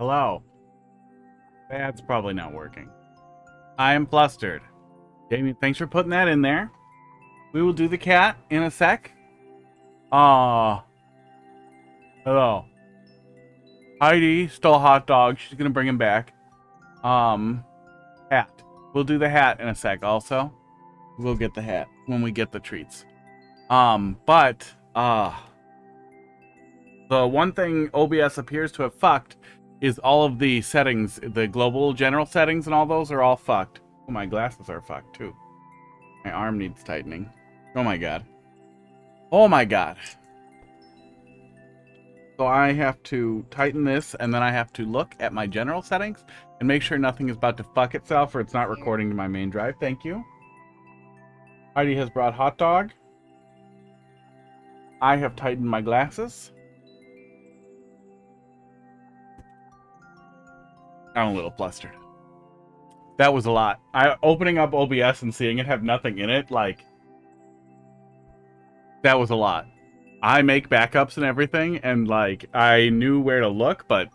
Hello. That's probably not working. I am flustered. Damien, thanks for putting that in there. We will do the cat in a sec. Hello. Heidi stole a hot dog. She's gonna bring him back. Hat. We'll do the hat in a sec also. We'll get the hat when we get the treats. The one thing OBS appears to have fucked is all of the settings, the global general settings and all those are all fucked. Oh, my glasses are fucked too. My arm needs tightening. Oh my god. Oh my god. So I have to tighten this and then I have to look at my general settings and make sure nothing is about to fuck itself or it's not recording to my main drive. Thank you. Heidi has brought hot dog. I have tightened my glasses. I'm a little flustered. That was a lot. Opening up OBS and seeing it have nothing in it, like, that was a lot. I make backups and everything, and like, I knew where to look, but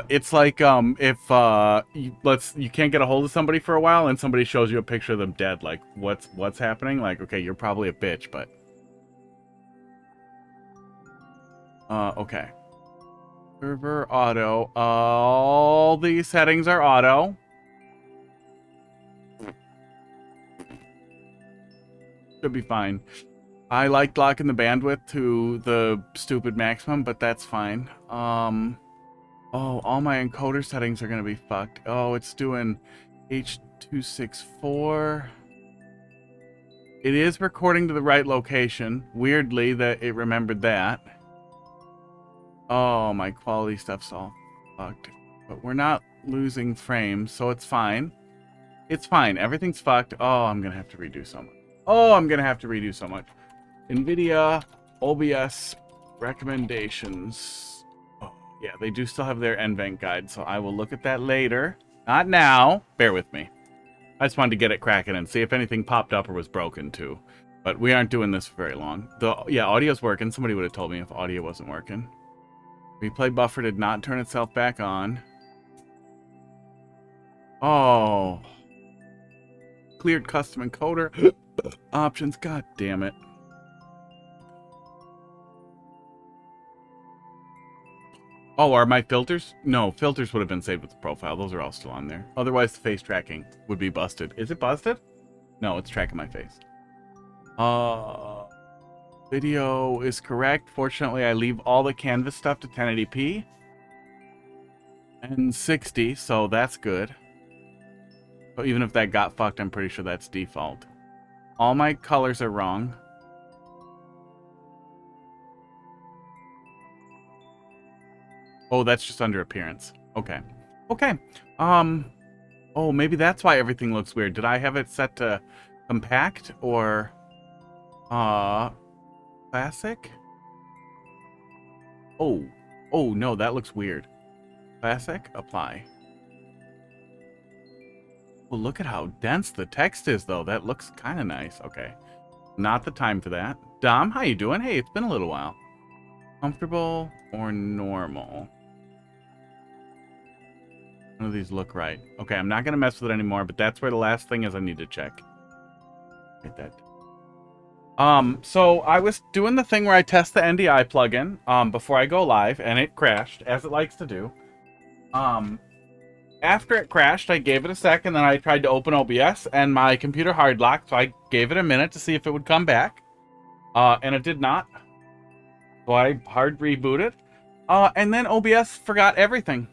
it's like if you can't get a hold of somebody for a while and somebody shows you a picture of them dead, like what's happening? Like, okay, you're probably a bitch, but okay. Server auto. All these settings are auto. Should be fine. I liked locking the bandwidth to the stupid maximum, but that's fine. Oh, all my encoder settings are gonna be fucked. Oh, it's doing H.264. It is recording to the right location. Weirdly, that it remembered that. Oh, my quality stuff's all fucked. But we're not losing frames, so it's fine. It's fine. Everything's fucked. Oh, I'm gonna have to redo so much. Oh, I'm gonna have to redo so much. NVIDIA, OBS, recommendations. Oh, yeah, they do still have their NVENC guide, so I will look at that later. Not now. Bear with me. I just wanted to get it cracking and see if anything popped up or was broken, too. But we aren't doing this for very long. Yeah, audio's working. Somebody would have told me if audio wasn't working. Replay buffer did not turn itself back on. Oh. Cleared custom encoder. Options. God damn it. Oh, are my filters? No, filters would have been saved with the profile. Those are all still on there. Otherwise, the face tracking would be busted. Is it busted? No, it's tracking my face. Video is correct. Fortunately, I leave all the canvas stuff to 1080p and 60, so that's good. But even if that got fucked, I'm pretty sure that's default. All my colors are wrong. Oh, that's just under appearance. Okay. Okay. Oh, maybe that's why everything looks weird. Did I have it set to compact or classic? Oh no, that looks weird. Classic, apply. Well, look at how dense the text is, though. That looks kind of nice. Okay, not the time for that. Dom, how you doing? Hey, it's been a little while. Comfortable or normal? None of these look right. Okay, I'm not gonna mess with it anymore, but that's where the last thing is I need to check. Get that. So I was doing the thing where I test the NDI plugin before I go live, and it crashed, as it likes to do. After it crashed, I gave it a sec, and then I tried to open OBS, and my computer hard locked, so I gave it a minute to see if it would come back. And it did not. So I hard rebooted. And then OBS forgot everything.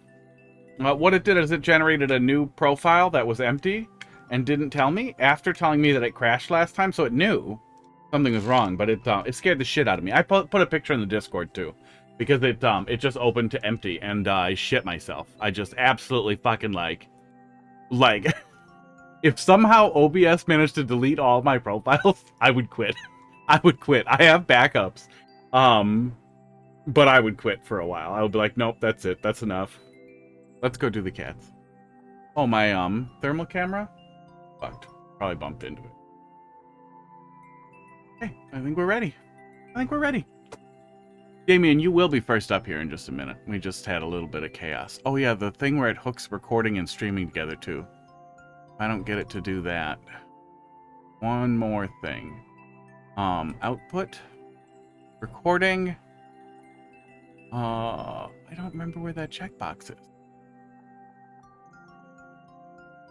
What it did is it generated a new profile that was empty and didn't tell me after telling me that it crashed last time, so it knew something was wrong, but it scared the shit out of me. I put a picture in the Discord too, because it just opened to empty, and I shit myself. I just absolutely fucking like if somehow OBS managed to delete all my profiles, I would quit. I would quit. I have backups, but I would quit for a while. I would be like, nope, that's it. That's enough. Let's go do the cats. Oh, my thermal camera fucked. Probably bumped into it. Okay, I think we're ready. Damian, you will be first up here in just a minute. We just had a little bit of chaos. Oh yeah, the thing where it hooks recording and streaming together too. I don't get it to do that. One more thing. Output. Recording. I don't remember where that checkbox is.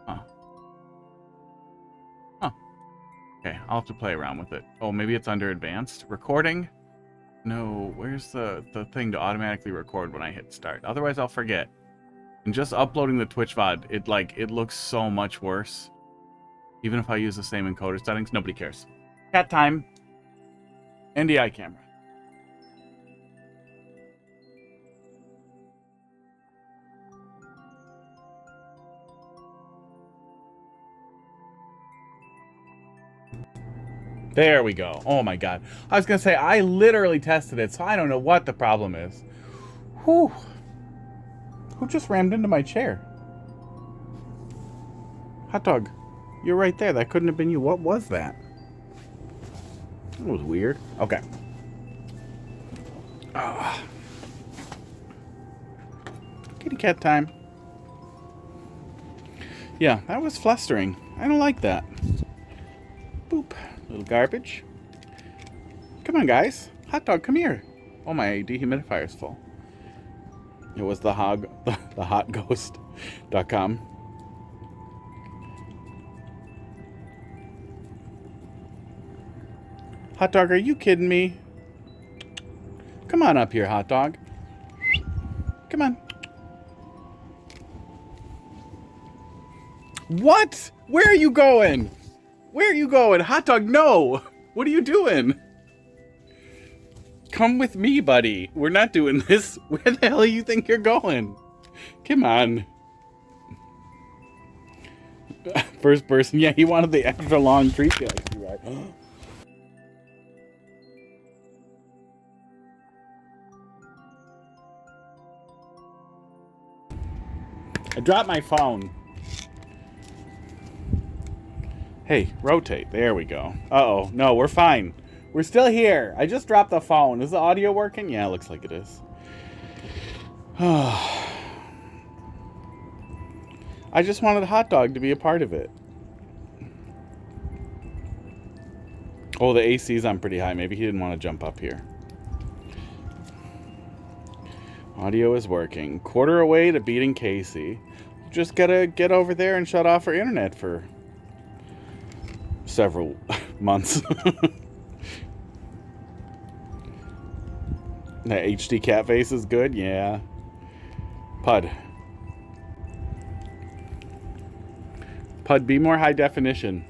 Huh. Huh. Okay, I'll have to play around with it. Oh, maybe it's under advanced. Recording. No, where's the thing to automatically record when I hit start? Otherwise, I'll forget. And just uploading the Twitch VOD, it looks so much worse. Even if I use the same encoder settings, nobody cares. Cat time. NDI camera. There we go. Oh my god. I was going to say, I literally tested it, so I don't know what the problem is. Whew. Who just rammed into my chair? Hot dog. You're right there. That couldn't have been you. What was that? That was weird. Okay. Kitty cat time. Yeah, that was flustering. I don't like that. Boop. Little garbage. Come on, guys. Hot dog, come here. Oh, my dehumidifier's full. It was the hotghost.com. Hot dog, are you kidding me? Come on up here, hot dog. Come on. What? Where are you going? Where are you going? Hot dog, no! What are you doing? Come with me, buddy. We're not doing this. Where the hell do you think you're going? Come on. First person. Yeah, he wanted the extra long treat galaxy ride. I dropped my phone. Hey, rotate. There we go. Uh-oh. No, we're fine. We're still here. I just dropped the phone. Is the audio working? Yeah, it looks like it is. I just wanted Hot Dog to be a part of it. Oh, the AC's on pretty high. Maybe he didn't want to jump up here. Audio is working. Quarter away to beating Casey. Just gotta get over there and shut off our internet for several months. That HD cat face is good, yeah. Pud, be more high definition.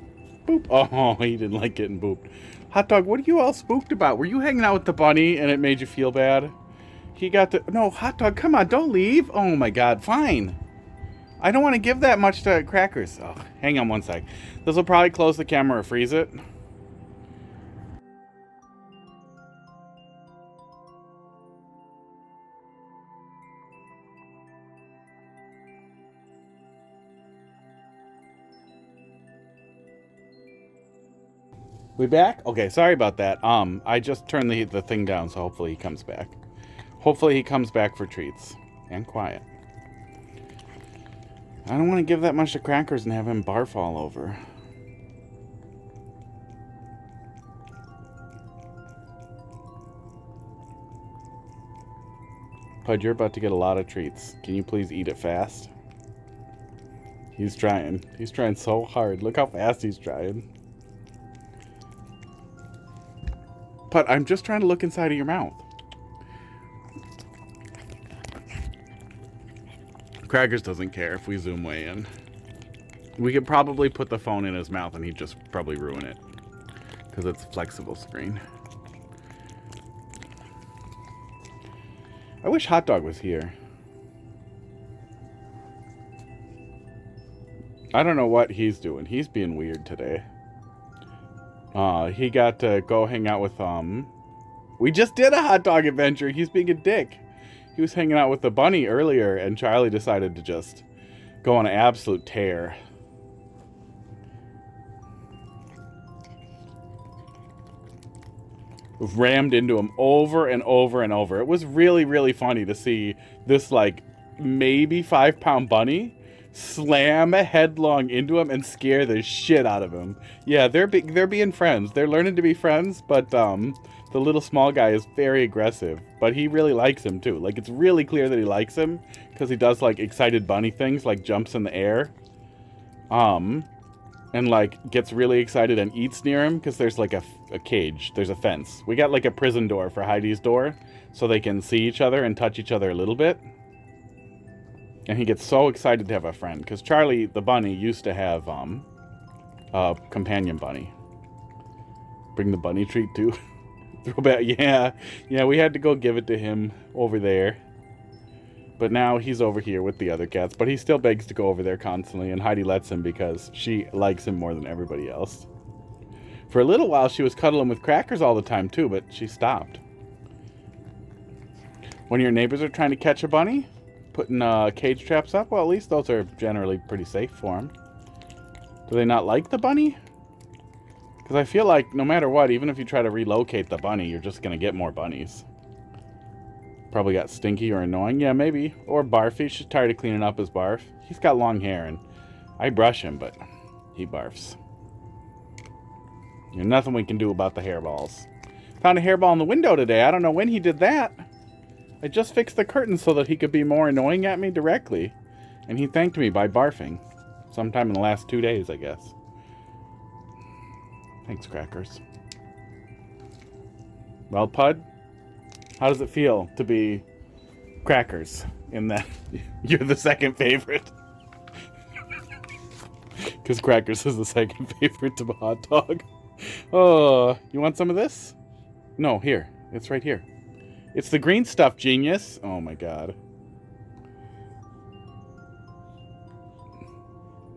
Boop. Oh, he didn't like getting booped. Hot dog, what are you all spooked about? Were you hanging out with the bunny and it made you feel bad? He got the... No, hot dog, come on, don't leave. Oh my god, fine. I don't want to give that much to crackers. Oh, hang on one sec. This will probably close the camera or freeze it. We back? Okay, sorry about that. I just turned the thing down, so hopefully he comes back. Hopefully he comes back for treats. And quiet. I don't want to give that much to crackers and have him barf all over. Pud, you're about to get a lot of treats. Can you please eat it fast? He's trying. He's trying so hard. Look how fast he's trying. Pud, I'm just trying to look inside of your mouth. Crackers doesn't care if we zoom way in. We could probably put the phone in his mouth and he'd just probably ruin it. Because it's a flexible screen. I wish Hot Dog was here. I don't know what he's doing. He's being weird today. He got to go hang out with, we just did a hot dog adventure. He's being a dick. He was hanging out with the bunny earlier, and Charlie decided to just go on an absolute tear. rammed into him over and over and over. It was really, really funny to see this, like, maybe 5-pound bunny slam headlong into him and scare the shit out of him. Yeah, they're being friends. They're learning to be friends, but the little small guy is very aggressive. But he really likes him too. Like, it's really clear that he likes him because he does like excited bunny things, like jumps in the air, and like gets really excited and eats near him because there's like a cage. There's a fence. We got like a prison door for Heidi's door, so they can see each other and touch each other a little bit. And he gets so excited to have a friend, because Charlie the bunny used to have a companion bunny. Bring the bunny treat too. Throwback, yeah, we had to go give it to him over there. But now he's over here with the other cats, but he still begs to go over there constantly, and Heidi lets him because she likes him more than everybody else. For a little while, she was cuddling with Crackers all the time too, but she stopped. When your neighbors are trying to catch a bunny, putting cage traps up, well, at least those are generally pretty safe for them. Do they not like the bunny? Because I feel like no matter what, even if you try to relocate the bunny, you're just going to get more bunnies. Probably got stinky or annoying. Yeah, maybe. Or barfy. She's tired of cleaning up his barf. He's got long hair, and I brush him, but he barfs. There's nothing we can do about the hairballs. Found a hairball in the window today. I don't know when he did that. I just fixed the curtains so that he could be more annoying at me directly. And he thanked me by barfing. Sometime in the last 2 days, I guess. Thanks, Crackers. Well, Pud, how does it feel to be Crackers in that you're the second favorite? Because Crackers is the second favorite to a hot dog. Oh, you want some of this? No, here. It's right here. It's the green stuff, genius. Oh my god.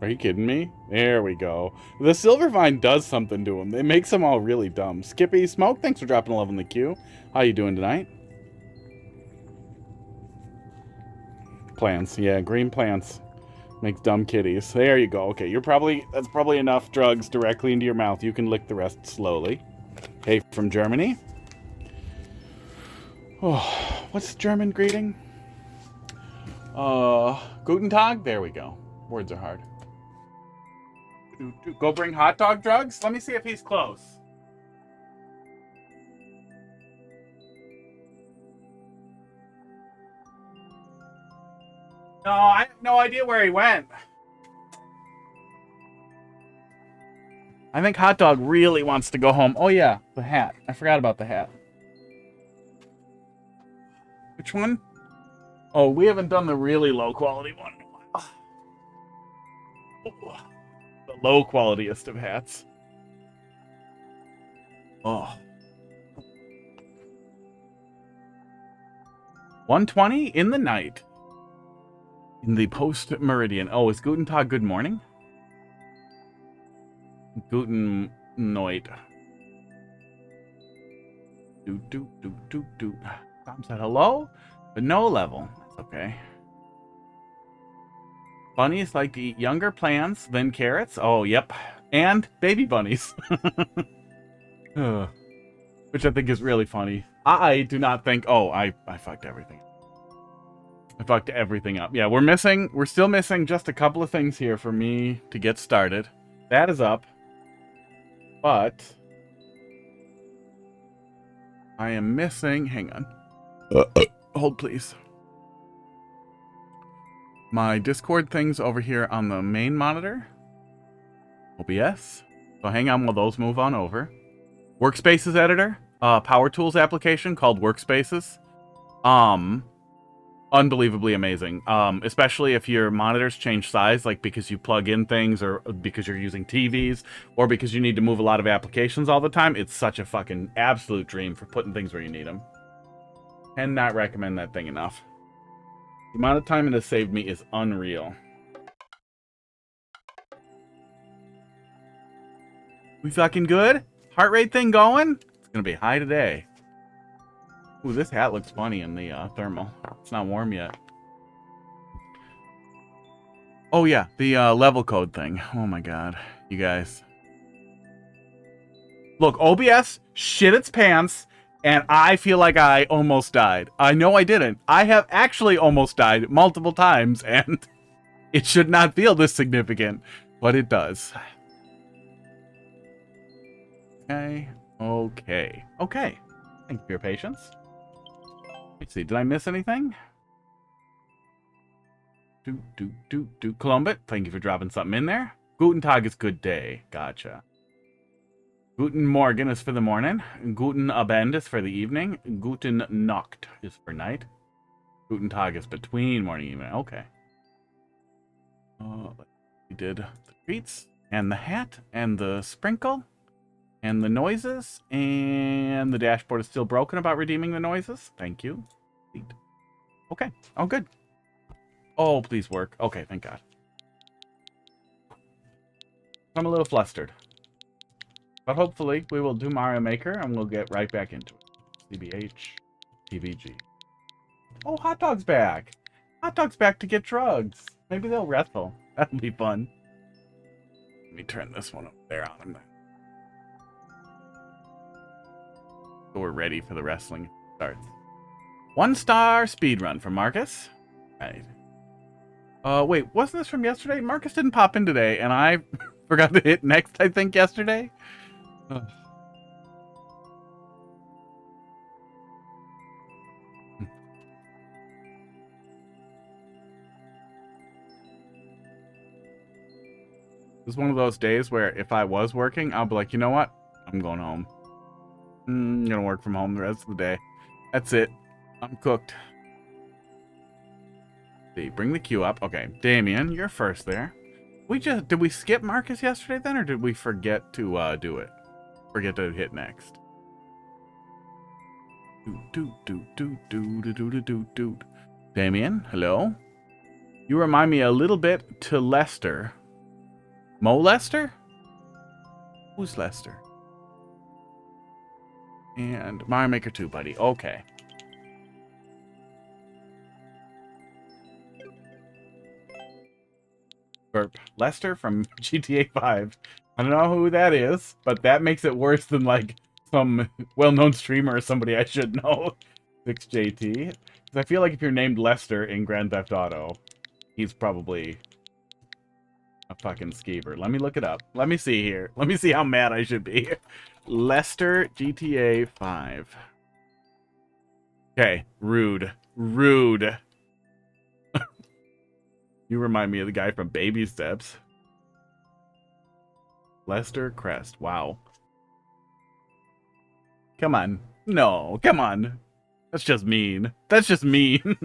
Are you kidding me? There we go. The silver vine does something to them. It makes them all really dumb. Skippy Smoke, thanks for dropping a love in the queue. How you doing tonight? Plants. Yeah, green plants make dumb kitties. There you go. Okay, that's probably enough drugs directly into your mouth. You can lick the rest slowly. Hey, from Germany. Oh, what's German greeting? Guten Tag? There we go. Words are hard. Go bring hot dog drugs? Let me see if he's close. No, I have no idea where he went. I think Hot Dog really wants to go home. Oh yeah, the hat. I forgot about the hat. Which one? Oh, we haven't done the really low quality one in a while. Oh, the low qualityest of hats. Oh. 1:20 in the night. In the post-meridian. Oh, is Guten Tag good morning? Guten Night. Do. Tom said hello, but no level. That's okay. Bunnies like to eat younger plants than carrots. Oh, yep. And baby bunnies. Which I think is really funny. I do not think... Oh, I fucked everything. I fucked everything up. Yeah, we're still missing just a couple of things here for me to get started. That is up. But I am missing... Hang on. Hold, please. My Discord thing's over here on the main monitor. OBS. So hang on while those move on over. Workspaces editor. Power Tools application called Workspaces. Unbelievably amazing. Especially if your monitors change size, like because you plug in things or because you're using TVs or because you need to move a lot of applications all the time. It's such a fucking absolute dream for putting things where you need them. Cannot recommend that thing enough. The amount of time it has saved me is unreal. We fucking good? Heart rate thing going? It's gonna be high today. Ooh, this hat looks funny in the thermal. It's not warm yet. Oh yeah, the level code thing. Oh my god, you guys. Look, OBS shit its pants And I feel like I almost died. I know I didn't. I have actually almost died multiple times, and it should not feel this significant, but it does. Okay. Okay. Okay. Thank you for your patience. Let's see. Did I miss anything? Columbit, thank you for dropping something in there. Guten Tag is good day. Gotcha. Guten Morgen is for the morning. Guten Abend is for the evening. Guten Nacht is for night. Guten Tag is between morning and evening. Okay. We did the treats, and the hat, and the sprinkle, and the noises, and the dashboard is still broken about redeeming the noises. Thank you. Okay. Oh, good. Oh, please work. Okay, thank God. I'm a little flustered. But hopefully, we will do Mario Maker, and we'll get right back into it. CBH, TVG. Oh, Hot Dog's back! Hot Dog's back to get drugs. Maybe they'll wrestle. That'll be fun. Let me turn this one up there on him. So we're ready for the wrestling starts. 1-star speedrun from Marcus. Right. Wait, wasn't this from yesterday? Marcus didn't pop in today, and I forgot to hit next, I think, yesterday. Ugh. This is one of those days where if I was working, I'll be like, you know what? I'm going home. I'm gonna work from home the rest of the day. That's it. I'm cooked. See, bring the queue up. Okay, Damien, you're first there. Did we skip Marcus yesterday then, or did we forget to do it? Forget to hit next. Damien, hello. You remind me a little bit to Lester. Mo Lester? Who's Lester? And Mario Maker 2, buddy. Okay. Burp. Lester from GTA 5. I don't know who that is, but that makes it worse than, like, some well-known streamer or somebody I should know. 6JT. Because I feel like if you're named Lester in Grand Theft Auto, he's probably a fucking skeever. Let me look it up. Let me see here. Let me see how mad I should be. Lester, GTA 5. Okay. Rude. Rude. You remind me of the guy from Baby Steps. Lester Crest. Wow. Come on. No, come on. That's just mean. That's just mean.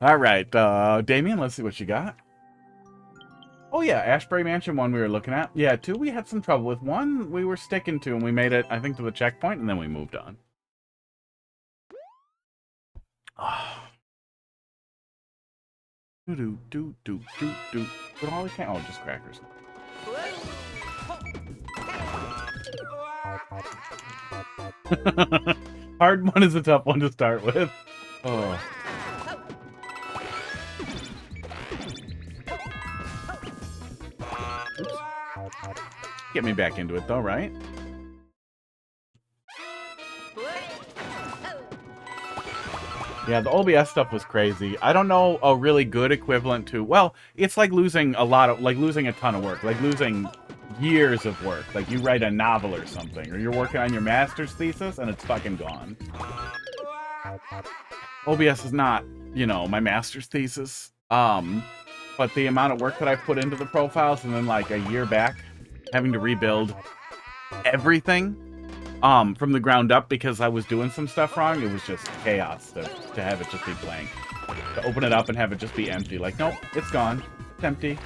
All right, Damien, let's see what you got. Oh, yeah, Ashbury Mansion 1 we were looking at. Yeah, 2 we had some trouble with. 1 we were sticking to, and we made it, I think, to the checkpoint, and then we moved on. Do. But all we can. Oh, just crackers. Hard one is a tough one to start with. Oh. Oops. Get me back into it though, right? Yeah, the OBS stuff was crazy. I don't know a really good equivalent to, well, it's like losing losing a ton of work, like losing years of work. Like you write a novel or something, or you're working on your master's thesis and it's fucking gone. OBS is not, you know, my master's thesis. But the amount of work that I put into the profiles and then like a year back having to rebuild everything from the ground up because I was doing some stuff wrong, it was just chaos to have it just be blank. To open it up and have it just be empty. Like, nope, it's gone. It's empty.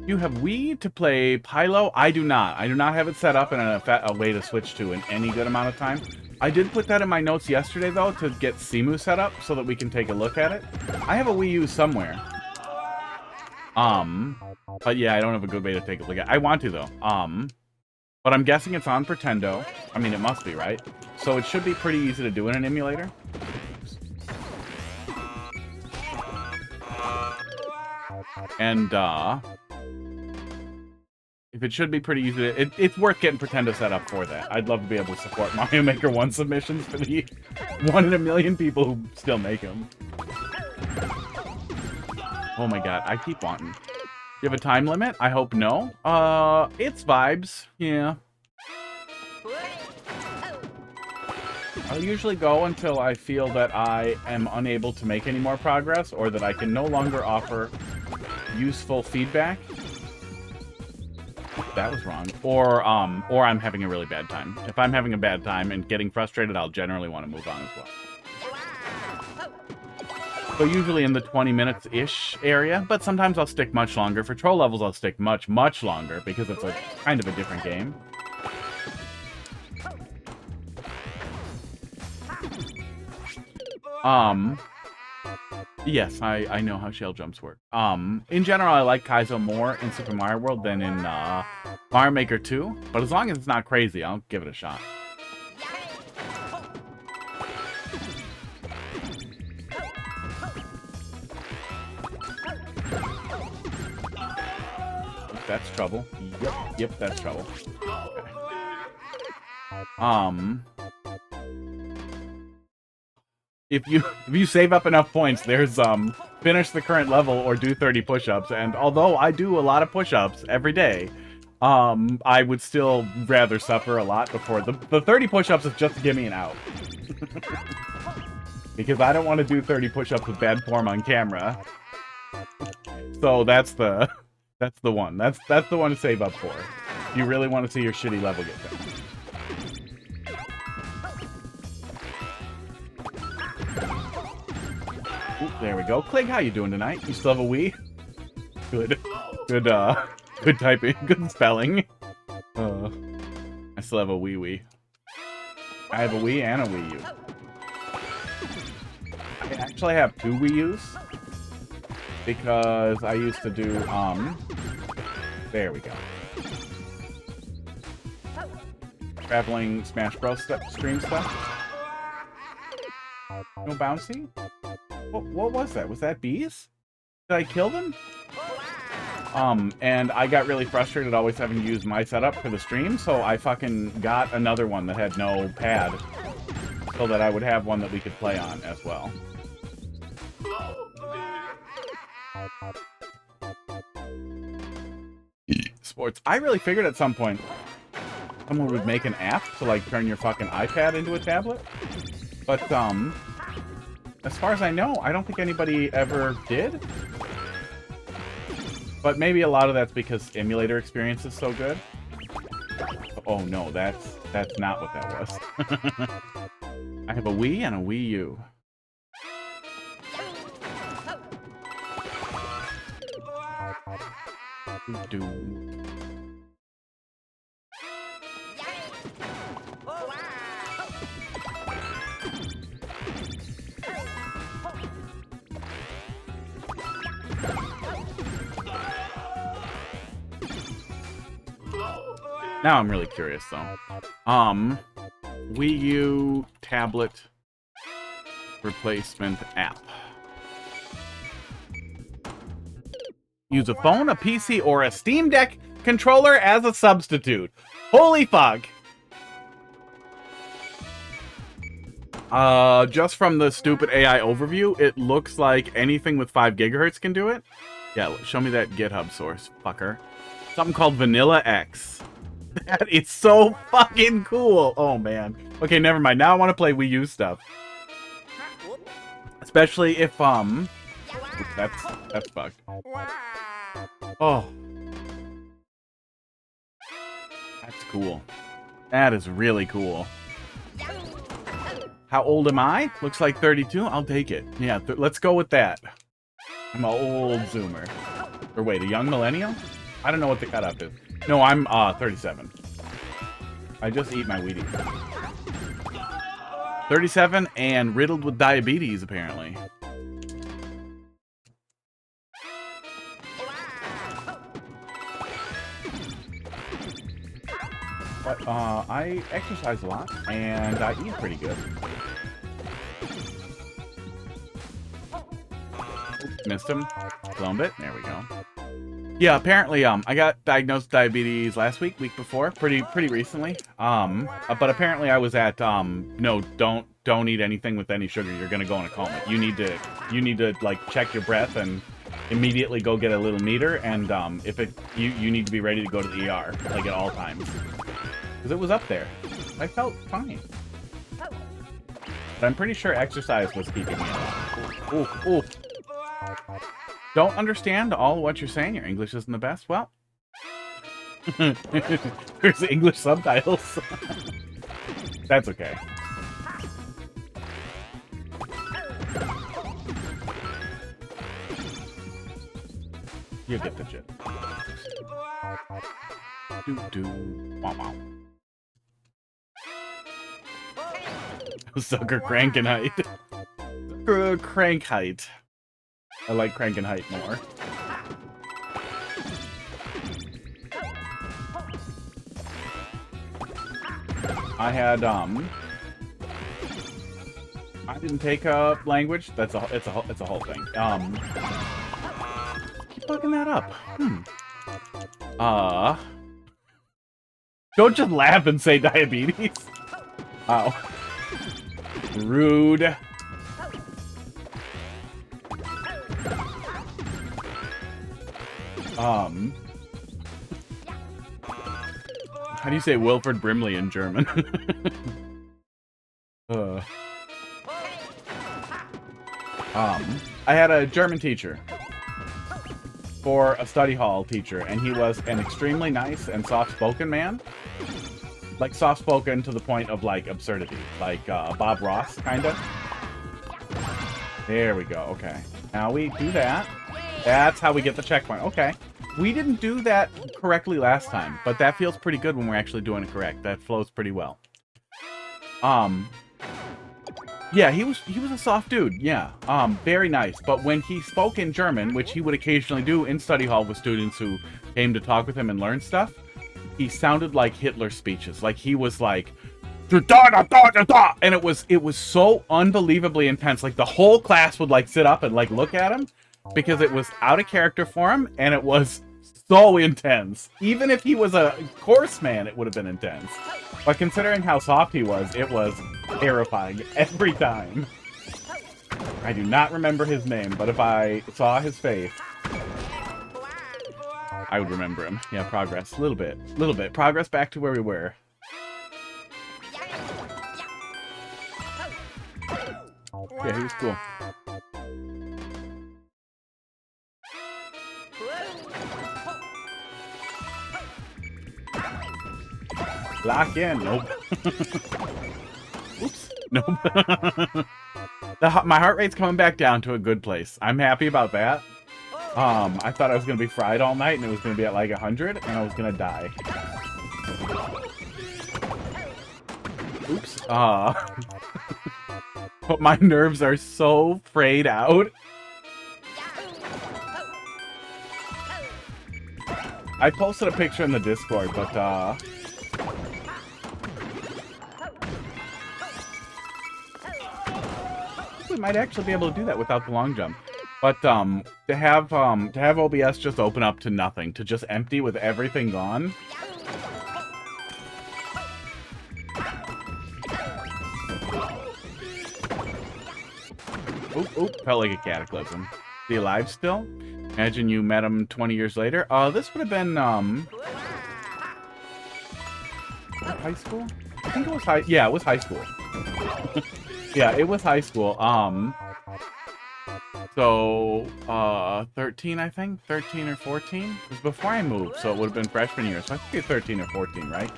You have Wii to play Pylo? I do not. I do not have it set up and a way to switch to in any good amount of time. I did put that in my notes yesterday, though, to get Simu set up so that we can take a look at it. I have a Wii U somewhere. But yeah, I don't have a good way to take a look at it. I want to, though. But I'm guessing it's on Pretendo. I mean, it must be, right? So it should be pretty easy to do in an emulator. And, If it should be pretty easy, it's worth getting Pretendo set up for that. I'd love to be able to support Mario Maker 1 submissions for the 1 in a million people who still make them. Oh my god, I keep wanting. You have a time limit? I hope no. It's vibes. Yeah. I'll usually go until I feel that I am unable to make any more progress or that I can no longer offer useful feedback. That was wrong. Or I'm having a really bad time. If I'm having a bad time and getting frustrated, I'll generally want to move on as well. So usually in the 20 minutes-ish area, but sometimes I'll stick much longer. For troll levels, I'll stick much, much longer because it's a kind of a different game. Yes, I know how shell jumps work. In general, I like Kaizo more in Super Mario World than in Mario Maker 2, but as long as it's not crazy, I'll give it a shot. That's trouble. Yep, that's trouble. Okay. If you save up enough points, there's finish the current level or do 30 push-ups, and although I do a lot of push-ups every day, I would still rather suffer a lot before the 30 push-ups is just to give me an out. Because I don't want to do 30 push-ups with bad form on camera. So that's the one. That's the one to save up for. If you really want to see your shitty level get finished. Ooh, there we go. Clig, how you doing tonight? You still have a Wii? Good. Good typing. Good spelling. I still have a Wii. I have a Wii and a Wii U. I actually have 2 Wii U's. Because I used to do, there we go. Traveling Smash Bros. Stream stuff. No bouncy? What was that? Was that bees? Did I kill them? And I got really frustrated always having to use my setup for the stream, so I fucking got another one that had no pad. So that I would have one that we could play on as well. Sports. I really figured at some point someone would make an app to like turn your fucking iPad into a tablet. But as far as I know, I don't think anybody ever did. But maybe a lot of that's because emulator experience is so good. Oh no, that's not what that was. I have a Wii and a Wii U. Now I'm really curious though. Wii U tablet replacement app. Use a phone, a PC, or a Steam Deck controller as a substitute. Holy fuck! Just from the stupid AI overview, it looks like anything with 5 gigahertz can do it. Yeah, show me that GitHub source, fucker. Something called Vanilla X. That is so fucking cool. Oh, man. Okay, never mind. Now I want to play Wii U stuff. Especially if, That's fucked. Oh. That's cool. That is really cool. How old am I? Looks like 32. I'll take it. Yeah, let's go with that. I'm an old zoomer. Or wait, a young millennial? I don't know what the cutoff is. No, I'm 37. I just eat my Wheaties. 37 and riddled with diabetes, apparently. But I exercise a lot, and I eat pretty good. Oops, missed him. Cloned it. There we go. Yeah, apparently, I got diagnosed with diabetes last week, week before, pretty recently. But apparently I was at, no, don't eat anything with any sugar. You're gonna go in a coma. You need to like check your breath and immediately go get a little meter. And you need to be ready to go to the ER like at all times because it was up there. I felt fine, but I'm pretty sure exercise was keeping me alive. Ooh, ooh. Don't understand all what you're saying. Your English isn't the best. Well, there's English subtitles. That's okay. You get the gist. Wow, wow. Sucker cranking height. Crank height. I like cranking height more. I had I didn't take up language. It's a whole thing. Keep looking that up. Don't just laugh and say diabetes. Wow. Rude. How do you say Wilfred Brimley in German? I had a German teacher for a study hall teacher, and he was an extremely nice and soft-spoken man. Like, soft-spoken to the point of, like, absurdity. Like, Bob Ross, kinda. There we go, okay. Now we do that. That's how we get the checkpoint. Okay. We didn't do that correctly last time, but that feels pretty good when we're actually doing it correct. That flows pretty well. Yeah, he was a soft dude, yeah. Very nice. But when he spoke in German, which he would occasionally do in study hall with students who came to talk with him and learn stuff, he sounded like Hitler's speeches. Like he was like, and it was so unbelievably intense. Like the whole class would like sit up and like look at him because it was out of character for him, and it was so intense. Even if he was a coarse man, it would have been intense. But considering how soft he was, it was terrifying every time. I do not remember his name, but if I saw his face, I would remember him. Yeah, progress. A little bit. Progress back to where we were. Yeah, he was cool. Lock in. Nope. Oops. Nope. My heart rate's coming back down to a good place. I'm happy about that. I thought I was going to be fried all night, and it was going to be at like 100, and I was going to die. Oops. But my nerves are so frayed out. I posted a picture in the Discord, but, we might actually be able to do that without the long jump. But to have OBS just open up to nothing, to just empty with everything gone. Oop, felt like a cataclysm. Is he alive still? Imagine you met him 20 years later. This would have been high school? I think it was high. Yeah, it was high school. Yeah, it was high school. So 13, I think, 13 or 14. It was before I moved, so it would have been freshman year. So I think it's 13 or 14, right?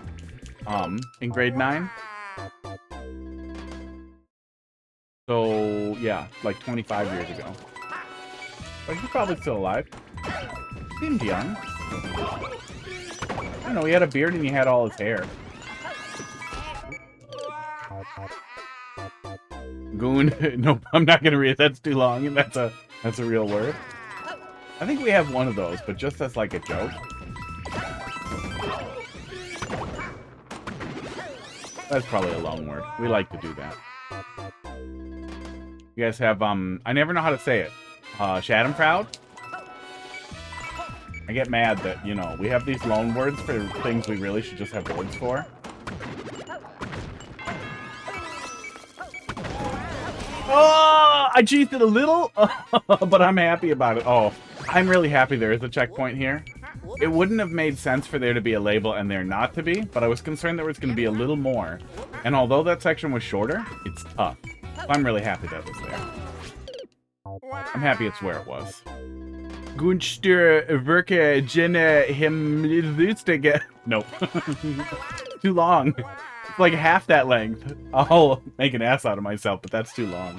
In grade 9. So yeah, like 25 years ago. But he's probably still alive. Seemed young. I don't know, he had a beard and he had all his hair. Goon. Nope, I'm not gonna read it. That's too long, and that's a real word. I think we have one of those, but just as like a joke. That's probably a long word. We like to do that. You guys have I never know how to say it. Schadenfreude? I get mad that, you know, we have these loan words for things we really should just have words for. Oh, I cheated a little, but I'm happy about it. Oh, I'm really happy there is a checkpoint here. It wouldn't have made sense for there to be a label and there not to be, but I was concerned there was going to be a little more. And although that section was shorter, it's tough. So I'm really happy that was there. I'm happy it's where it was. Gunster Verke Jenne Him. Nope. Too long. It's like half that length. I'll make an ass out of myself, but that's too long.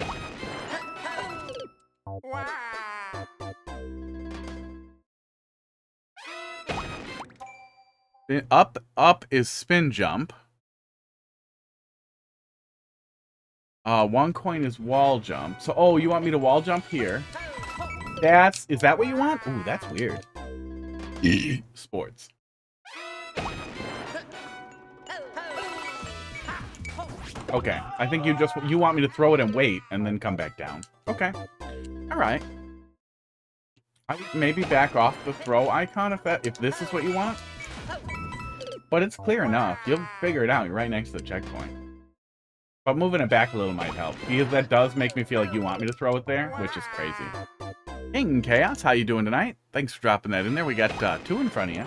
Up is spin jump. 1 coin is wall jump. So, oh, you want me to wall jump here? Is that what you want? Ooh, that's weird. Sports. Okay, I think you want me to throw it and wait, and then come back down. Okay, all right. I would maybe back off the throw icon if this is what you want. But it's clear enough. You'll figure it out. You're right next to the checkpoint. But moving it back a little might help, because that does make me feel like you want me to throw it there, which is crazy. King Chaos, how you doing tonight? Thanks for dropping that in there. We got 2 in front of you.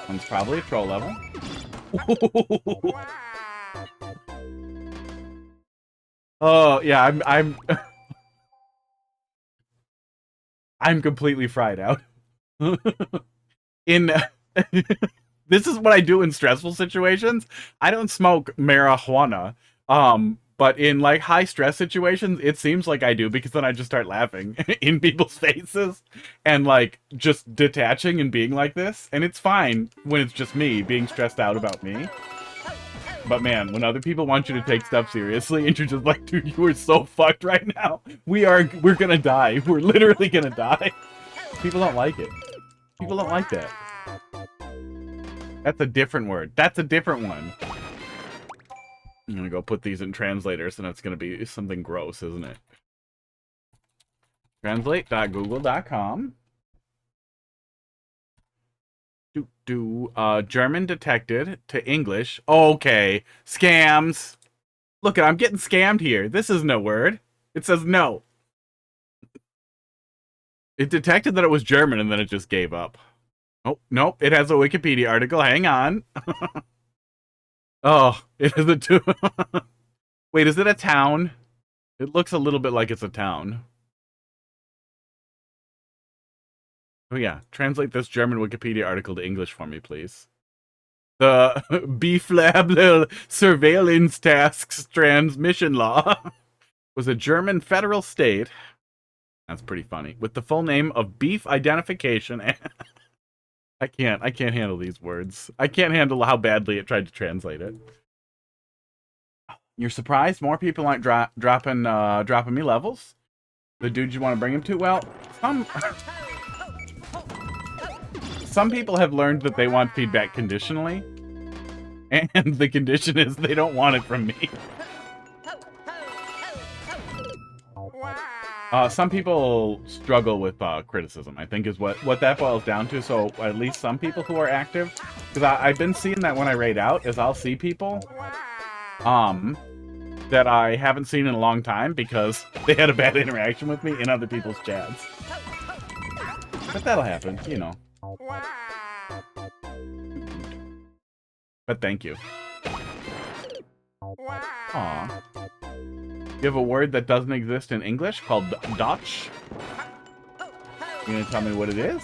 One's probably a troll level. Oh yeah, I'm completely fried out. This is what I do in stressful situations. I don't smoke marijuana. But in like high stress situations, it seems like I do, because then I just start laughing in people's faces and like just detaching and being like this. And it's fine when it's just me being stressed out about me. But man, when other people want you to take stuff seriously and you're just like, dude, you are so fucked right now. We're gonna die. We're literally gonna die. People don't like it. People don't like that. That's a different word. That's a different one. I'm gonna go put these in translators and it's gonna be something gross, isn't it? Translate.google.com. German detected to English. Okay, scams. Look, I'm getting scammed here. This isn't a word. It says no. It detected that it was German and then it just gave up. Oh, nope. It has a Wikipedia article. Hang on. Oh, it is a Wait, is it a town? It looks a little bit like it's a town. Oh yeah, translate this German Wikipedia article to English for me, please. The Beeflable Surveillance Tasks Transmission Law was a German federal state. That's pretty funny. With the full name of Beef Identification. I can't handle these words. I can't handle how badly it tried to translate it. You're surprised more people aren't dropping me levels? The dude you want to bring him to? Well, some people have learned that they want feedback conditionally, and the condition is they don't want it from me. Some people struggle with criticism, I think is what that boils down to. So at least some people who are active, because I've been seeing that when I raid out, is I'll see people that I haven't seen in a long time because they had a bad interaction with me in other people's chats. But that'll happen, you know. But thank you. Aw. You have a word that doesn't exist in English called Dutch? You gonna tell me what it is?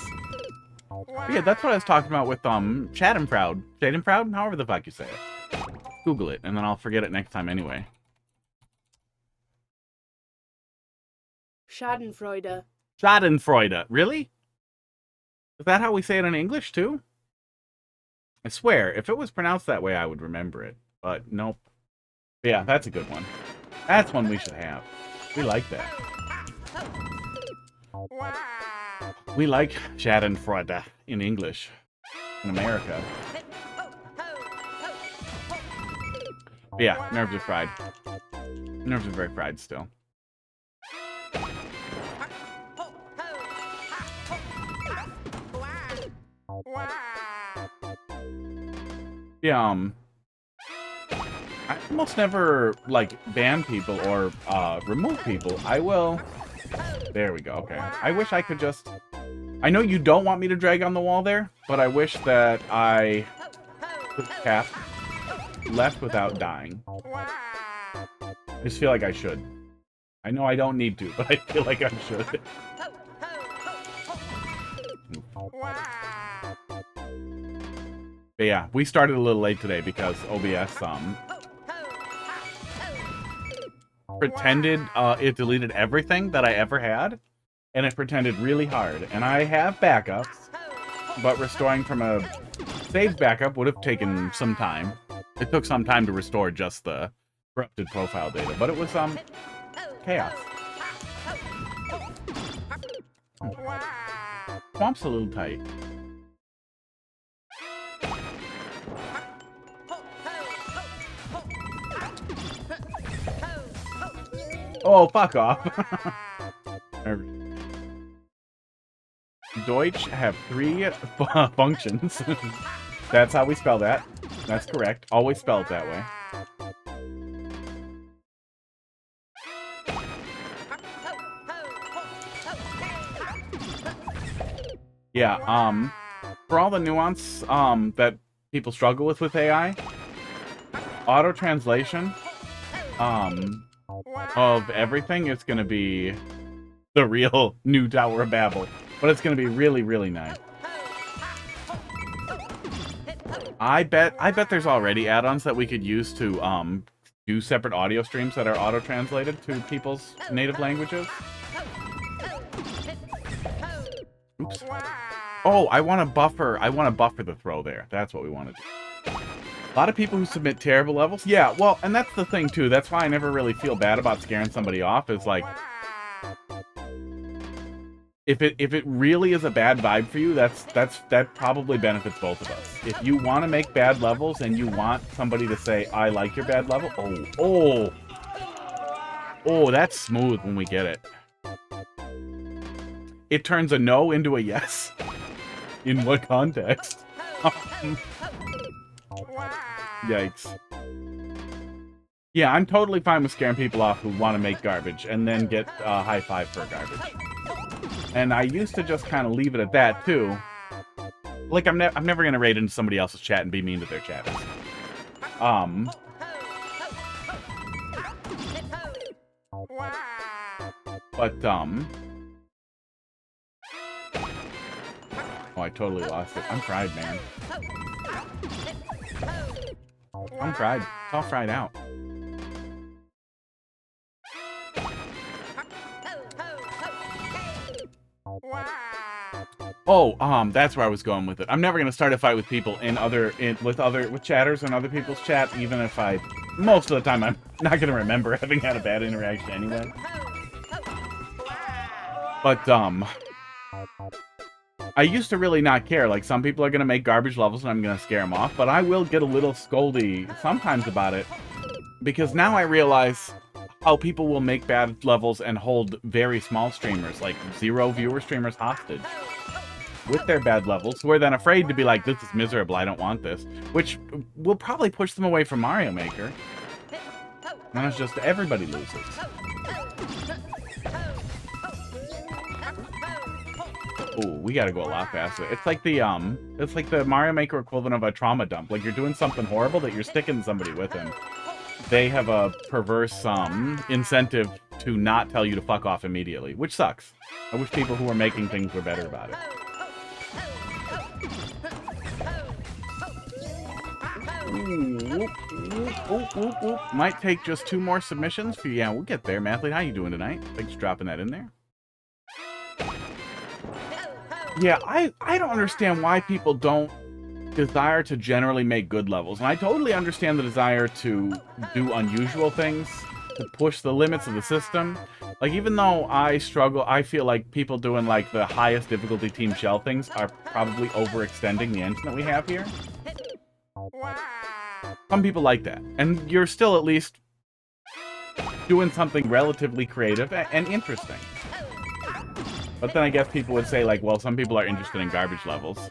But yeah, that's what I was talking about with Schadenfreude. Schadenfreude? However the fuck you say it. Google it, and then I'll forget it next time anyway. Schadenfreude. Schadenfreude. Really? Is that how we say it in English, too? I swear, if it was pronounced that way, I would remember it. But, nope. But yeah, that's a good one. That's one we should have. We like that. We like Schadenfreude in English. In America. But yeah, nerves are fried. Nerves are very fried still. Yeah, I almost never, like, ban people or remove people. I will... There we go, okay. I wish I could just... I know you don't want me to drag on the wall there, but I wish that I could have left without dying. I just feel like I should. I know I don't need to, but I feel like I should. But yeah, we started a little late today because OBS, pretended it deleted everything that I ever had, and it pretended really hard. And I have backups, but restoring from a saved backup would have taken some time. It took some time to restore just the corrupted profile data, but it was chaos. Swamp's a little tight. Oh, fuck off. Deutsch have 3 functions. That's how we spell that. That's correct. Always spell it that way. Yeah, for all the nuance that people struggle with AI, auto-translation of everything is going to be the real new Tower of Babel. But it's going to be really, really nice. I bet there's already add-ons that we could use to do separate audio streams that are auto-translated to people's native languages. Oops. Oh, I want to buffer the throw there. That's what we want to do. A lot of people who submit terrible levels. Yeah, well, and that's the thing too. That's why I never really feel bad about scaring somebody off. Is like, if it really is a bad vibe for you, that probably benefits both of us. If you want to make bad levels and you want somebody to say, I like your bad level, oh, that's smooth when we get it. It turns a no into a yes. In what context? Yikes. Yeah, I'm totally fine with scaring people off who want to make garbage and then get a high five for garbage. And I used to just kind of leave it at that, too. Like, I'm never going to raid into somebody else's chat and be mean to their chatters. Oh, I totally lost it. I'm fried, man. I'm fried. It's all fried out. Oh, that's where I was going with it. I'm never gonna start a fight with people with chatters in other people's chat, even if most of the time I'm not gonna remember having had a bad interaction anyway. But I used to really not care. Like, some people are gonna make garbage levels and I'm gonna scare them off, but I will get a little scoldy sometimes about it, because now I realize how people will make bad levels and hold very small streamers, like 0 viewer streamers, hostage with their bad levels, who are then afraid to be like, this is miserable, I don't want this, which will probably push them away from Mario Maker. And it's just everybody loses. Ooh, we gotta go a lot faster. It's like the Mario Maker equivalent of a trauma dump. Like, you're doing something horrible that you're sticking somebody with, and they have a perverse incentive to not tell you to fuck off immediately, which sucks. I wish people who are making things were better about it. Ooh, might take just 2 more submissions for you. Yeah, we'll get there. Mathelete, how you doing tonight? Thanks for dropping that in there. Yeah, I don't understand why people don't desire to generally make good levels. And I totally understand the desire to do unusual things, to push the limits of the system. Like, even though I struggle, I feel like people doing, like, the highest difficulty Team Shell things are probably overextending the engine that we have here. Some people like that. And you're still at least doing something relatively creative and interesting. But then I guess people would say, like, well, some people are interested in garbage levels.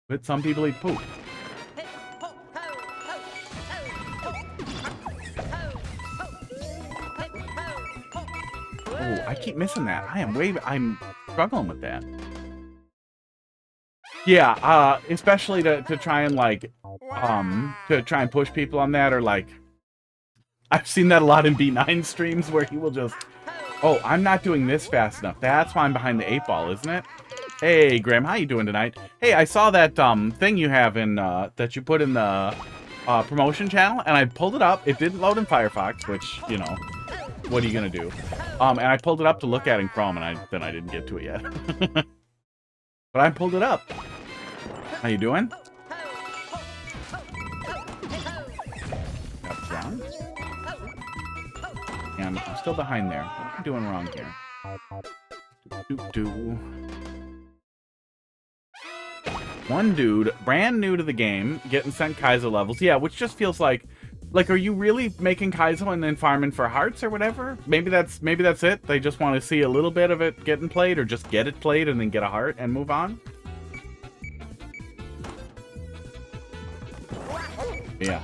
But some people eat poop. Oh, I keep missing that. I'm struggling with that. Yeah, especially to try and like, to try and push people on that, or like, I've seen that a lot in B9 streams where he will just, oh, I'm not doing this fast enough. That's why I'm behind the 8-ball, isn't it? Hey, Graham, how you doing tonight? Hey, I saw that thing you have in that you put in the promotion channel, and I pulled it up. It didn't load in Firefox, which, you know, what are you gonna do? And I pulled it up to look at in Chrome, and then I didn't get to it yet. But I pulled it up. How you doing? That's wrong. And I'm still behind there. What am I doing wrong here? One dude, brand new to the game, getting sent Kaizo levels. Yeah, which just feels like, are you really making Kaizo and then farming for hearts or whatever? Maybe that's it. They just want to see a little bit of it getting played, or just get it played and then get a heart and move on. Yeah,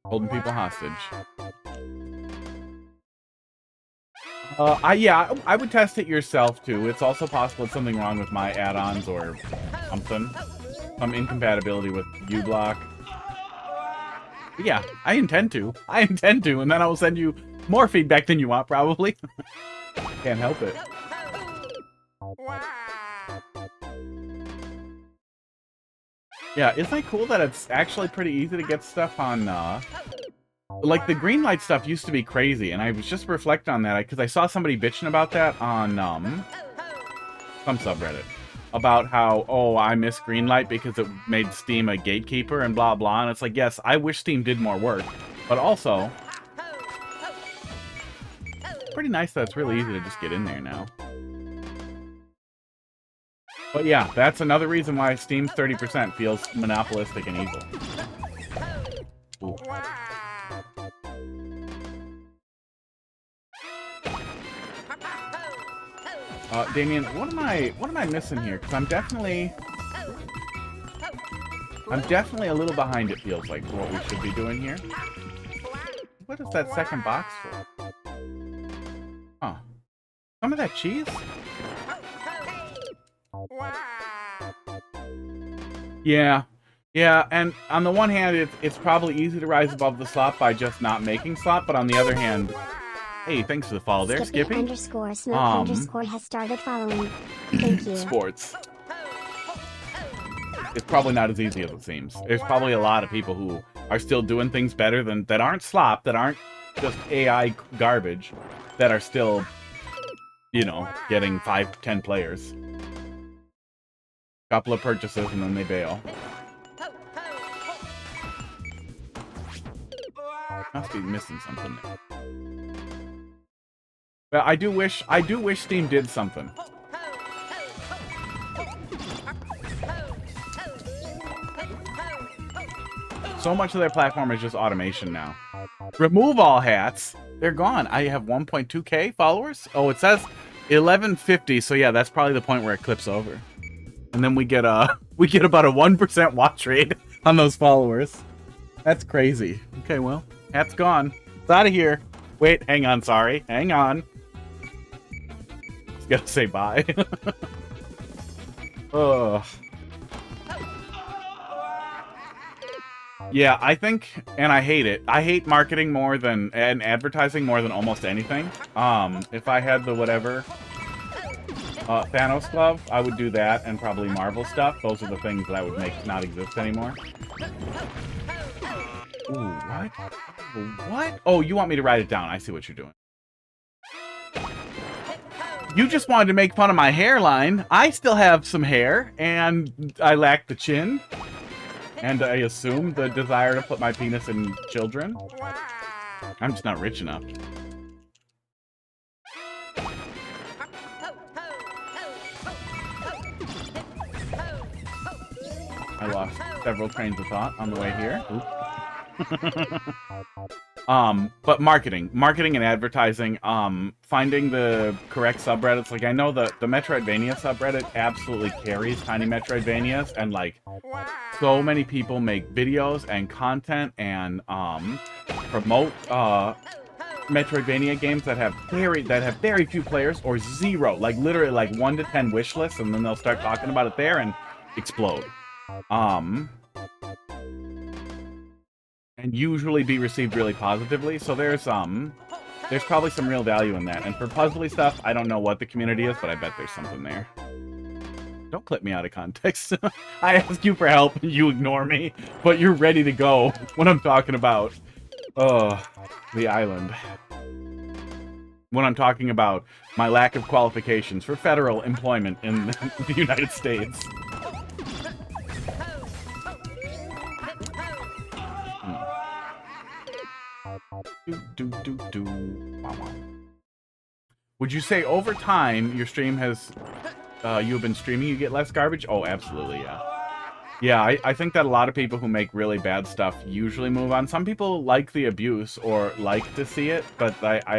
holding people hostage. I would test it yourself too. It's also possible it's something wrong with my add-ons or something. Some incompatibility with uBlock. Yeah, I intend to, and then I will send you more feedback than you want, probably. Can't help it. Yeah, isn't it cool that it's actually pretty easy to get stuff on, like, the green light stuff used to be crazy, and I was just reflecting on that, because I saw somebody bitching about that on, some subreddit. About how, oh, I miss Greenlight because it made Steam a gatekeeper and blah blah, and it's like, yes, I wish Steam did more work, but also pretty nice that it's really easy to just get in there now. But yeah, that's another reason why Steam's 30% feels monopolistic and evil. Ooh. Damian, what am I missing here? Because I'm definitely a little behind, it feels like, for what we should be doing here. What is that second box for? Oh. Some of that cheese? Yeah. Yeah, and on the one hand, it's probably easy to rise above the slop by just not making slop, but on the other hand, hey, thanks for the follow there, Skippy. _smoke_ has started following. Thank you. Sports. It's probably not as easy as it seems. There's probably a lot of people who are still doing things better that aren't slop, that aren't just AI garbage, that are still, you know, getting 5-10 players. Couple of purchases and then they bail. Must be missing something there. But I do wish Steam did something. So much of their platform is just automation now. Remove all hats. They're gone. I have 1.2k followers. Oh, it says 1150. So yeah, that's probably the point where it clips over. And then we get about a 1% watch rate on those followers. That's crazy. Okay, well, hat's gone. It's out of here. Wait, hang on, sorry. Hang on. Just gotta say bye. Ugh. Yeah, I think, and I hate it. I hate marketing more than, and advertising more than almost anything. If I had the whatever Thanos glove, I would do that, and probably Marvel stuff. Those are the things that I would make not exist anymore. Ooh, what? What? Oh, you want me to write it down. I see what you're doing. You just wanted to make fun of my hairline. I still have some hair, and I lack the chin. And I assume the desire to put my penis in children. I'm just not rich enough. I lost several trains of thought on the way here. But marketing and advertising, finding the correct subreddits. Like, I know the Metroidvania subreddit absolutely carries Tiny Metroidvanias, and like, so many people make videos and content and promote Metroidvania games that have very few players or zero, like literally like 1 to 10 wish lists, and then they'll start talking about it there and explode. And usually be received really positively. So there's probably some real value in that. And for puzzly stuff, I don't know what the community is, but I bet there's something there. Don't clip me out of context. I ask you for help and you ignore me, but you're ready to go when I'm talking about the island. When I'm talking about my lack of qualifications for federal employment in the United States. Would you say over time your stream has you have been streaming, you get less garbage? Oh, absolutely, yeah. Yeah, I think that a lot of people who make really bad stuff usually move on. Some people like the abuse or like to see it, but I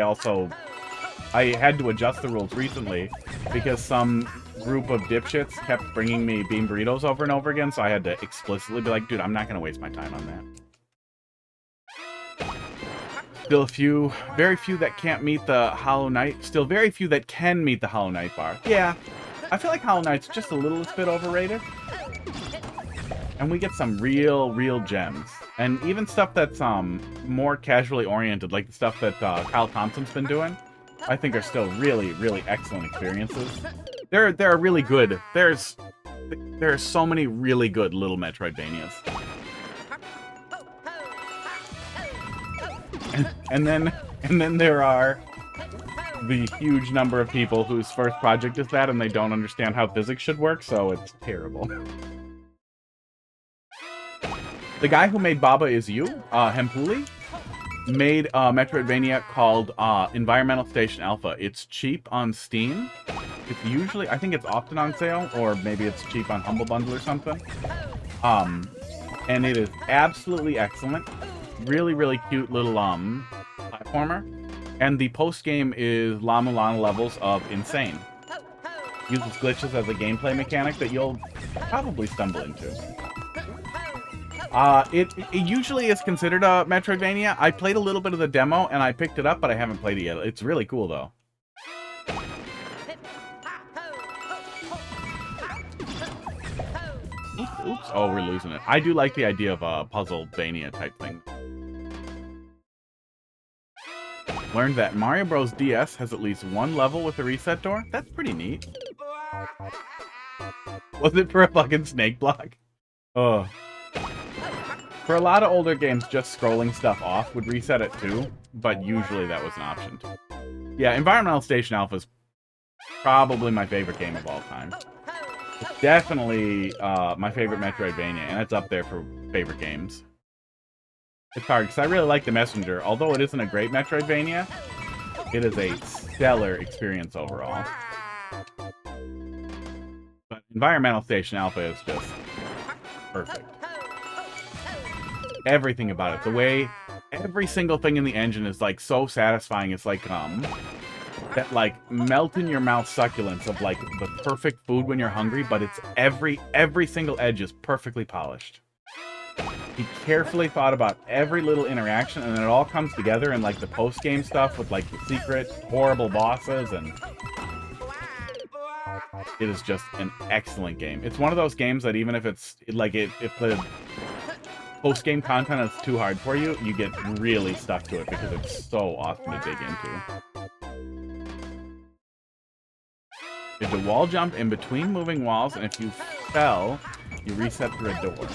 had to adjust the rules recently because some group of dipshits kept bringing me bean burritos over and over again, so I had to explicitly be like, dude, I'm not going to waste my time on that. Still very few that can't meet the Hollow Knight. Still very few that can meet the Hollow Knight bar. Yeah, I feel like Hollow Knight's just a little bit overrated. And we get some real gems. And even stuff that's more casually oriented, like the stuff that Kyle Thompson's been doing, I think are still really excellent experiences. There are really good. There are so many really good little Metroidvanias. And then there are the huge number of people whose first project is that and they don't understand how physics should work, so it's terrible. The guy who made Baba Is You, Hempuli, made a Metroidvania called Environmental Station Alpha. It's cheap on Steam. It's usually, I think it's often on sale, or maybe it's cheap on Humble Bundle or something. And it is absolutely excellent. Really cute little platformer. And the post-game is Llama Lana levels of insane. Uses glitches as a gameplay mechanic that you'll probably stumble into. It usually is considered a Metroidvania. I played a little bit of the demo and I picked it up, but I haven't played it yet. It's really cool though. Oops. Oh, we're losing it. I do like the idea of a Puzzle-vania type thing. Learned that Mario Bros. DS has at least one level with a reset door. That's pretty neat. Was it for a fucking snake block? Oh. For a lot of older games, just scrolling stuff off would reset it too, but usually that was an option too. Yeah, Environmental Station Alpha is probably my favorite game of all time. It's definitely my favorite Metroidvania, and it's up there for favorite games. It's hard, because I really like The Messenger. Although it isn't a great Metroidvania, it is a stellar experience overall. But Environmental Station Alpha is just perfect. Everything about it. The way every single thing in the engine is, like, so satisfying. It's like, that, like, melt-in-your-mouth succulence of, like, the perfect food when you're hungry, but it's every single edge is perfectly polished. He carefully thought about every little interaction, and then it all comes together in, like, the post-game stuff with, like, the secret, horrible bosses, and it is just an excellent game. It's one of those games that even if it's, like, if the post-game content is too hard for you, you get really stuck to it because it's so awesome to dig into. You have to wall jump in between moving walls, and if you fell, you reset through a door.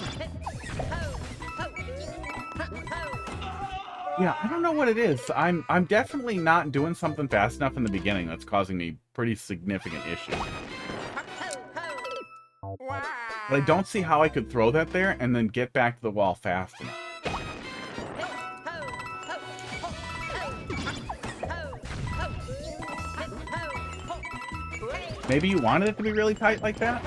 Yeah, I don't know what it is. I'm definitely not doing something fast enough in the beginning that's causing me pretty significant issues. But I don't see how I could throw that there and then get back to the wall fast enough. Maybe you wanted it to be really tight like that?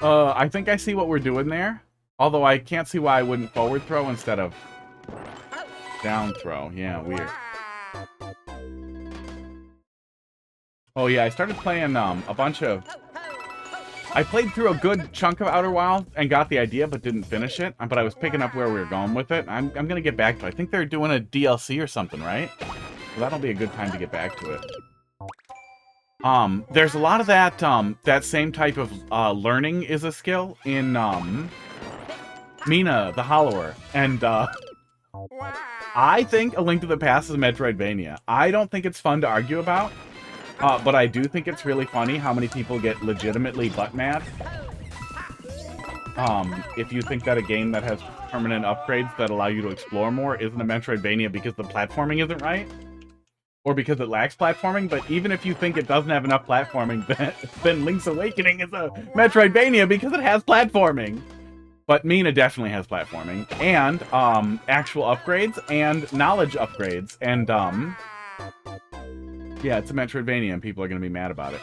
I think I see what we're doing there. Although I can't see why I wouldn't forward throw instead of Down throw. Yeah, weird. Oh yeah, I started playing a bunch of... I played through a good chunk of Outer Wilds and got the idea, but didn't finish it. But I was picking up where we were going with it. I'm going to get back to it. I think they're doing a DLC or something, right? So that'll be a good time to get back to it. There's a lot of that, that same type of learning is a skill in Mina, the Hollower. And I think A Link to the Past is a Metroidvania. I don't think it's fun to argue about. But I do think it's really funny how many people get legitimately butt-mad. If you think that a game that has permanent upgrades that allow you to explore more isn't a Metroidvania because the platforming isn't right, or because it lacks platforming, but even if you think it doesn't have enough platforming, then Link's Awakening is a Metroidvania because it has platforming. But Mina definitely has platforming, and actual upgrades, and knowledge upgrades, and yeah, it's a Metroidvania, and people are going to be mad about it.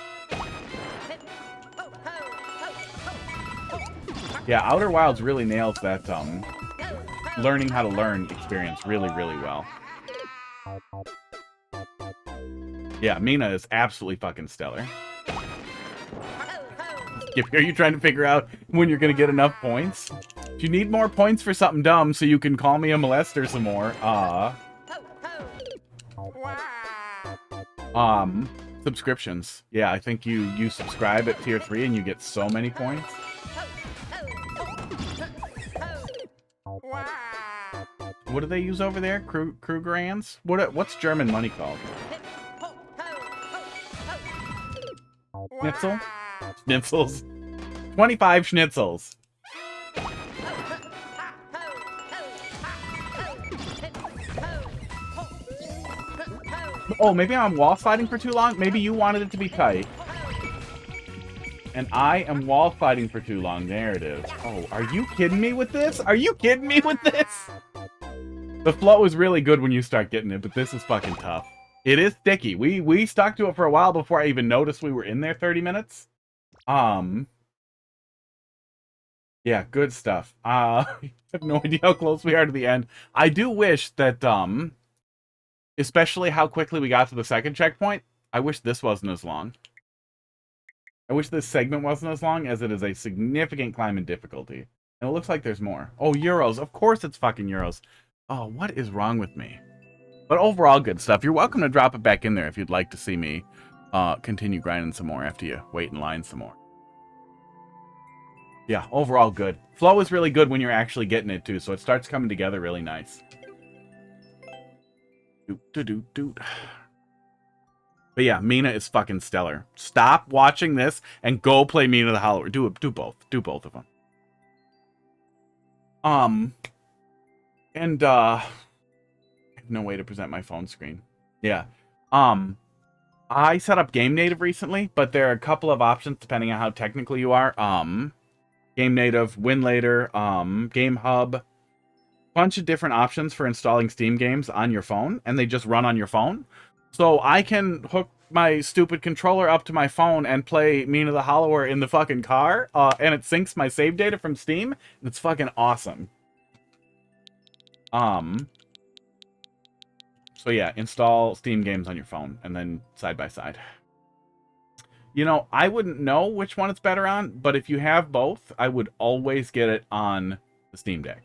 Yeah, Outer Wilds really nails that learning how to learn experience really, really well. Yeah, Mina is absolutely fucking stellar. Skippy, are you trying to figure out when you're going to get enough points? If you need more points for something dumb so you can call me a molester some more, subscriptions. Yeah, I think you subscribe at tier 3 and you get so many points. What do they use over there? Krugerrands? What's German money called? Schnitzel? Schnitzels. 25 schnitzels. Oh, maybe I'm wall sliding for too long? Maybe you wanted it to be tight. And I am wall sliding for too long. There it is. Oh, are you kidding me with this? Are you kidding me with this? The flow is really good when you start getting it, but this is fucking tough. It is sticky. We stuck to it for a while before I even noticed we were in there 30 minutes. Yeah, good stuff. I have no idea how close we are to the end. I do wish that, especially how quickly we got to the second checkpoint, I wish this wasn't as long. I wish this segment wasn't as long, as it is a significant climb in difficulty. And it looks like there's more. Oh, Euros. Of course it's fucking Euros. Oh, what is wrong with me? But overall, good stuff. You're welcome to drop it back in there if you'd like to see me continue grinding some more after you wait in line some more. Yeah, overall good. Flow is really good when you're actually getting it, too, so it starts coming together really nice. Doot. But yeah, Mina is fucking stellar. Stop watching this and go play Mina the Hollower. Do both. Do both of them. And I have no way to present my phone screen. Yeah. I set up Game Native recently, but there are a couple of options depending on how technical you are. Game Native, WinLater, Game Hub, bunch of different options for installing Steam games on your phone, and they just run on your phone. So I can hook my stupid controller up to my phone and play Mina the Hollower in the fucking car, and it syncs my save data from Steam, and it's fucking awesome. So yeah, install Steam games on your phone, and then side by side. You know, I wouldn't know which one it's better on, but if you have both, I would always get it on the Steam Deck.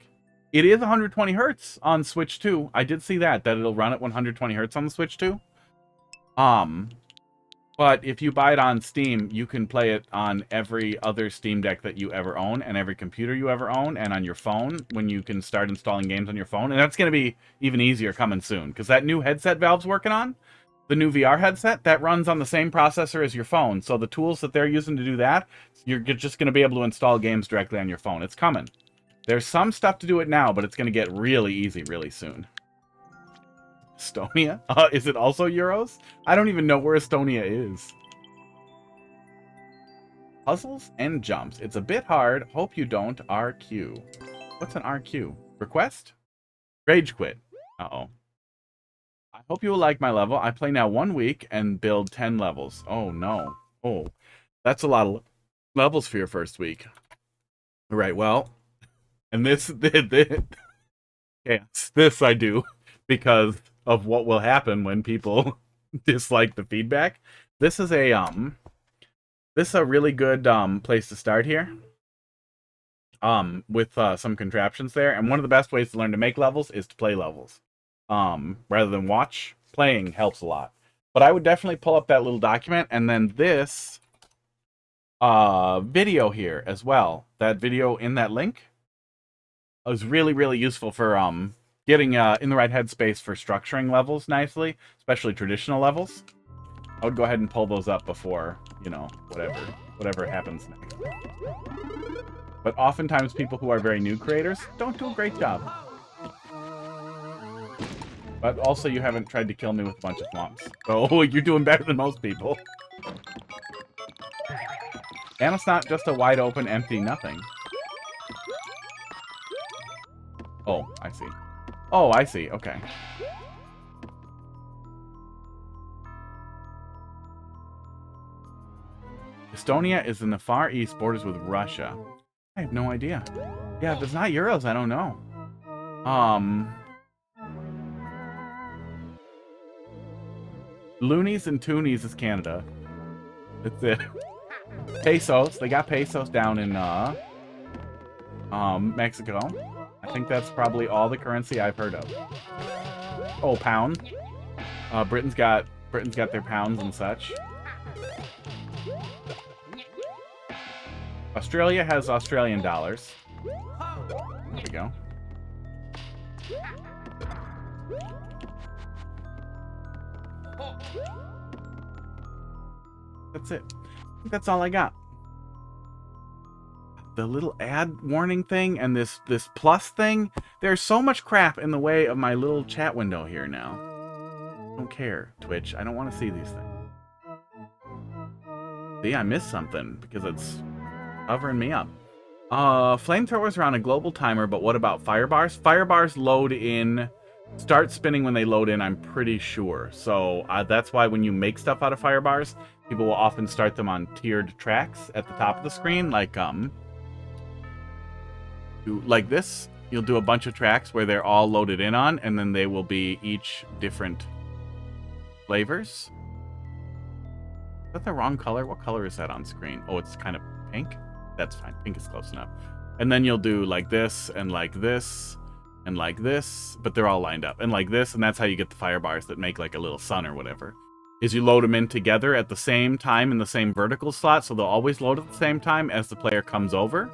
It is 120 hertz on Switch 2. I did see that it'll run at 120 hertz on the Switch 2. But if you buy it on Steam, you can play it on every other Steam Deck that you ever own, and every computer you ever own, and on your phone, when you can start installing games on your phone. And that's going to be even easier coming soon, because that new headset Valve's working on, the new VR headset, that runs on the same processor as your phone. So the tools that they're using to do that, you're just going to be able to install games directly on your phone. It's coming. There's some stuff to do it now, but it's going to get really easy really soon. Estonia? Is it also Euros? I don't even know where Estonia is. Puzzles and jumps. It's a bit hard. Hope you don't RQ. What's an RQ? Request? Rage quit. Uh-oh. I hope you will like my level. I play now 1 week and build 10 levels. Oh, no. Oh, that's a lot of levels for your first week. All right, well, and this yes, this I do. because of what will happen when people dislike the feedback. This is a really good place to start here. With some contraptions there, and one of the best ways to learn to make levels is to play levels. Rather than watch, playing helps a lot. But I would definitely pull up that little document, and then this video here as well. That video in that link is really, really useful for getting in the right headspace for structuring levels nicely, especially traditional levels. I would go ahead and pull those up before, you know, whatever happens next. But oftentimes people who are very new creators don't do a great job. But also you haven't tried to kill me with a bunch of swamps. So you're doing better than most people. And it's not just a wide open, empty nothing. Oh, I see. Oh, I see. Okay. Estonia is in the Far East, borders with Russia. I have no idea. Yeah, if it's not Euros, I don't know. Loonies and Toonies is Canada. That's it. Pesos. They got pesos down in Mexico. I think that's probably all the currency I've heard of. Oh, pound. Britain's got their pounds and such. Australia has Australian dollars. There we go. That's it. I think that's all I got. The little ad warning thing and this plus thing. There's so much crap in the way of my little chat window here now. I don't care, Twitch. I don't want to see these things. See, I missed something because it's covering me up. Flamethrowers are on a global timer, but what about fire bars? Fire bars load in, start spinning when they load in, I'm pretty sure. So that's why when you make stuff out of fire bars, people will often start them on tiered tracks at the top of the screen, like this. You'll do a bunch of tracks where they're all loaded in on, and then they will be each different flavors. Is that the wrong color? What color is that on screen? Oh, it's kind of pink. That's fine. Pink is close enough. And then you'll do like this, and like this, and like this, but they're all lined up. And like this, and that's how you get the fire bars that make like a little sun or whatever. Is you load them in together at the same time in the same vertical slot, so they'll always load at the same time as the player comes over.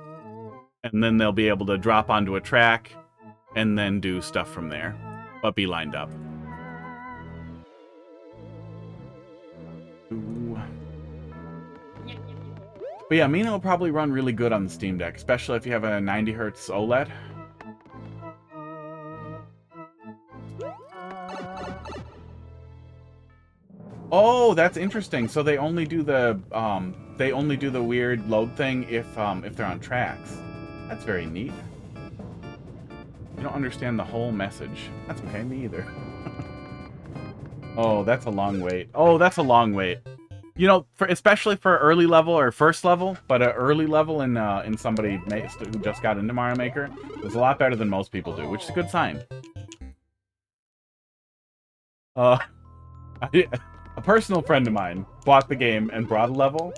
And then they'll be able to drop onto a track, and then do stuff from there, but be lined up. Ooh. But yeah, Mina will probably run really good on the Steam Deck, especially if you have a 90 Hz OLED. Oh, that's interesting. So they only do the weird load thing if they're on tracks. That's very neat. You don't understand the whole message. That's okay, me either. Oh, that's a long wait. Oh, that's a long wait. You know, especially for early level or first level, but an early level in somebody who just got into Mario Maker is a lot better than most people do, which is a good sign. A personal friend of mine bought the game and brought a level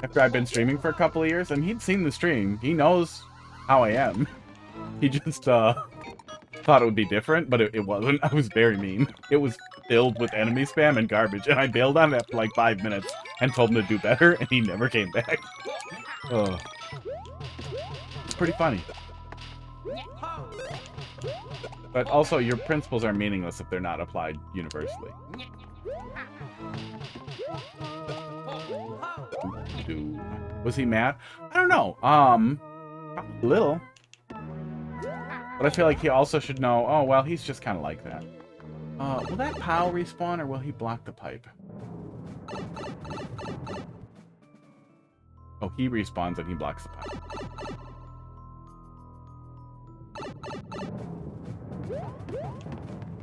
after I'd been streaming for a couple of years, and he'd seen the stream. He knows how I am. He just thought it would be different, but it wasn't. I was very mean. It was filled with enemy spam and garbage, and I bailed on it after like 5 minutes and told him to do better, and he never came back. Oh. It's pretty funny. But also, your principles are meaningless if they're not applied universally. Was he mad? I don't know. Probably a little. But I feel like he also should know, oh, well, he's just kind of like that. Will that POW respawn, or will he block the pipe? Oh, he respawns and he blocks the pipe.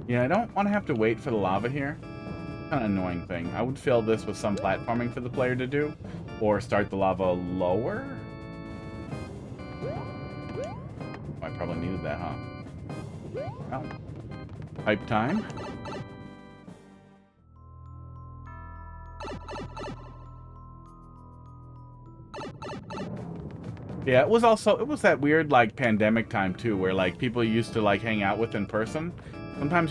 Yeah, I don't want to have to wait for the lava here. Kind of annoying thing. I would fill this with some platforming for the player to do, or start the lava lower. Oh, I probably needed that, huh? Well. Pipe time. Yeah, it was that weird, like, pandemic time, too, where, like, people used to, like, hang out with in person. Sometimes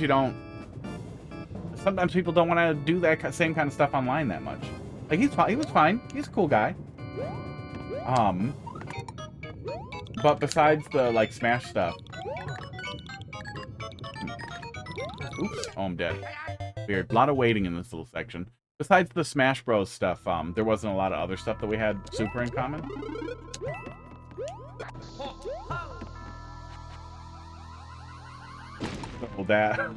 people don't want to do that same kind of stuff online that much. Like, he was fine. He's a cool guy. But besides the, like, Smash stuff. Oops. Oh, I'm dead. Weird. A lot of waiting in this little section. Besides the Smash Bros stuff, there wasn't a lot of other stuff that we had super in common. So that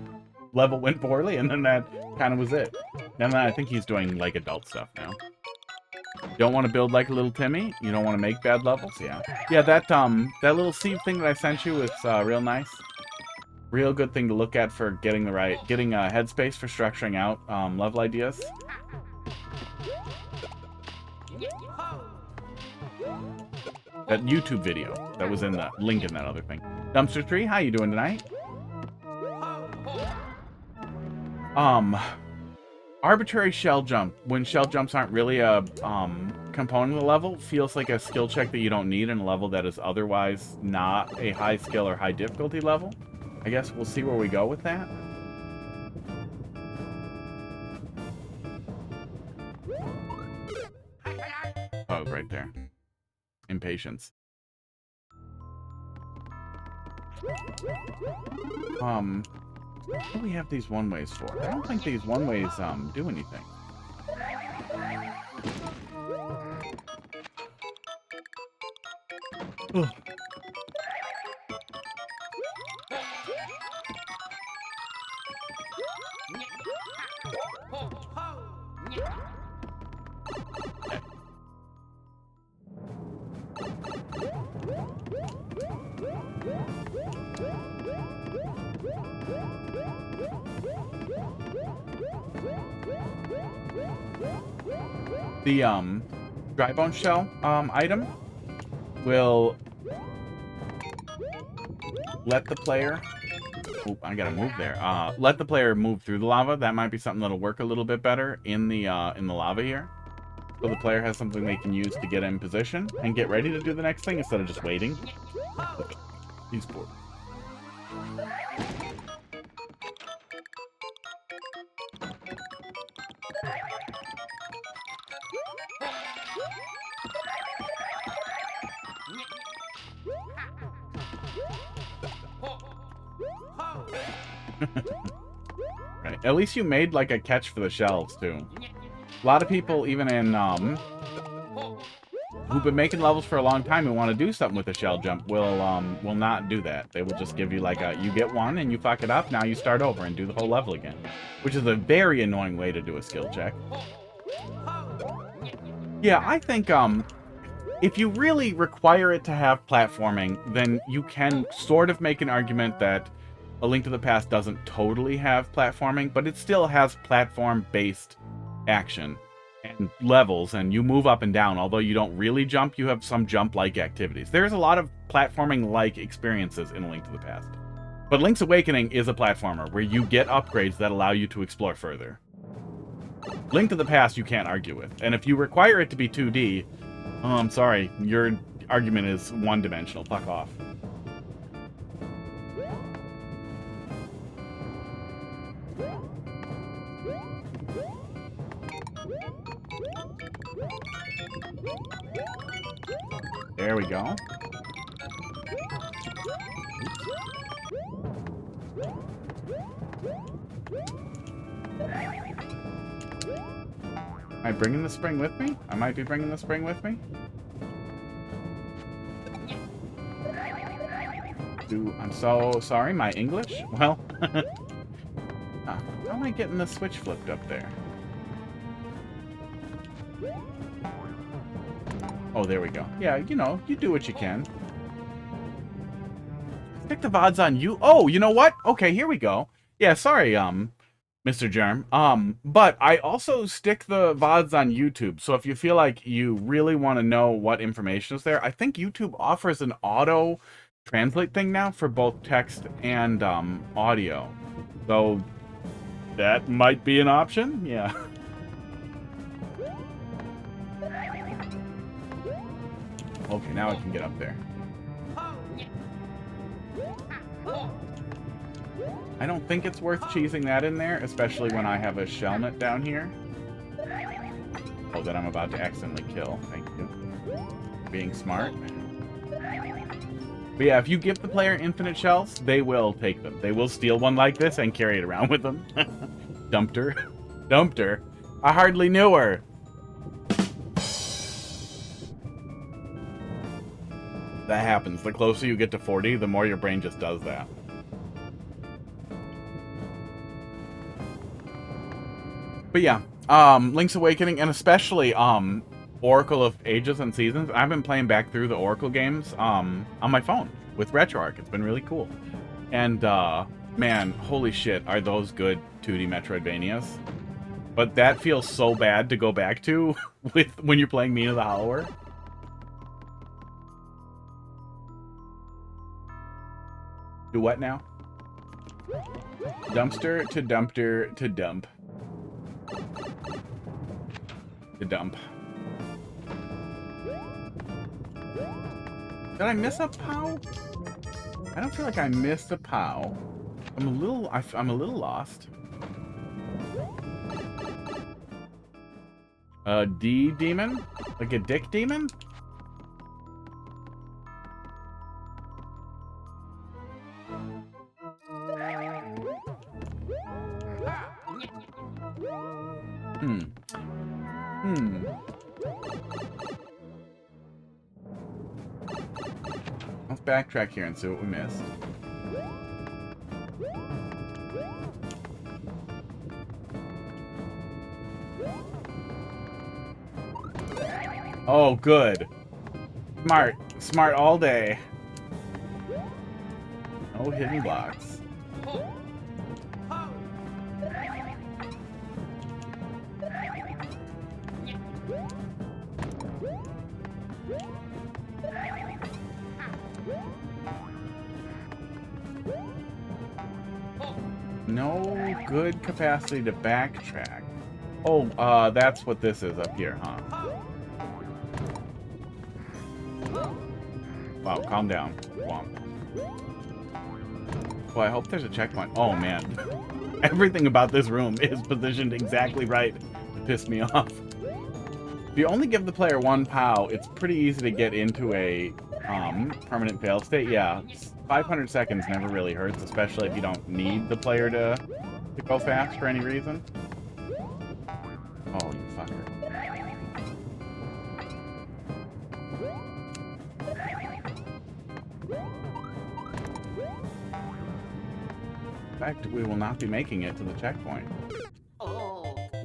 level went poorly, and then that kind of was it. And then I think he's doing, like, adult stuff now. Don't want to build like a little Timmy? You don't want to make bad levels? Yeah. Yeah, that little seed thing that I sent you is real nice. Real good thing to look at for getting headspace for structuring out level ideas. That YouTube video that was in the link in that other thing. Dumpster Tree, how you doing tonight? Arbitrary shell jump, when shell jumps aren't really a component of the level, feels like a skill check that you don't need in a level that is otherwise not a high skill or high difficulty level. I guess we'll see where we go with that. Oh, right there. Impatience. What do we have these one-ways for? I don't think these one-ways, do anything. Ugh. The dry bone shell item will let the player I gotta move there. Let the player move through the lava. That might be something that'll work a little bit better in the lava here. So the player has something they can use to get in position and get ready to do the next thing instead of just waiting. He's poor. Right. At least you made like a catch for the shells too. A lot of people, even in who've been making levels for a long time and want to do something with a shell jump will not do that. They will just give you like you get one and you fuck it up, now you start over and do the whole level again, which is a very annoying way to do a skill check. Yeah, I think if you really require it to have platforming, then you can sort of make an argument that A Link to the Past doesn't totally have platforming, but it still has platform-based action and levels, and you move up and down. Although you don't really jump, you have some jump-like activities. There's a lot of platforming-like experiences in A Link to the Past. But Link's Awakening is a platformer where you get upgrades that allow you to explore further. Link to the Past you can't argue with. And if you require it to be 2D, oh, I'm sorry, your argument is one-dimensional. Fuck off. There we go. Am I bringing the spring with me? I might be bringing the spring with me. I'm so sorry, my English? Well, how am I getting the switch flipped up there? Oh, there we go. Yeah, you know, you do what you can. Stick the VODs on you. Oh, you know what? Okay, here we go. Yeah, sorry, Mr. Germ. But I also stick the VODs on YouTube. So if you feel like you really want to know what information is there, I think YouTube offers an auto translate thing now for both text and audio. So that might be an option. Yeah. Okay, now I can get up there. I don't think it's worth cheesing that in there, especially when I have a shellnet down here. Oh, that I'm about to accidentally kill. Thank you. Being smart. But yeah, if you give the player infinite shells, they will take them. They will steal one like this and carry it around with them. Dumped her. Dumped her. I hardly knew her. That happens. The closer you get to 40, the more your brain just does that. But yeah, Link's Awakening, and especially Oracle of Ages and Seasons. I've been playing back through the Oracle games on my phone with RetroArch. It's been really cool. And man, holy shit, are those good 2D Metroidvanias. But that feels so bad to go back to when you're playing Mina the Hollower. Do what now? Dumpster to dumpster to dump. To dump. Did I miss a POW? I don't feel like I missed a POW. I'm a little lost. A D demon? Like a dick demon? Let's backtrack here and see what we missed. Oh, good. Smart. Smart all day. No hidden blocks. No good capacity to backtrack. Oh, that's what this is up here, huh? Wow, calm down. Womp. Well, I hope there's a checkpoint. Oh, man. Everything about this room is positioned exactly right to piss me off. If you only give the player one POW, it's pretty easy to get into a permanent fail state. Yeah, 500 seconds never really hurts, especially if you don't need the player to go fast for any reason. Oh, you fucker. In fact, we will not be making it to the checkpoint.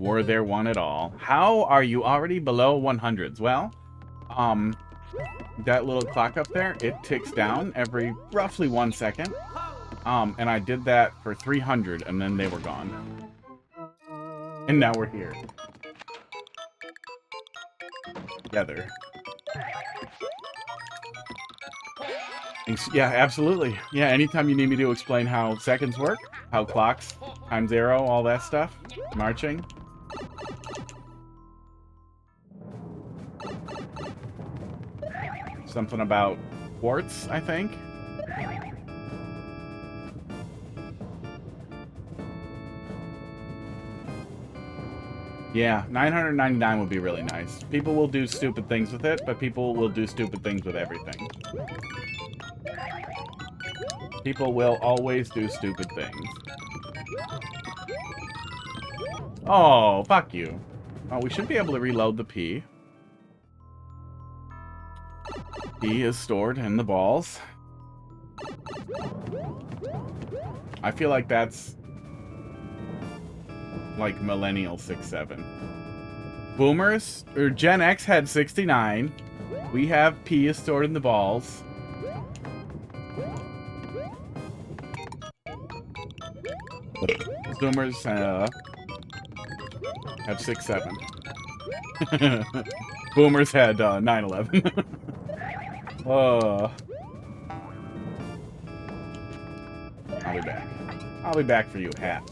Were there one at all? How are you already below 100s? Well, that little clock up there, it ticks down every roughly 1 second. And I did that for 300, and then they were gone. And now we're here. Together. Yeah, absolutely. Yeah, anytime you need me to explain how seconds work, how clocks, time zero, all that stuff, marching. Something about quartz, I think. Yeah, 999 would be really nice. People will do stupid things with it, but people will do stupid things with everything. People will always do stupid things. Oh, fuck you. Oh, we should be able to reload the P. P is stored in the balls. I feel like that's like Millennial 6-7. Boomers, or Gen X had 69. We have P is stored in the balls. Zoomers have 6-7. Boomers had 9-11. I'll be back. I'll be back for you, hat.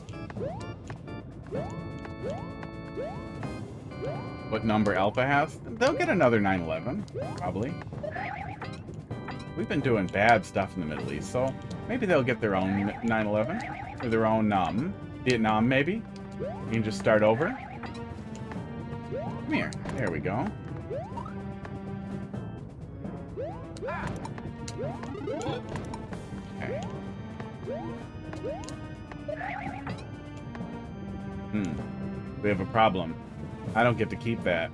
What number Alpha has? They'll get another 9/11, probably. We've been doing bad stuff in the Middle East, so maybe they'll get their own 9/11. Or their own, Vietnam, maybe. You can just start over. Come here. There we go. Okay. We have a problem. I don't get to keep that.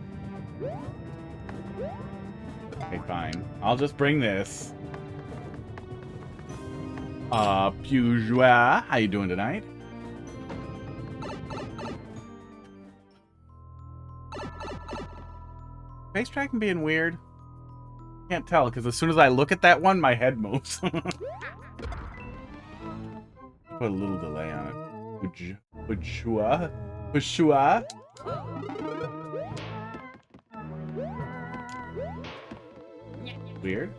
Okay, fine. I'll just bring this. Bourgeois. How you doing tonight? Face tracking being weird. Can't tell, because as soon as I look at that one, my head moves. Put a little delay on it. Bourgeois? Bourgeois? Weird.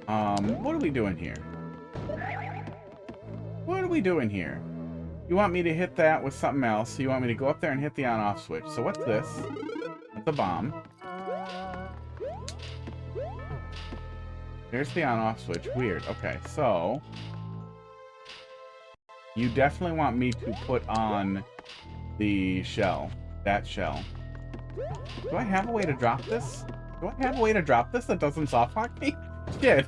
What are we doing here? What are we doing here? You want me to hit that with something else. You want me to go up there and hit the on-off switch. So what's this? That's a bomb. There's the on-off switch. Weird. Okay, so... You definitely want me to put on the shell. That shell. Do I have a way to drop this? Do I have a way to drop this that doesn't softlock me? Shit.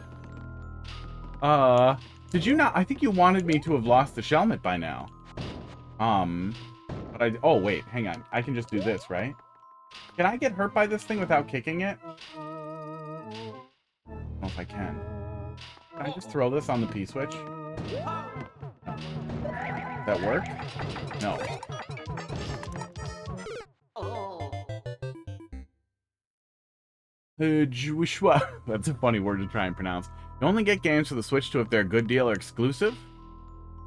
Did you not? I think you wanted me to have lost the shellmet by now. But I... Oh, wait. Hang on. I can just do this, right? Can I get hurt by this thing without kicking it? I don't know if I can. Can I just throw this on the P-switch? No. Does that work? No. That's a funny word to try and pronounce. You only get games for the Switch 2 if they're a good deal or exclusive?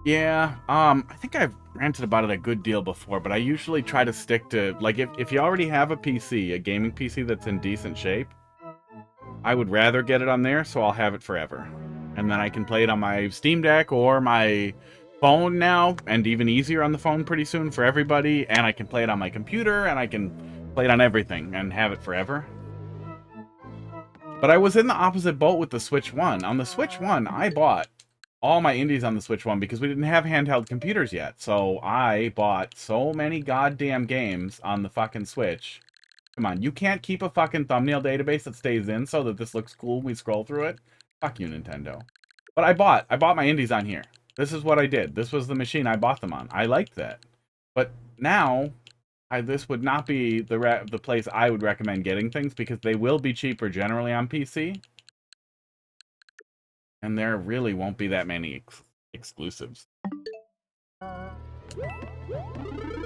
Yeah, I think I've ranted about it a good deal before, but I usually try to stick to, like, if you already have a PC, a gaming PC that's in decent shape, I would rather get it on there, so I'll have it forever. And then I can play it on my Steam Deck or my phone now, and even easier on the phone pretty soon for everybody, and I can play it on my computer, and I can play it on everything, and have it forever. But I was in the opposite boat with the Switch 1. On the Switch 1, I bought all my indies on the Switch 1 because we didn't have handheld computers yet. So I bought so many goddamn games on the fucking Switch. Come on, you can't keep a fucking thumbnail database that stays in so that this looks cool when we scroll through it? Fuck you, Nintendo. But I bought my indies on here. This is what I did. This was the machine I bought them on. I liked that. But now... this would not be the place I would recommend getting things because they will be cheaper generally on PC. And there really won't be that many exclusives.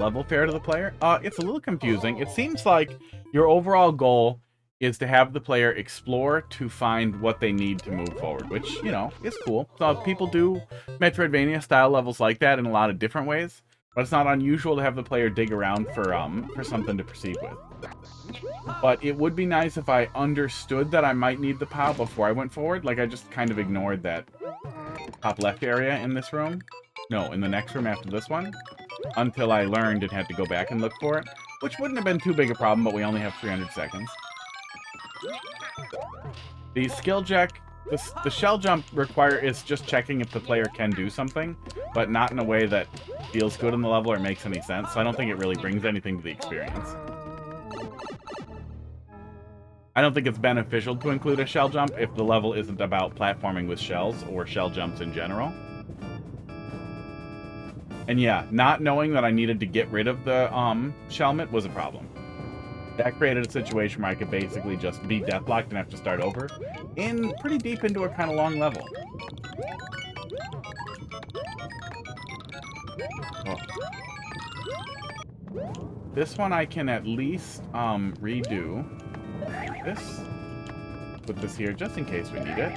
Level fair to the player? It's a little confusing. It seems like your overall goal is to have the player explore to find what they need to move forward, which, you know, is cool. So people do Metroidvania style levels like that in a lot of different ways. But it's not unusual to have the player dig around for something to proceed with. But it would be nice if I understood that I might need the POW before I went forward. Like, I just kind of ignored that top left area in this room. No, in the next room after this one. Until I learned and had to go back and look for it. Which wouldn't have been too big a problem, but we only have 300 seconds. The skill check... The shell jump is just checking if the player can do something, but not in a way that feels good in the level or makes any sense, so I don't think it really brings anything to the experience. I don't think it's beneficial to include a shell jump if the level isn't about platforming with shells or shell jumps in general. And yeah, not knowing that I needed to get rid of the shellmet was a problem. That created a situation where I could basically just be deathlocked and have to start over in pretty deep into a kind of long level. Oh. This one I can at least redo. This. Put this here just in case we need it.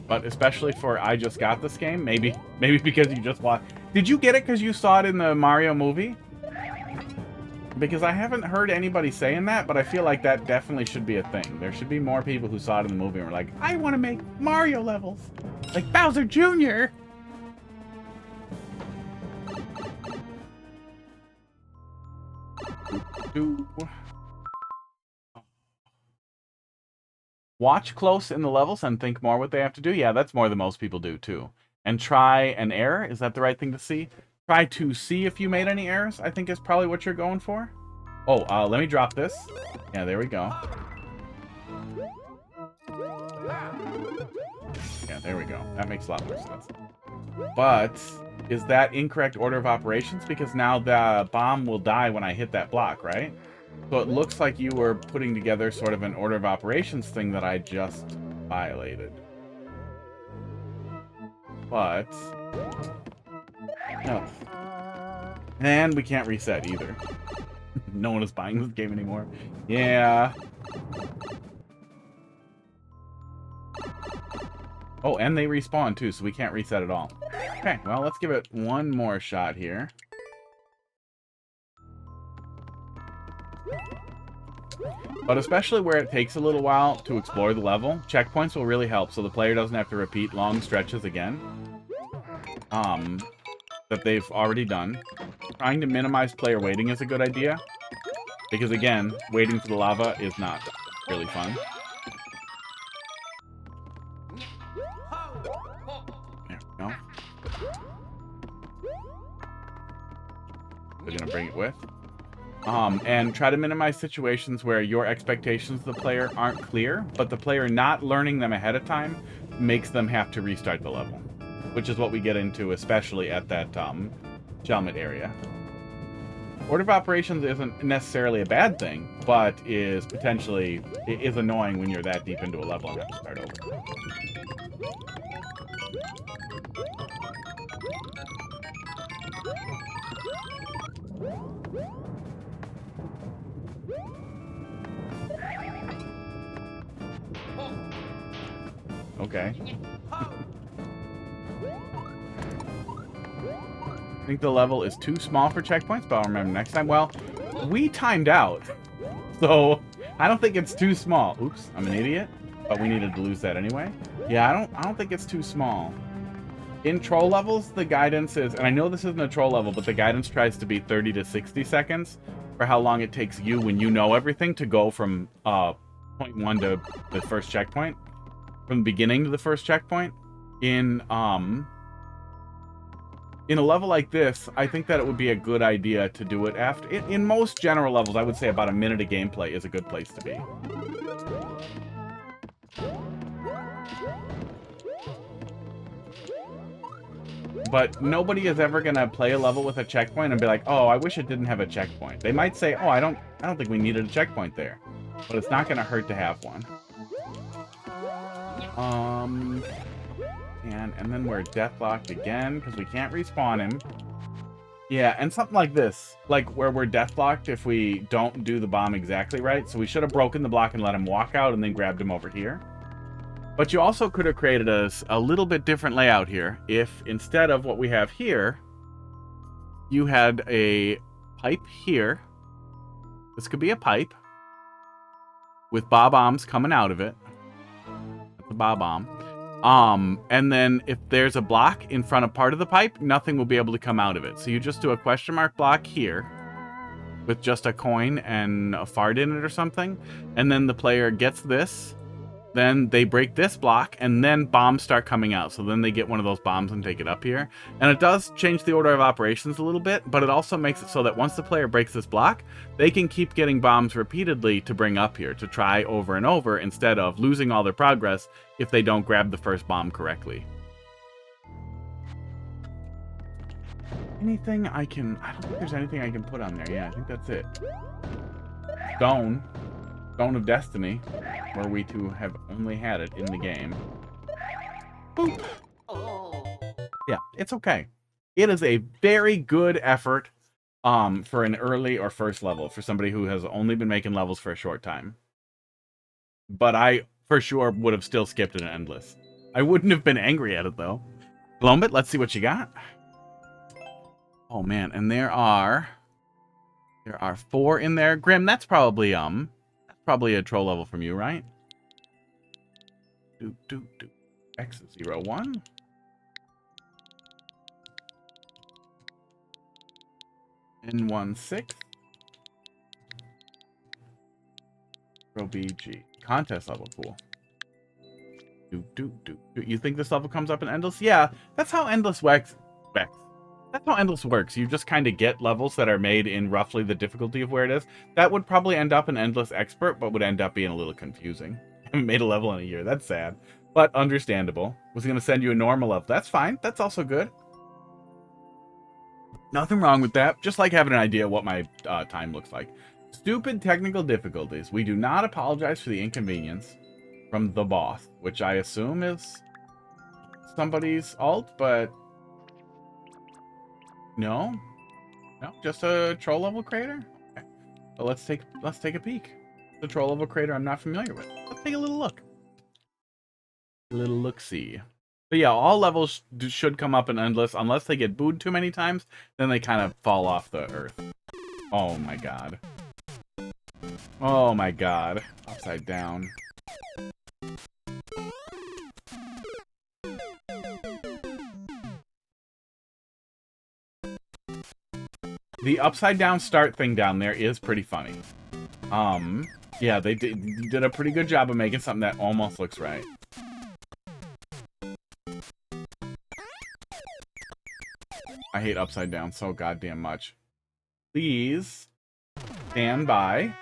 But especially for I just got this game, maybe because you just watched. Did you get it because you saw it in the Mario movie? Because I haven't heard anybody saying that, but I feel like that definitely should be a thing. There should be more people who saw it in the movie and were like, I want to make Mario levels. Like Bowser Jr. Watch close in the levels and think more what they have to do. Yeah, that's more than most people do, too. And try an error. Is that the right thing to see? Try to see if you made any errors, I think is probably what you're going for. Oh, let me drop this. Yeah, there we go. Yeah, there we go. That makes a lot more sense. But is that incorrect order of operations? Because now the bomb will die when I hit that block, right? So it looks like you were putting together sort of an order of operations thing that I just violated. But no. And we can't reset either. No one is buying this game anymore. Yeah. Oh, and they respawn too, so we can't reset at all. Okay, well, let's give it one more shot here. But especially where it takes a little while to explore the level, checkpoints will really help so the player doesn't have to repeat long stretches again. That they've already done. Trying to minimize player waiting is a good idea. Because again, waiting for the lava is not really fun. There we go. They're gonna bring it with. And try to minimize situations where your expectations of the player aren't clear, but the player not learning them ahead of time makes them have to restart the level. Which is what we get into, especially at that Shelmet area. Order of operations isn't necessarily a bad thing, but is potentially annoying when you're that deep into a level and have to start over. Okay. I think the level is too small for checkpoints, but I'll remember next time. Well, we timed out, so I don't think it's too small. Oops, I'm an idiot, but we needed to lose that anyway. Yeah, I don't think it's too small. In troll levels, the guidance is, and I know this isn't a troll level, but the guidance tries to be 30 to 60 seconds for how long it takes you when you know everything to go from point 1 to the first checkpoint, from the beginning to the first checkpoint. In a level like this, I think that it would be a good idea to do it after. In most general levels, I would say about a minute of gameplay is a good place to be. But nobody is ever gonna play a level with a checkpoint and be like, "Oh, I wish it didn't have a checkpoint." They might say, "Oh, I don't think we needed a checkpoint there," but it's not gonna hurt to have one. And then we're deathlocked again because we can't respawn him. Yeah, and something like this, like where we're deathlocked if we don't do the bomb exactly right. So we should have broken the block and let him walk out and then grabbed him over here. But you also could have created a little bit different layout here if instead of what we have here, you had a pipe here. This could be a pipe with bob-ombs coming out of it. That's a bob-omb. And then if there's a block in front of part of the pipe, nothing will be able to come out of it. So you just do a question mark block here with just a coin and a fart in it or something. And then the player gets this. Then they break this block, and then bombs start coming out. So then they get one of those bombs and take it up here. And it does change the order of operations a little bit, but it also makes it so that once the player breaks this block, they can keep getting bombs repeatedly to bring up here, to try over and over, instead of losing all their progress if they don't grab the first bomb correctly. Anything I don't think there's anything I can put on there. Yeah, I think that's it. Stone of Destiny, were we to have only had it in the game. Boop. Yeah, it's okay. It is a very good effort for an early or first level, for somebody who has only been making levels for a short time. But I, for sure, would have still skipped it in Endless. I wouldn't have been angry at it, though. Glombit, let's see what you got. Oh, man, and there are There are 4 in there. Grim, that's probably a troll level from you, right? X01. N16. BG. Contest level, cool. You think this level comes up in Endless? Yeah, that's how Endless works. That's how Endless works. You just kind of get levels that are made in roughly the difficulty of where it is. That would probably end up in Endless Expert, but would end up being a little confusing. I haven't made a level in a year. That's sad. But understandable. Was going to send you a normal level. That's fine. That's also good. Nothing wrong with that. Just like having an idea what my time looks like. Stupid technical difficulties. We do not apologize for the inconvenience from the boss, which I assume is somebody's alt, but no, just a troll level crater. Okay. So let's take a peek. The troll level crater I'm not familiar with. Let's take a little look. A little look-see. But yeah, all levels should come up in Endless unless they get booed too many times. Then they kind of fall off the earth. Oh my god. Oh my god. Upside down. The upside down start thing down there is pretty funny. Yeah, they did a pretty good job of making something that almost looks right. I hate upside down so goddamn much. Please stand by.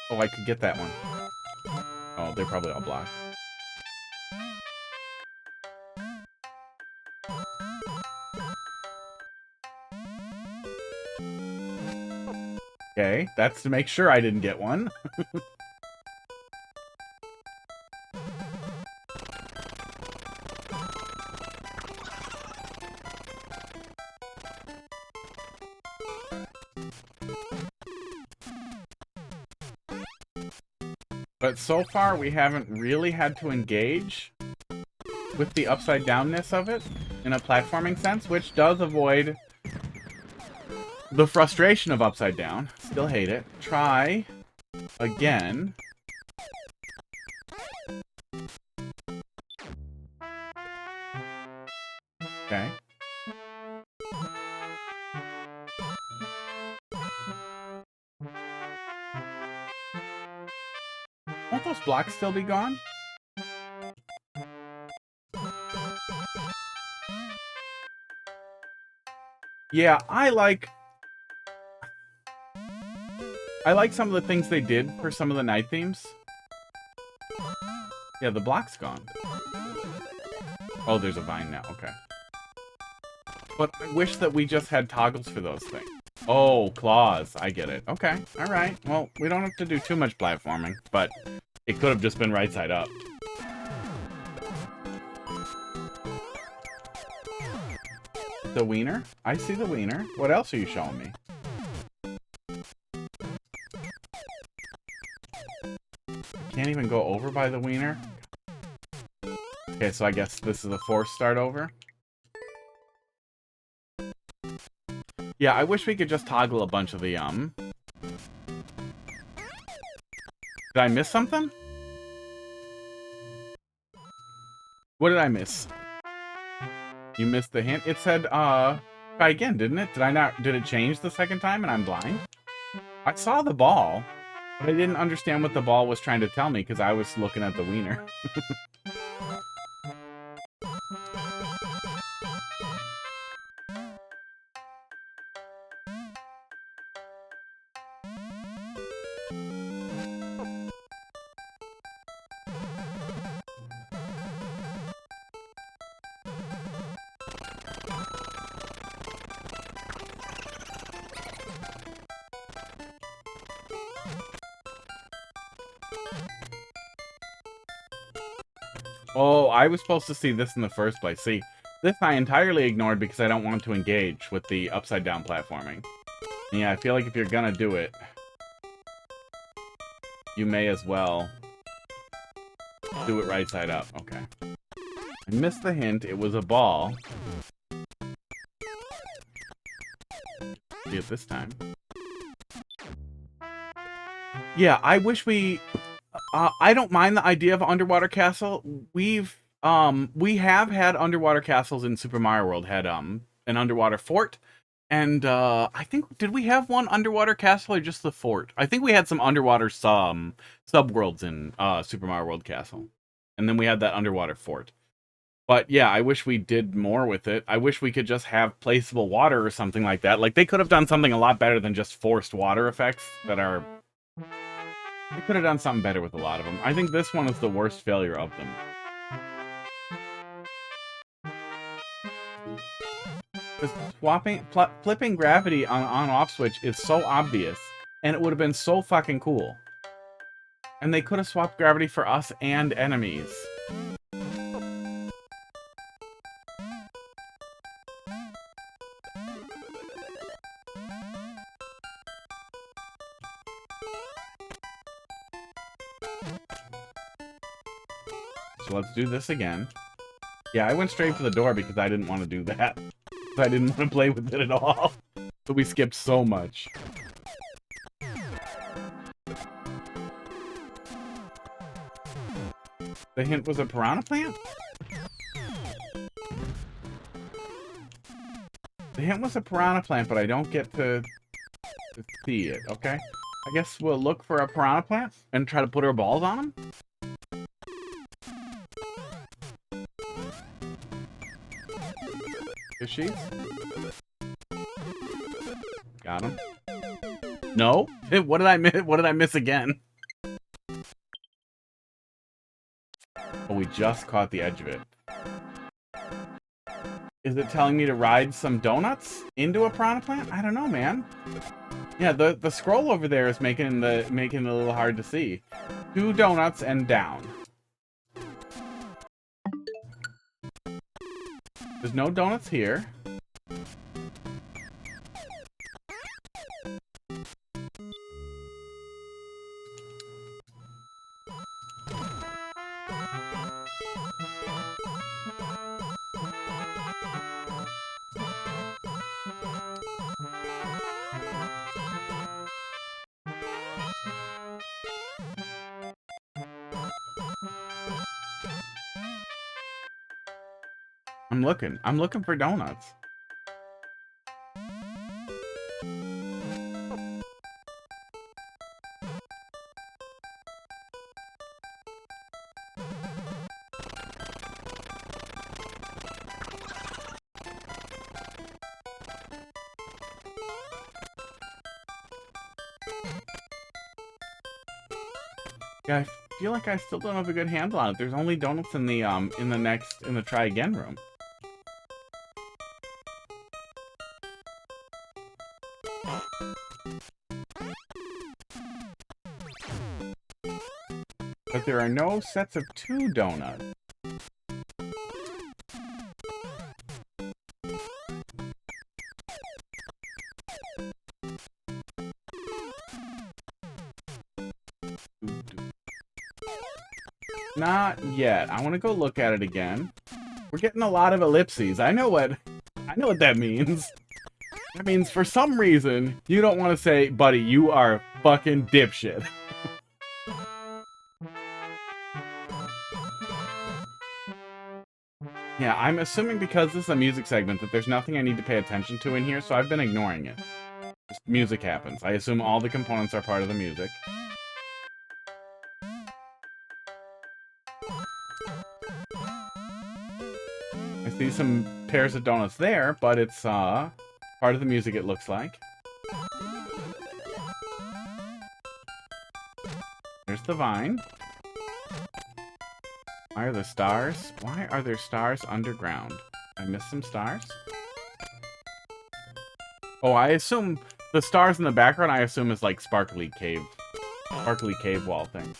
Oh, I could get that one. Oh, they're probably all blocked. Okay, that's to make sure I didn't get one. But so far, we haven't really had to engage with the upside downness of it in a platforming sense, which does avoid the frustration of upside down. Still hate it. Try again. Okay. Won't those blocks still be gone? Yeah, I like some of the things they did for some of the night themes. Yeah, the block's gone. Oh, there's a vine now. Okay. But I wish that we just had toggles for those things. Oh, claws. I get it. Okay. All right. Well, we don't have to do too much platforming, but it could have just been right side up. The wiener? I see the wiener. What else are you showing me? Can't even go over by the wiener? Okay, so I guess this is a forced start over. Yeah, I wish we could just toggle a bunch of the, Did I miss something? What did I miss? You missed the hint? It said, try again, didn't it? Did it change the second time and I'm blind? I saw the ball, but I didn't understand what the ball was trying to tell me because I was looking at the wiener. Oh, I was supposed to see this in the first place. See, this I entirely ignored because I don't want to engage with the upside down platforming. And yeah, I feel like if you're gonna do it, you may as well Do it right side up. Okay. I missed the hint. It was a ball. See it this time. Yeah, I wish we... I don't mind the idea of underwater castle. We have had underwater castles in Super Mario World. Had an underwater fort, and I think, did we have one underwater castle or just the fort? I think we had some underwater subworlds in Super Mario World Castle, and then we had that underwater fort. But yeah, I wish we did more with it. I wish we could just have placeable water or something like that. Like, they could have done something a lot better than just forced water effects that are... They could have done something better with a lot of them. I think this one is the worst failure of them. The flipping gravity on on-off switch is so obvious, and it would have been so fucking cool. And they could have swapped gravity for us and enemies. So let's do this again. Yeah, I went straight for the door because I didn't want to do that. I didn't want to play with it at all. So we skipped so much. The hint was a piranha plant? The hint was a piranha plant, but I don't get to see it, okay? I guess we'll look for a piranha plant and try to put our balls on them? Fishies? Got him. No? What did I miss? What did I miss again? Oh, we just caught the edge of it. Is it telling me to ride some donuts into a piranha plant? I don't know, man. Yeah, the scroll over there is making it a little hard to see. 2 donuts and down. There's no donuts here. I'm looking for donuts. Yeah, I feel like I still don't have a good handle on it. There's only donuts in the try again room. But there are no sets of 2 donuts. Not yet. I want to go look at it again. We're getting a lot of ellipses. I know what that means. That means for some reason you don't want to say, buddy, you are fucking dipshit. Yeah, I'm assuming because this is a music segment that there's nothing I need to pay attention to in here, so I've been ignoring it. Just music happens. I assume all the components are part of the music. I see some pairs of donuts there, but it's part of the music, it looks like. There's the vine. Why are the stars? Why are there stars underground? I missed some stars? Oh, I assume the stars in the background, I assume is like sparkly cave wall thing.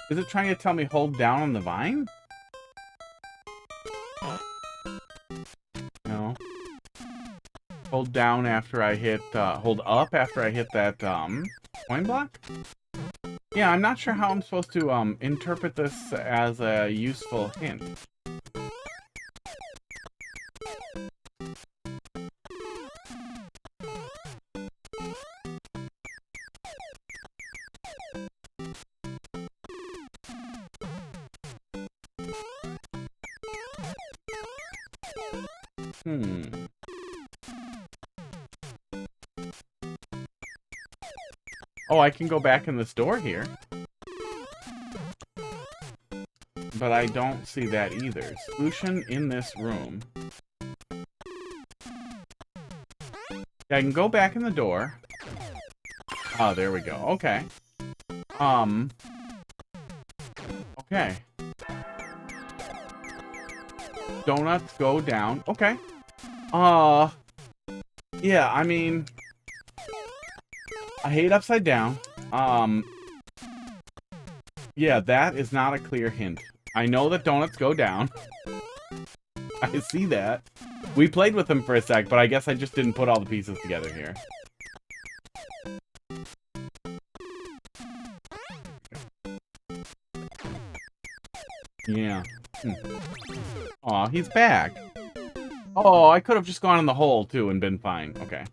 Is it trying to tell me hold down on the vine? No. Hold down after I hit, hold up after I hit that, coin block? Yeah, I'm not sure how I'm supposed to, interpret this as a useful hint. Oh, I can go back in this door here. But I don't see that either. Solution in this room. Yeah, I can go back in the door. Oh, there we go. Okay. Okay. Donuts go down. Okay. Yeah, I mean... I hate upside down. Yeah, that is not a clear hint. I know that donuts go down. I see that. We played with them for a sec, but I guess I just didn't put all the pieces together here. Yeah. Aw, he's back. Oh, I could have just gone in the hole, too, and been fine. Okay.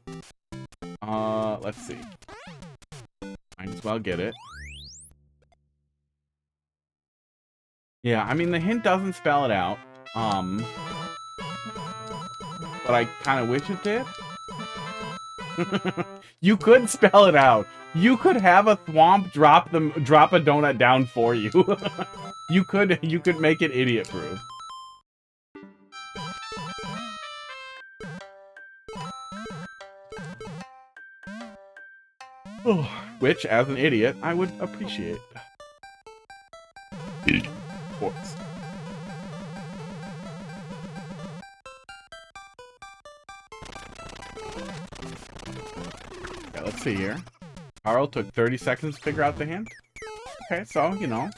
Let's see. Might as well get it. Yeah, I mean, the hint doesn't spell it out. But I kind of wish it did. You could spell it out. You could have a thwomp drop a donut down for you. You could make it idiot proof. Which, as an idiot, I would appreciate. Of course. Yeah, let's see here. Carl took 30 seconds to figure out the hint. Okay, so, you know.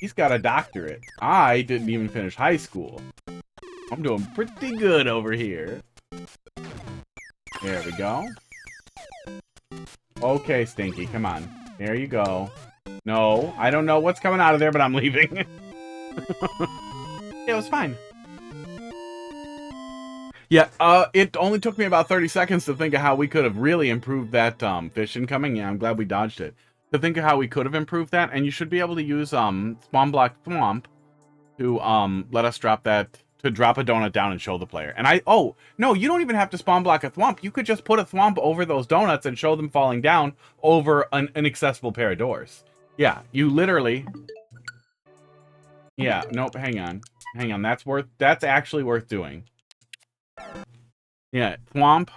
He's got a doctorate. I didn't even finish high school. I'm doing pretty good over here. There we go. Okay, Stinky, come on. There you go. No, I don't know what's coming out of there, but I'm leaving. Yeah, it was fine. Yeah, it only took me about 30 seconds to think of how we could have really improved that fish incoming. Yeah, I'm glad we dodged it. To think of how we could have improved that, and you should be able to use spawn block thwomp to let us drop that, to drop a donut down and show the player. And oh, no, you don't even have to spawn block a thwomp. You could just put a thwomp over those donuts and show them falling down over an inaccessible pair of doors. Yeah, you literally... Yeah, nope, hang on. Hang on, that's actually worth doing. Yeah, thwomp.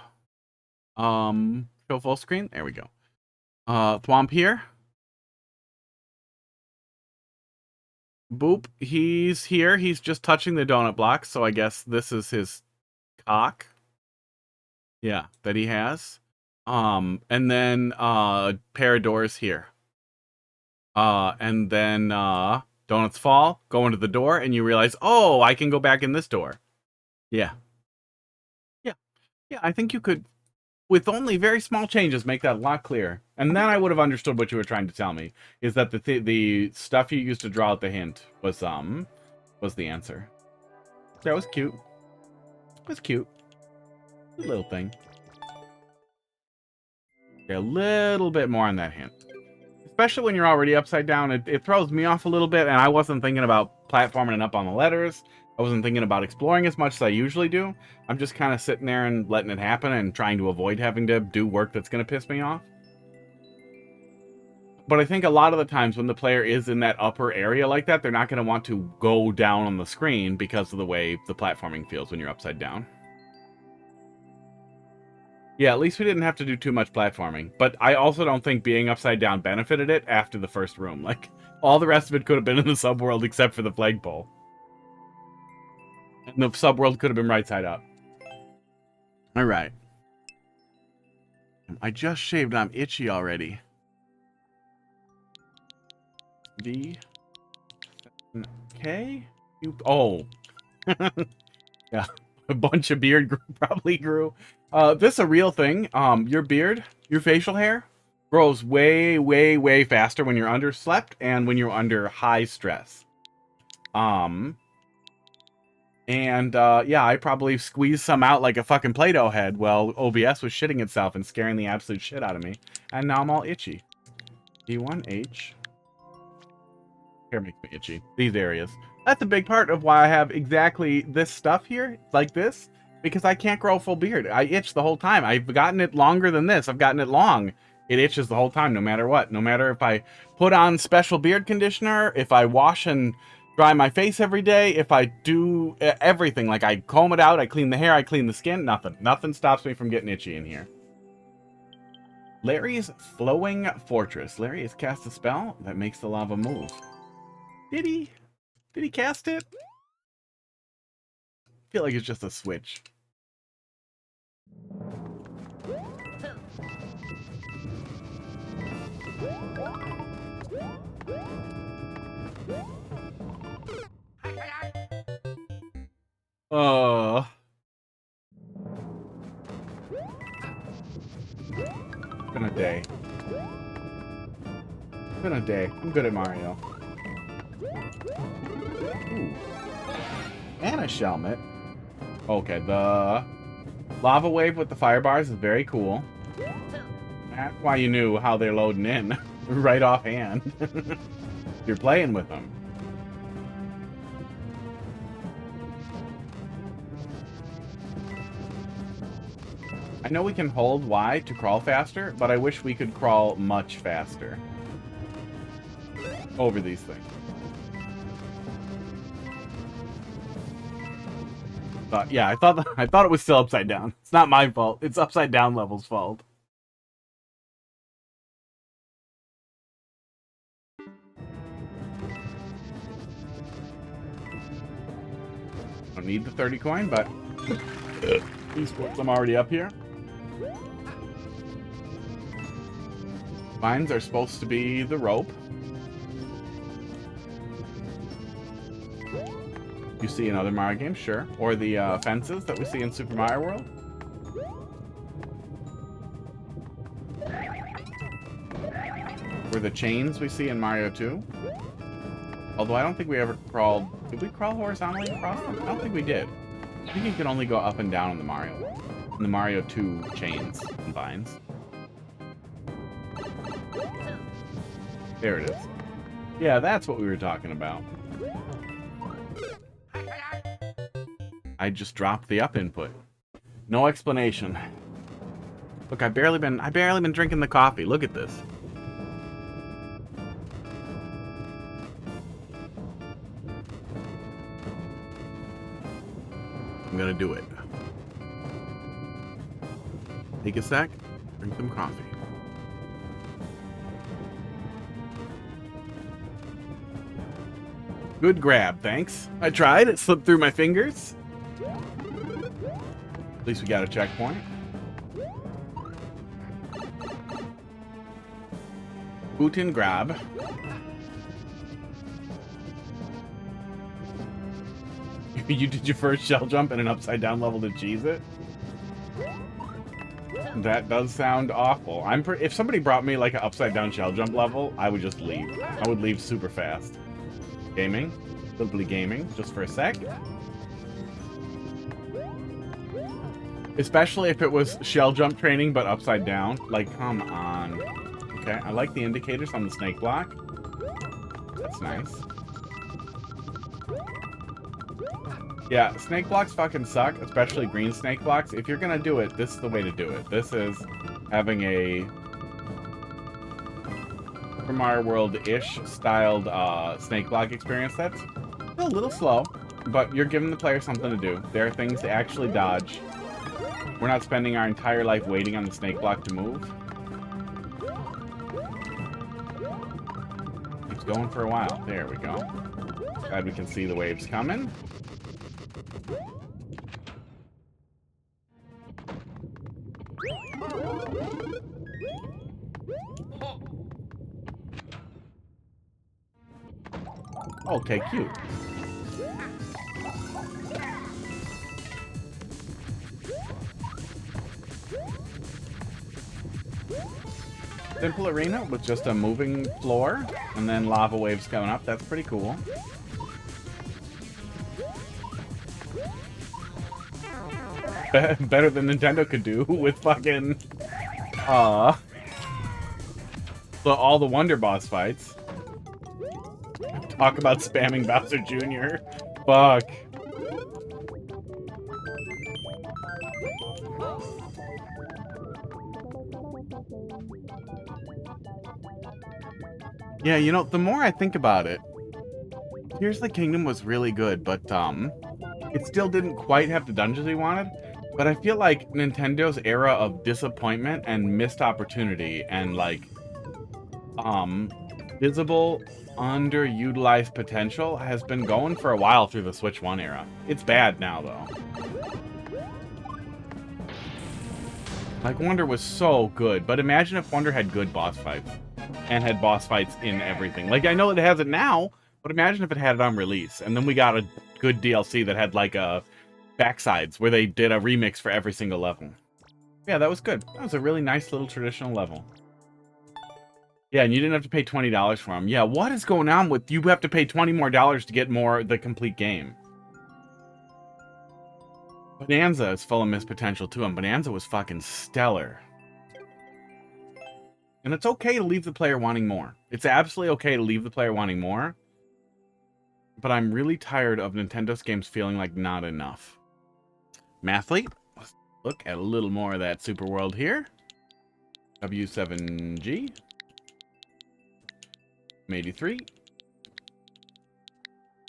Show full screen. There we go. Thwomp here. Boop. He's here. He's just touching the donut block, so I guess this is his cock. Yeah, that he has. And then pair of doors here. And then donuts fall, go into the door, and you realize, oh, I can go back in this door. Yeah. Yeah. Yeah, I think you could, with only very small changes, make that a lot clearer. And then I would have understood what you were trying to tell me, is that the stuff you used to draw out the hint was the answer. That was cute. It was cute. A little thing. Okay, a little bit more on that hint. Especially when you're already upside down, it throws me off a little bit, and I wasn't thinking about platforming and up on the letters. I wasn't thinking about exploring as much as I usually do. I'm just kind of sitting there and letting it happen and trying to avoid having to do work that's going to piss me off. But I think a lot of the times when the player is in that upper area like that, they're not going to want to go down on the screen because of the way the platforming feels when you're upside down. Yeah, at least we didn't have to do too much platforming. But I also don't think being upside down benefited it after the first room. Like, all the rest of it could have been in the subworld except for the flagpole. And the subworld could have been right side up. Alright. I just shaved. I'm itchy already. V-K? Oh. Yeah. A bunch of beard probably grew. This is a real thing. Your beard, your facial hair, grows way, way, way faster when you're underslept and when you're under high stress. Yeah, I probably squeezed some out like a fucking Play-Doh head while OBS was shitting itself and scaring the absolute shit out of me. And now I'm all itchy. D1H. Hair makes me itchy. These areas. That's a big part of why I have exactly this stuff here, like this, because I can't grow a full beard. I itch the whole time. I've gotten it longer than this. I've gotten it long. It itches the whole time, no matter what. No matter if I put on special beard conditioner, if I wash and dry my face every day, if I do everything, like I comb it out, I clean the hair, I clean the skin, nothing. Nothing stops me from getting itchy in here. Larry's Flowing Fortress. Larry has cast a spell that makes the lava move. Did he? Did he cast it? I feel like it's just a switch. It's been a day. It's been a day. I'm good at Mario. Ooh. And a Shelmet. Okay, the lava wave with the fire bars is very cool. That's why you knew how they're loading in right offhand. You're playing with them. I know we can hold Y to crawl faster, but I wish we could crawl much faster over these things. But yeah, I thought it was still upside down. It's not my fault. It's upside down level's fault. Don't need the 30 coin, but these ones I'm already up here. Vines are supposed to be the rope. You see in other Mario games, sure. Or the fences that we see in Super Mario World. Or the chains we see in Mario 2. Although I don't think we ever crawled... Did we crawl horizontally across them? I don't think we did. I think you can only go up and down in the Mario world. In the Mario 2 chains and vines. There it is. Yeah, that's what we were talking about. I just dropped the up input. No explanation. Look, I've barely been drinking the coffee. Look at this. I'm gonna do it. Take a sec, drink some coffee. Good grab, thanks. I tried, it slipped through my fingers. At least we got a checkpoint. Putin grab. You did your first shell jump in an upside down level to cheese it? That does sound awful. If somebody brought me like an upside down shell jump level, I would just leave. I would leave super fast. Gaming? Simply gaming, just for a sec. Especially if it was shell jump training, but upside down. Like, come on. Okay, I like the indicators on the snake block. That's nice. Yeah, snake blocks fucking suck, especially green snake blocks. If you're gonna do it, this is the way to do it. This is having a Super Mario World-ish styled snake block experience that's still a little slow, but you're giving the player something to do. There are things to actually dodge. We're not spending our entire life waiting on the snake block to move. Keeps going for a while. There we go. Glad we can see the waves coming. Okay, cute. Simple arena with just a moving floor and then lava waves coming up. That's pretty cool. Better than Nintendo could do with fucking all the Wonder Boss fights. Talk about spamming Bowser Jr. Fuck. Yeah, you know, the more I think about it, Tears of the Kingdom was really good, but it still didn't quite have the dungeons we wanted. But I feel like Nintendo's era of disappointment and missed opportunity and like visible underutilized potential has been going for a while through the Switch 1 era. It's bad now though. Like Wonder was so good, but imagine if Wonder had good boss fights and had boss fights in everything. Like I know it has it now, but imagine if it had it on release and then we got a good DLC that had like a backsides where they did a remix for every single level. Yeah, that was good. That was a really nice little traditional level. Yeah, and you didn't have to pay $20 for them. Yeah, what is going on with you have to pay $20 more to get the complete game? Bonanza is full of missed potential too, and Bonanza was fucking stellar. And it's okay to leave the player wanting more. It's absolutely okay to leave the player wanting more. But I'm really tired of Nintendo's games feeling like not enough. Mathelete, let's look at a little more of that super world here. W7G. 83.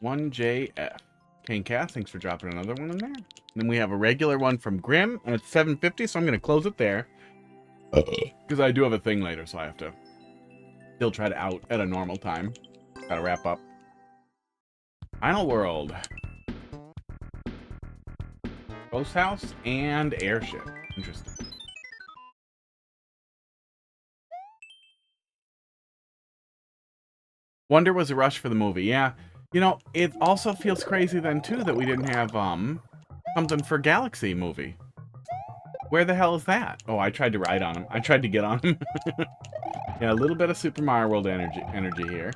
1JF. Kane Cass, thanks for dropping another one in there. And then we have a regular one from Grim, and it's 750, so I'm going to close it there. Because I do have a thing later, so I have to still try to out at a normal time. Gotta wrap up. Final World. Ghost House and Airship. Interesting. Wonder was a rush for the movie, yeah. You know, it also feels crazy then, too, that we didn't have, something for Galaxy movie. Where the hell is that? Oh, I tried to ride on him. I tried to get on him. Yeah, a little bit of Super Mario World energy here.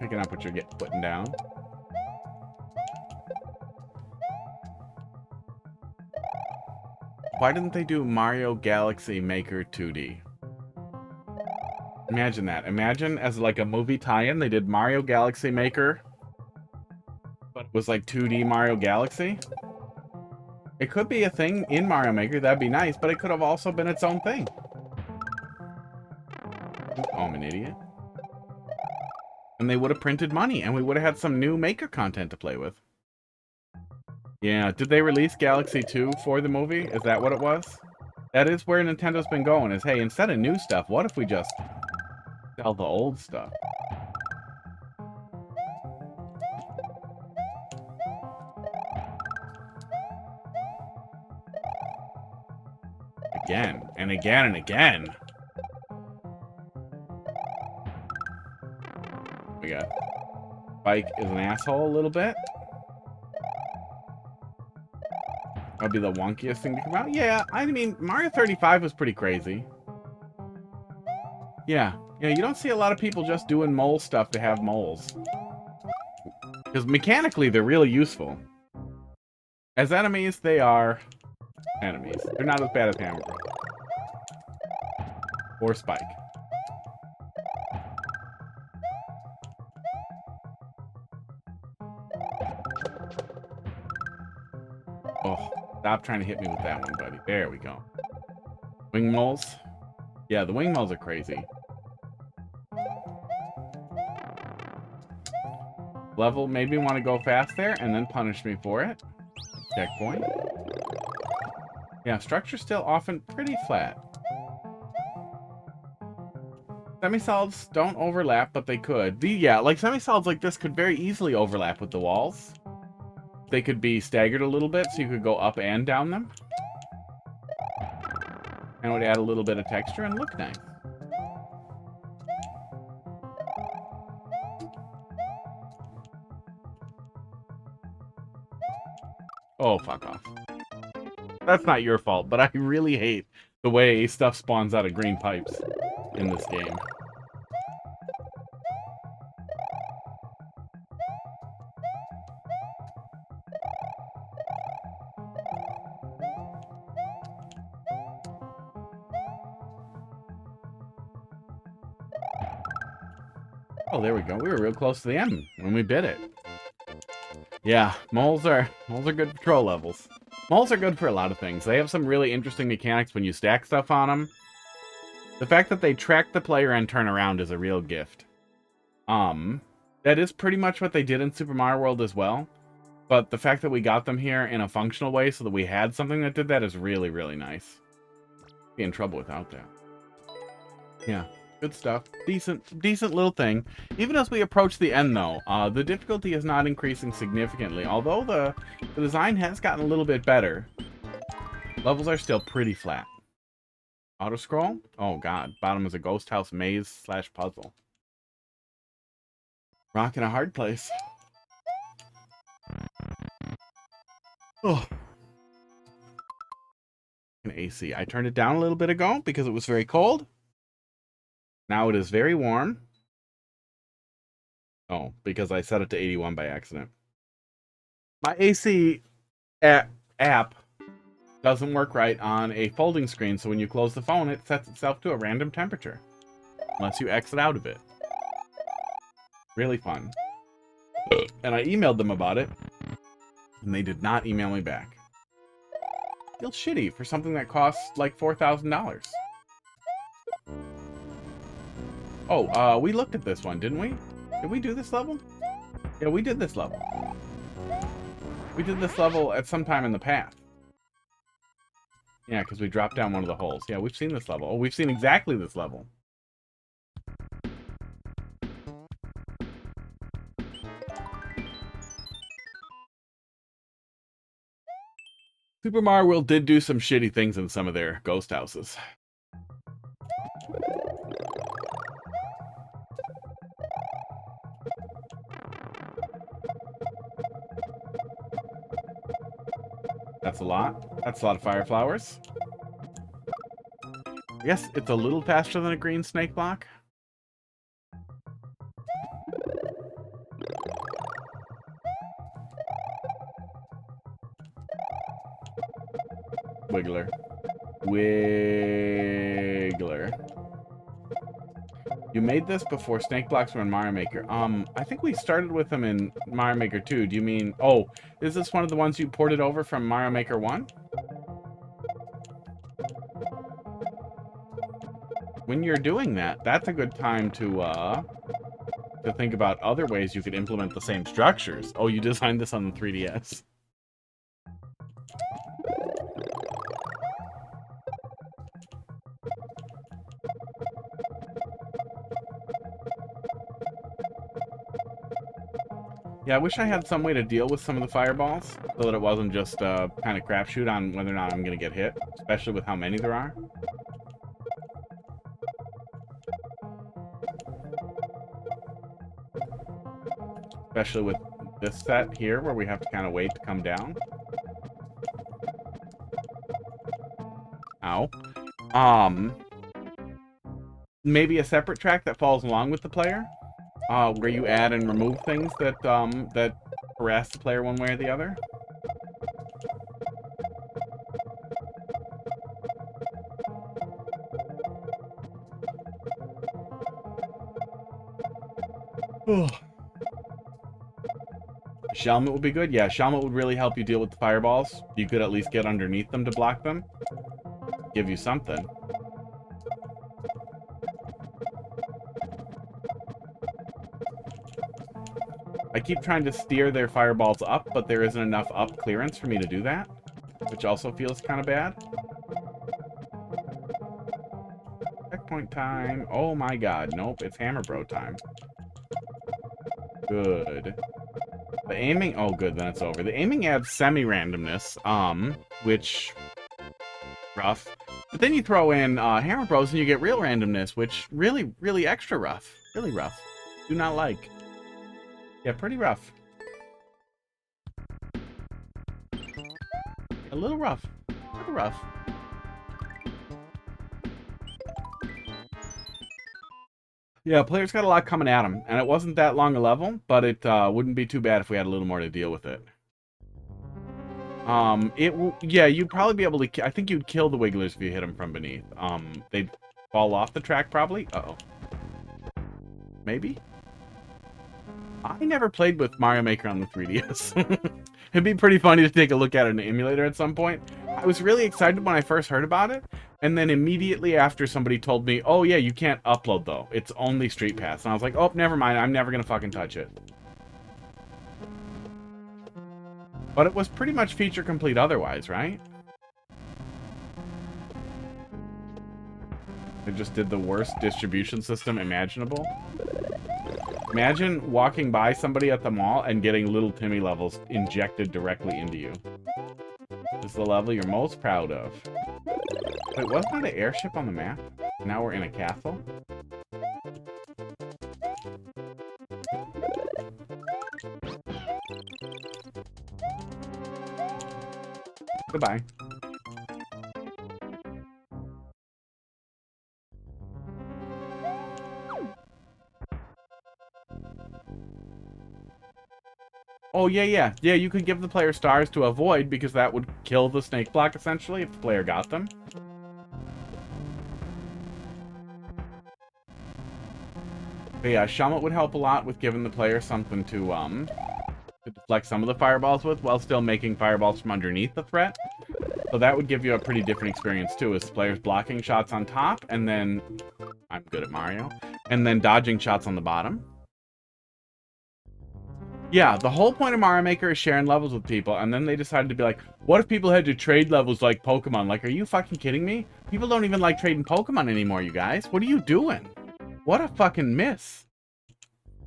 Picking up what you're putting down. Why didn't they do Mario Galaxy Maker 2D? Imagine that. Imagine as like a movie tie-in, they did Mario Galaxy Maker, but it was like 2D Mario Galaxy. It could be a thing in Mario Maker, that'd be nice, but it could have also been its own thing. Oh, I'm an idiot. And they would have printed money, and we would have had some new Maker content to play with. Yeah, did they release Galaxy 2 for the movie? Is that what it was? That is where Nintendo's been going, is, hey, instead of new stuff, what if we just sell the old stuff? Again, and again, and again. We got Spike is an asshole a little bit. That'd be the wonkiest thing to come out. Yeah, I mean, Mario 35 was pretty crazy. Yeah, you don't see a lot of people just doing mole stuff to have moles. Because mechanically, they're really useful. As enemies, they are enemies. They're not as bad as Hammer Bros. Or Spike. Oh, stop trying to hit me with that one, buddy. There we go. Wing moles? Yeah, the wing moles are crazy. Level made me want to go fast there and then punish me for it. Checkpoint. Yeah, structure's still often pretty flat. Semi-solids don't overlap, but they could. Yeah, like semi-solids like this could very easily overlap with the walls. They could be staggered a little bit, so you could go up and down them. And it would add a little bit of texture and look nice. Oh, fuck off. That's not your fault, but I really hate the way stuff spawns out of green pipes in this game. Oh, there we go. We were real close to the end when we bit it. Yeah, moles are good patrol levels. Moles are good for a lot of things. They have some really interesting mechanics when you stack stuff on them. The fact that they track the player and turn around is a real gift. That is pretty much what they did in Super Mario World as well. But the fact that we got them here in a functional way so that we had something that did that is really, really nice. Be in trouble without that. Yeah. Good stuff. Decent little thing. Even as we approach the end, though, the difficulty is not increasing significantly. Although the design has gotten a little bit better, levels are still pretty flat. Auto-scroll? Oh, God. Bottom is a ghost house maze / puzzle. Rock in a hard place. Oh. An AC. I turned it down a little bit ago because it was very cold. Now it is very warm. Oh, because I set it to 81 by accident. My AC app doesn't work right on a folding screen, so when you close the phone, it sets itself to a random temperature. Unless you exit out of it. Really fun. And I emailed them about it, and they did not email me back. Feels shitty for something that costs like $4,000. Oh, we looked at this one, didn't we? Did we do this level? Yeah, we did this level. We did this level at some time in the past. Yeah, because we dropped down one of the holes. Yeah, we've seen this level. Oh, we've seen exactly this level. Super Mario World did do some shitty things in some of their ghost houses. That's a lot. That's a lot of fire flowers. I guess it's a little faster than a green snake block. Wiggler. Wiggler. You made this before snake blocks were in Mario Maker. I think we started with them in Mario Maker 2. Do you mean... Oh, is this one of the ones you ported over from Mario Maker 1? When you're doing that, that's a good time to think about other ways you could implement the same structures. Oh, you designed this on the 3DS. Yeah, I wish I had some way to deal with some of the fireballs, so that it wasn't just a kind of crapshoot on whether or not I'm going to get hit, especially with how many there are. Especially with this set here, where we have to kind of wait to come down. Ow. Maybe a separate track that falls along with the player? Where you add and remove things that that harass the player one way or the other. Shelmet would be good. Yeah, Shelmet would really help you deal with the fireballs. You could at least get underneath them to block them. Give you something. I keep trying to steer their fireballs up, but there isn't enough up clearance for me to do that, which also feels kind of bad. Checkpoint time. Oh my god. Nope, it's Hammer Bro time. Good. The aiming... Oh, good, then it's over. The aiming adds semi-randomness, which... rough. But then you throw in Hammer Bros and you get real randomness, which really, really extra rough. Really rough. Do not like. Yeah, pretty rough. little rough. A little rough. Yeah, players got a lot coming at them, and it wasn't that long a level, but it wouldn't be too bad if we had a little more to deal with it. Yeah, you'd probably be able to. I think you'd kill the wigglers if you hit them from beneath. They'd fall off the track probably. Uh-oh. Maybe. I never played with Mario Maker on the 3DS. It'd be pretty funny to take a look at it in an emulator at some point. I was really excited when I first heard about it, and then immediately after somebody told me, oh yeah, you can't upload though. It's only Street Pass. And I was like, oh, never mind. I'm never gonna fucking touch it. But it was pretty much feature complete otherwise, right? It just did the worst distribution system imaginable. Imagine walking by somebody at the mall and getting little Timmy levels injected directly into you. This is the level you're most proud of. Wait, wasn't there an airship on the map? Now we're in a castle? Goodbye. Oh, yeah. Yeah, you could give the player stars to avoid because that would kill the snake block, essentially, if the player got them. But yeah, Shummet would help a lot with giving the player something to deflect some of the fireballs with, while still making fireballs from underneath the threat. So that would give you a pretty different experience, too, as players blocking shots on top, and then... I'm good at Mario. And then dodging shots on the bottom. Yeah, the whole point of Mario Maker is sharing levels with people, and then they decided to be like, what if people had to trade levels like Pokemon? Like, are you fucking kidding me? People don't even like trading Pokemon anymore, you guys. What are you doing? What a fucking miss.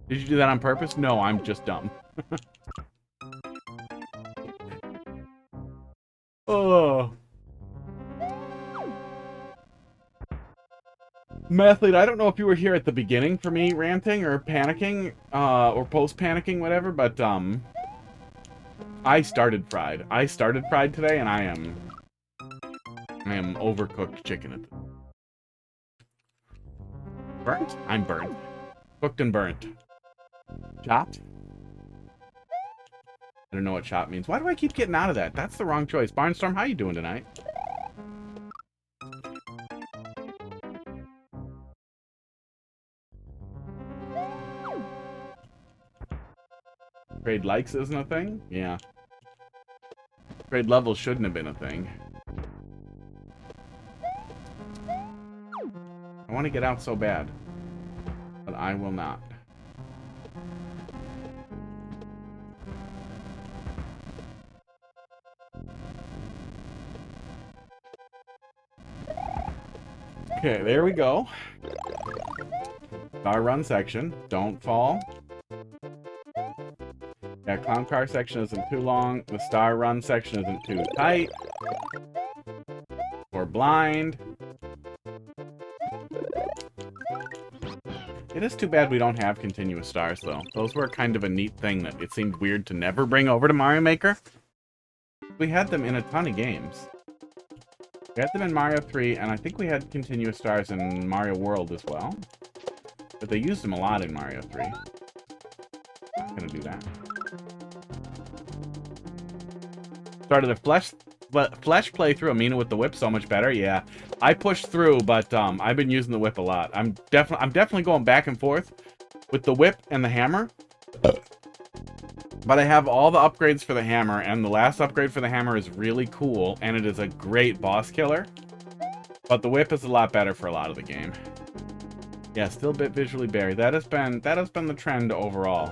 Did you do that on purpose? No, I'm just dumb. Oh. Mathelete, I don't know if you were here at the beginning for me ranting or panicking, or post-panicking, whatever, but, I started fried. I started fried today, and I am overcooked chicken at this. Burnt? I'm burnt. Cooked and burnt. Chopped? I don't know what chop means. Why do I keep getting out of that? That's the wrong choice. Barnstorm, how you doing tonight? Trade likes isn't a thing? Yeah. Trade levels shouldn't have been a thing. I want to get out so bad. But I will not. Okay, there we go. Star run section. Don't fall. Yeah, clown car section isn't too long. The star run section isn't too tight. Or blind. It is too bad we don't have continuous stars, though. Those were kind of a neat thing that it seemed weird to never bring over to Mario Maker. We had them in a ton of games. We had them in Mario 3, and I think we had continuous stars in Mario World as well. But they used them a lot in Mario 3. Not gonna do that. Started a flesh playthrough, Amina, with the whip so much better. Yeah, I pushed through, but I've been using the whip a lot. I'm definitely going back and forth with the whip and the hammer. But I have all the upgrades for the hammer, and the last upgrade for the hammer is really cool, and it is a great boss killer. But the whip is a lot better for a lot of the game. Yeah, still a bit visually buried. That has been the trend overall.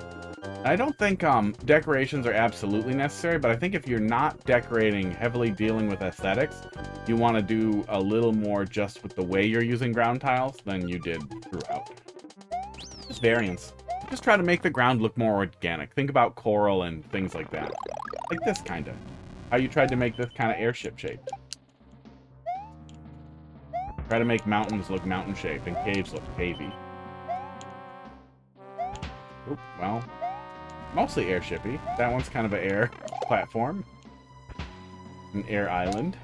I don't think decorations are absolutely necessary, but I think if you're not decorating, heavily dealing with aesthetics, you want to do a little more just with the way you're using ground tiles than you did throughout. Just variance. Just try to make the ground look more organic. Think about coral and things like that. Like this kind of. How you tried to make this kind of airship shaped. Try to make mountains look mountain shaped and caves look cavey. Oop, well, mostly airshipy. That one's kind of an air platform. An air island.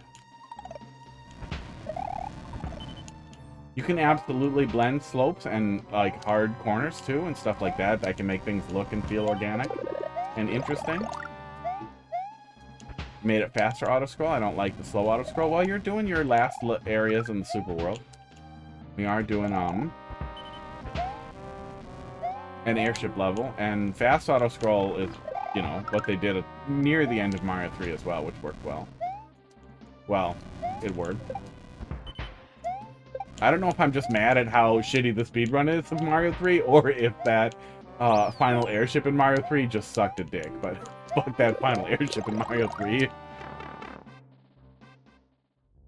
You can absolutely blend slopes and like hard corners too and stuff like that. That can make things look and feel organic and interesting. Made it faster auto scroll. I don't like the slow auto scroll. While you're doing your last areas in the super world, we are doing an airship level, and fast auto scroll is, you know, what they did near the end of Mario 3 as well, which worked well. Well, it worked. I don't know if I'm just mad at how shitty the speedrun is of Mario 3, or if that final airship in Mario 3 just sucked a dick, but fuck that final airship in Mario 3.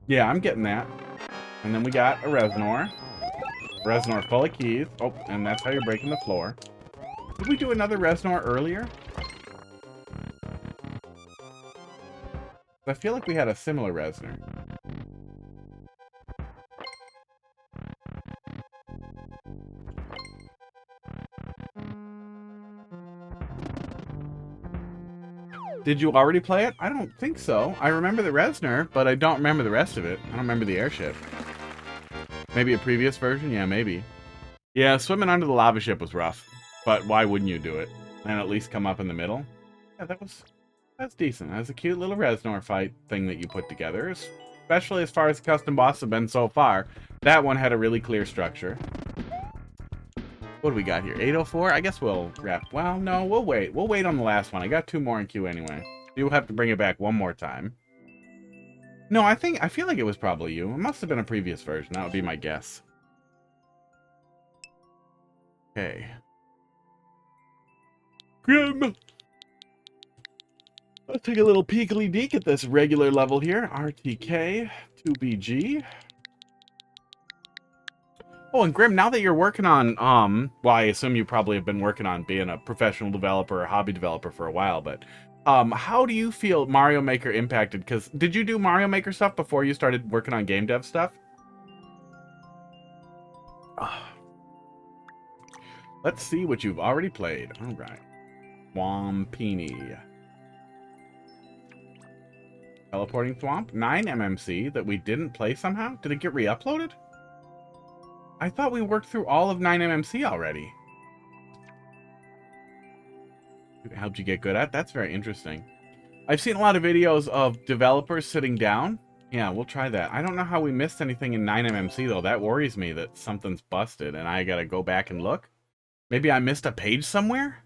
Yeah, I'm getting that. And then we got a Reznor. Reznor full of keys. Oh, and that's how you're breaking the floor. Did we do another Reznor earlier? I feel like we had a similar Reznor. Did you already play it? I don't think so. I remember the Reznor, but I don't remember the rest of it. I don't remember the airship. Maybe a previous version? Yeah, maybe. Yeah, swimming under the lava ship was rough. But why wouldn't you do it? And at least come up in the middle? Yeah, that's decent. That's a cute little Reznor fight thing that you put together. Especially as far as custom bosses have been so far. That one had a really clear structure. What do we got here? 804? I guess we'll wrap. Well, no, we'll wait. We'll wait on the last one. I got 2 more in queue anyway. You'll have to bring it back one more time. No, I feel like it was probably you. It must have been a previous version. That would be my guess. Okay. Grim. Let's take a little peekly deek at this regular level here. RTK 2BG. Oh, and Grim, now that you're working on, well, I assume you probably have been working on being a professional developer or hobby developer for a while, but how do you feel Mario Maker impacted? Because did you do Mario Maker stuff before you started working on game dev stuff? Let's see what you've already played. All right. Swampini. Teleporting Thwomp. 9 MMC that we didn't play somehow? Did it get re-uploaded? I thought we worked through all of 9 MMC already. It helped you get good at? That's very interesting. I've seen a lot of videos of developers sitting down. Yeah, we'll try that. I don't know how we missed anything in 9 MMC, though. That worries me that something's busted, and I gotta go back and look. Maybe I missed a page somewhere?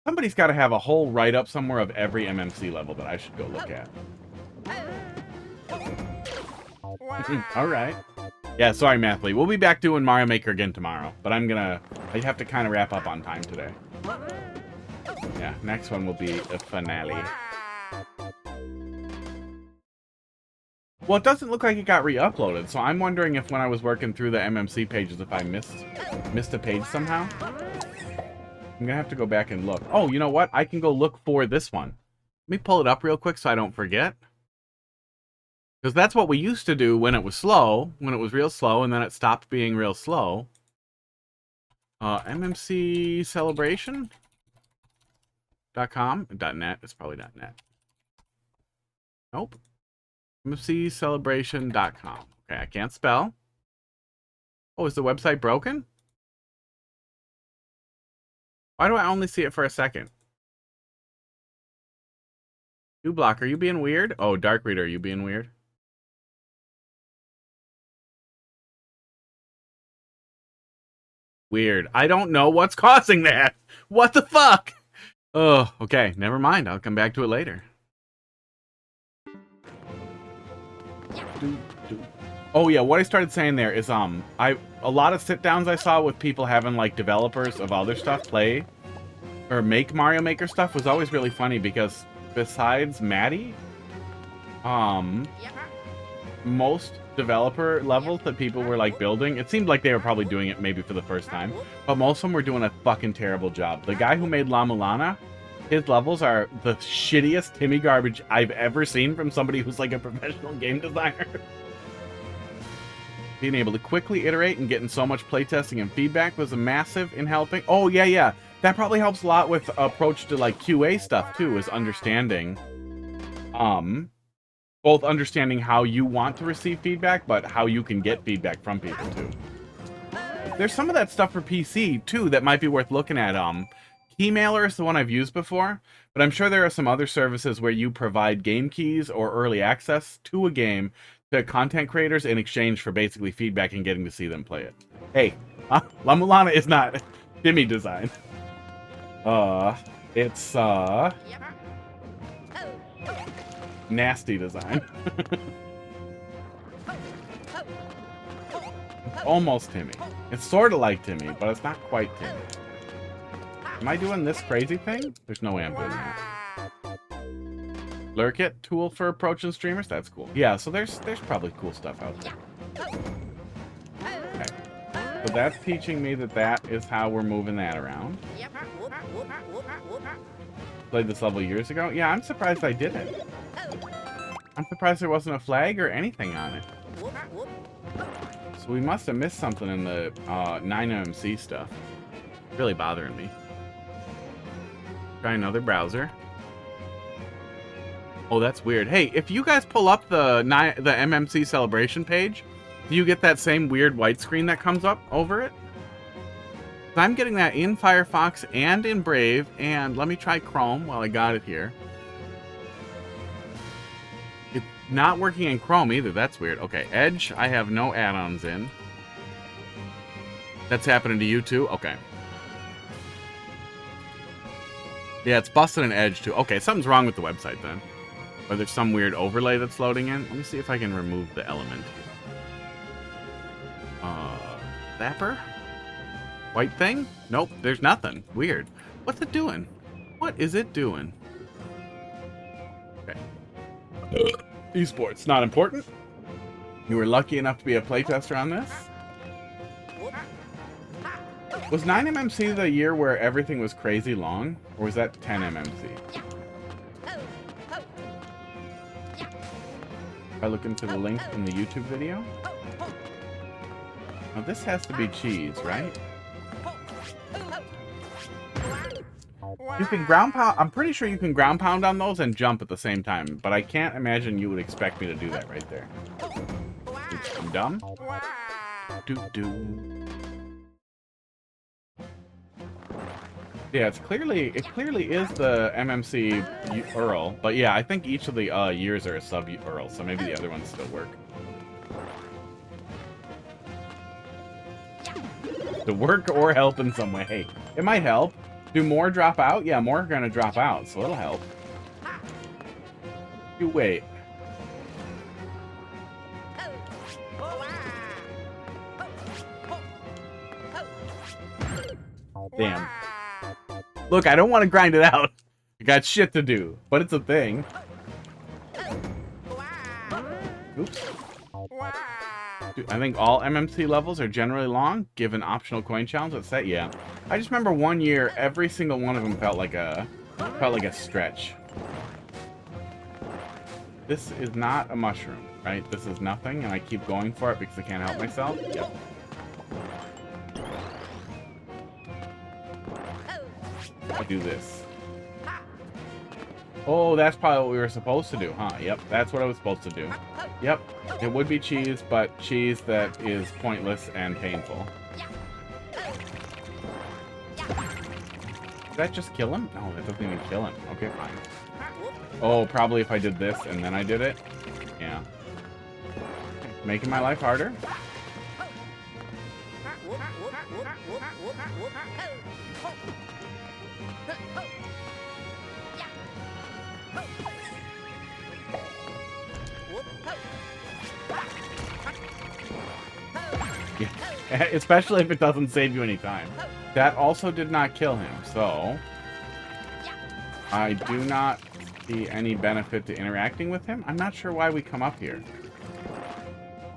Somebody's got to have a whole write-up somewhere of every MMC level that I should go look at. All right. Yeah, sorry, Mathelete. We'll be back doing Mario Maker again tomorrow, but I have to kind of wrap up on time today. Yeah, next one will be a finale. Well, it doesn't look like it got re-uploaded, so I'm wondering if when I was working through the MMC pages, if I missed a page somehow. I'm gonna have to go back and look. Oh, you know what? I can go look for this one. Let me pull it up real quick so I don't forget. Because that's what we used to do when it was slow, when it was real slow, and then it stopped being real slow. MMC celebration.com? .net. It's probably .net. Nope. MMCcelebration.com. Okay, I can't spell. Oh, is the website broken? Why do I only see it for a second? Block, are you being weird? Oh, Dark Reader, are you being weird? Weird. I don't know what's causing that. What the fuck? Oh, okay. Never mind. I'll come back to it later. Oh yeah, what I started saying there is a lot of sit downs I saw with people having like developers of other stuff play or make Mario Maker stuff was always really funny because besides Maddie, most developer levels that people were like building, it seemed like they were probably doing it maybe for the first time, but most of them were doing a fucking terrible job. The guy who made La Mulana, his levels are the shittiest Timmy garbage I've ever seen from somebody who's like a professional game designer. Being able to quickly iterate and getting so much playtesting and feedback was a massive in helping. Oh, yeah. That probably helps a lot with approach to like QA stuff too, is understanding Both understanding how you want to receive feedback, but how you can get feedback from people too. There's some of that stuff for PC too that might be worth looking at. Keymailer is the one I've used before, but I'm sure there are some other services where you provide game keys or early access to a game to content creators in exchange for basically feedback and getting to see them play it. Hey, La Mulana is not Jimmy design. It's nasty design. It's almost Timmy. It's sort of like Timmy, but it's not quite Timmy. Am I doing this crazy thing? There's no way I'm doing that. Lurk it tool for approaching streamers? That's cool. Yeah, so there's probably cool stuff out there. Okay. So that's teaching me that that is how we're moving that around. Played this level years ago? Yeah, I'm surprised I did it. I'm surprised there wasn't a flag or anything on it. So we must have missed something in the 9MMC stuff. Really bothering me. Try another browser. Oh, that's weird. Hey, if you guys pull up the MMC celebration page, do you get that same weird white screen that comes up over it? I'm getting that in Firefox and in Brave, and let me try Chrome while I got it here. It's not working in Chrome either. That's weird. Okay, Edge, I have no add-ons in. That's happening to you too? Okay. Yeah, it's busting an Edge too. Okay, something's wrong with the website then. Or there's some weird overlay that's loading in. Let me see if I can remove the element. Zapper? White thing? Nope, there's nothing. Weird. What's it doing? What is it doing? Okay. Esports, not important. You were lucky enough to be a playtester on this? Was 9MMC the year where everything was crazy long? Or was that 10MMC? If I look into the link in the YouTube video? Now this has to be cheese, right? You can ground pound. I'm pretty sure you can ground pound on those and jump at the same time, but I can't imagine you would expect me to do that right there. I'm dumb. Yeah, it clearly is the MMC URL, but yeah, I think each of the years are a sub URL, so maybe the other ones still work. To work or help in some way. Hey, it might help. Do more drop out? Yeah, more are gonna drop out, so it'll help. You wait. Damn. Look, I don't want to grind it out. I got shit to do, but it's a thing. Oops. I think all MMC levels are generally long, given optional coin challenge. That's set, yeah. I just remember one year, every single one of them felt like a stretch. This is not a mushroom, right? This is nothing, and I keep going for it because I can't help myself. Yep. I'll do this. Oh, that's probably what we were supposed to do, huh? Yep, that's what I was supposed to do. Yep, it would be cheese, but cheese that is pointless and painful. Did that just kill him? No, that doesn't even kill him. Okay, fine. Oh, probably if I did this and then I did it. Yeah. Making my life harder. Yeah. Especially if it doesn't save you any time. That also did not kill him, so I do not see any benefit to interacting with him. I'm not sure why we come up here.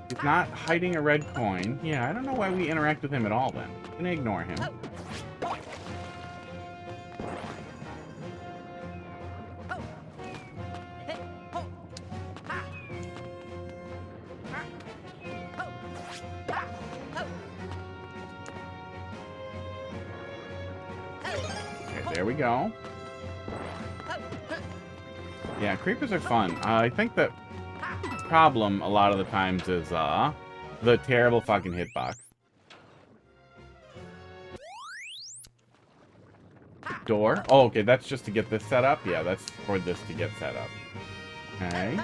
He's not hiding a red coin. Yeah, I don't know why we interact with him at all then. I'm gonna ignore him. Okay, there we go. Yeah, creepers are fun. I think that problem a lot of the times is the terrible fucking hitbox. Door. Oh, okay, that's just to get this set up. Yeah, that's for this to get set up. Okay.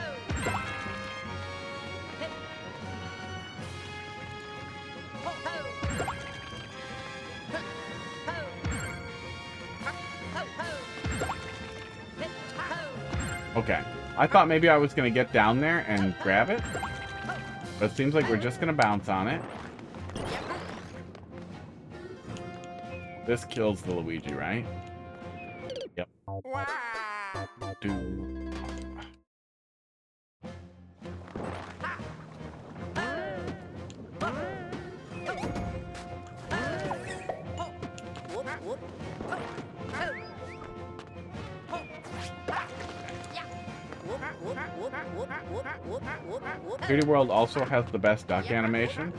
Okay. I thought maybe I was going to get down there and grab it. But it seems like we're just going to bounce on it. This kills the Luigi, right? Yep. Do. Pretty World also has the best duck animation.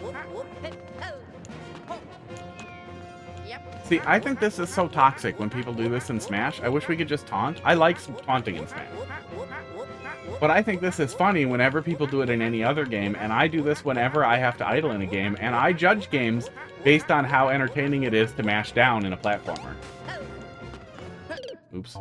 See, I think this is so toxic when people do this in Smash. I wish we could just taunt. I like taunting in Smash. But I think this is funny whenever people do it in any other game, and I do this whenever I have to idle in a game, and I judge games based on how entertaining it is to mash down in a platformer. Oops.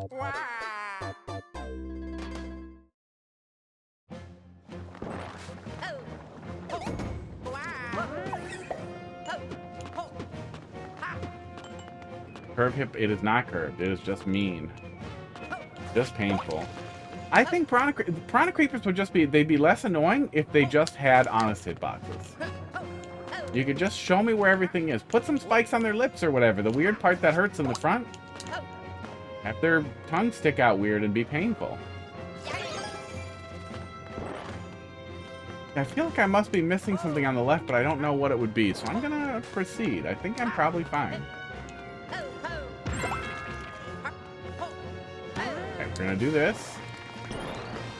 Curve hip, it is not curved. It is just mean. Just painful. I think Piranha Creepers would just be, they'd be less annoying if they just had honest hitboxes. You could just show me where everything is. Put some spikes on their lips or whatever. The weird part that hurts in the front. Have their tongue stick out weird and be painful. I feel like I must be missing something on the left, but I don't know what it would be. So I'm gonna proceed. I think I'm probably fine. Okay, we're gonna do this.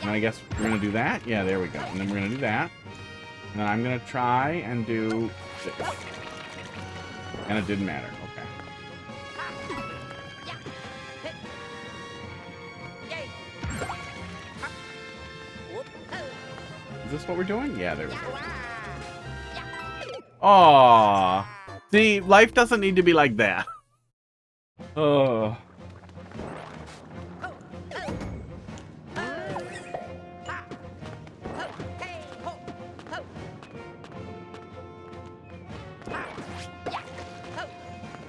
And I guess we're gonna do that. Yeah, there we go. And then we're gonna do that. And then I'm gonna try and do this. And it didn't matter. Okay. Is this what we're doing? Yeah, there we go. Aww. See, life doesn't need to be like that. Oh.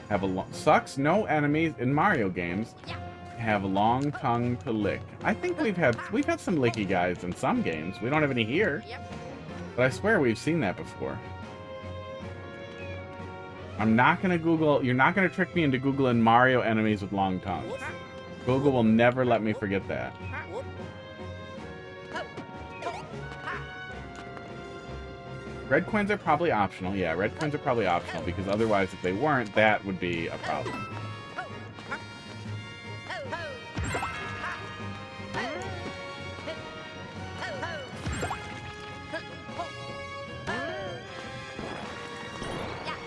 Have a sucks. No enemies in Mario games have a long tongue to lick. I think we've had some licky guys in some games. We don't have any here, but I swear we've seen that before. I'm not gonna Google. You're not gonna trick me into Googling Mario enemies with long tongues. Google will never let me forget that. Red coins are probably optional. Yeah, red coins are probably optional because otherwise, if they weren't, that would be a problem.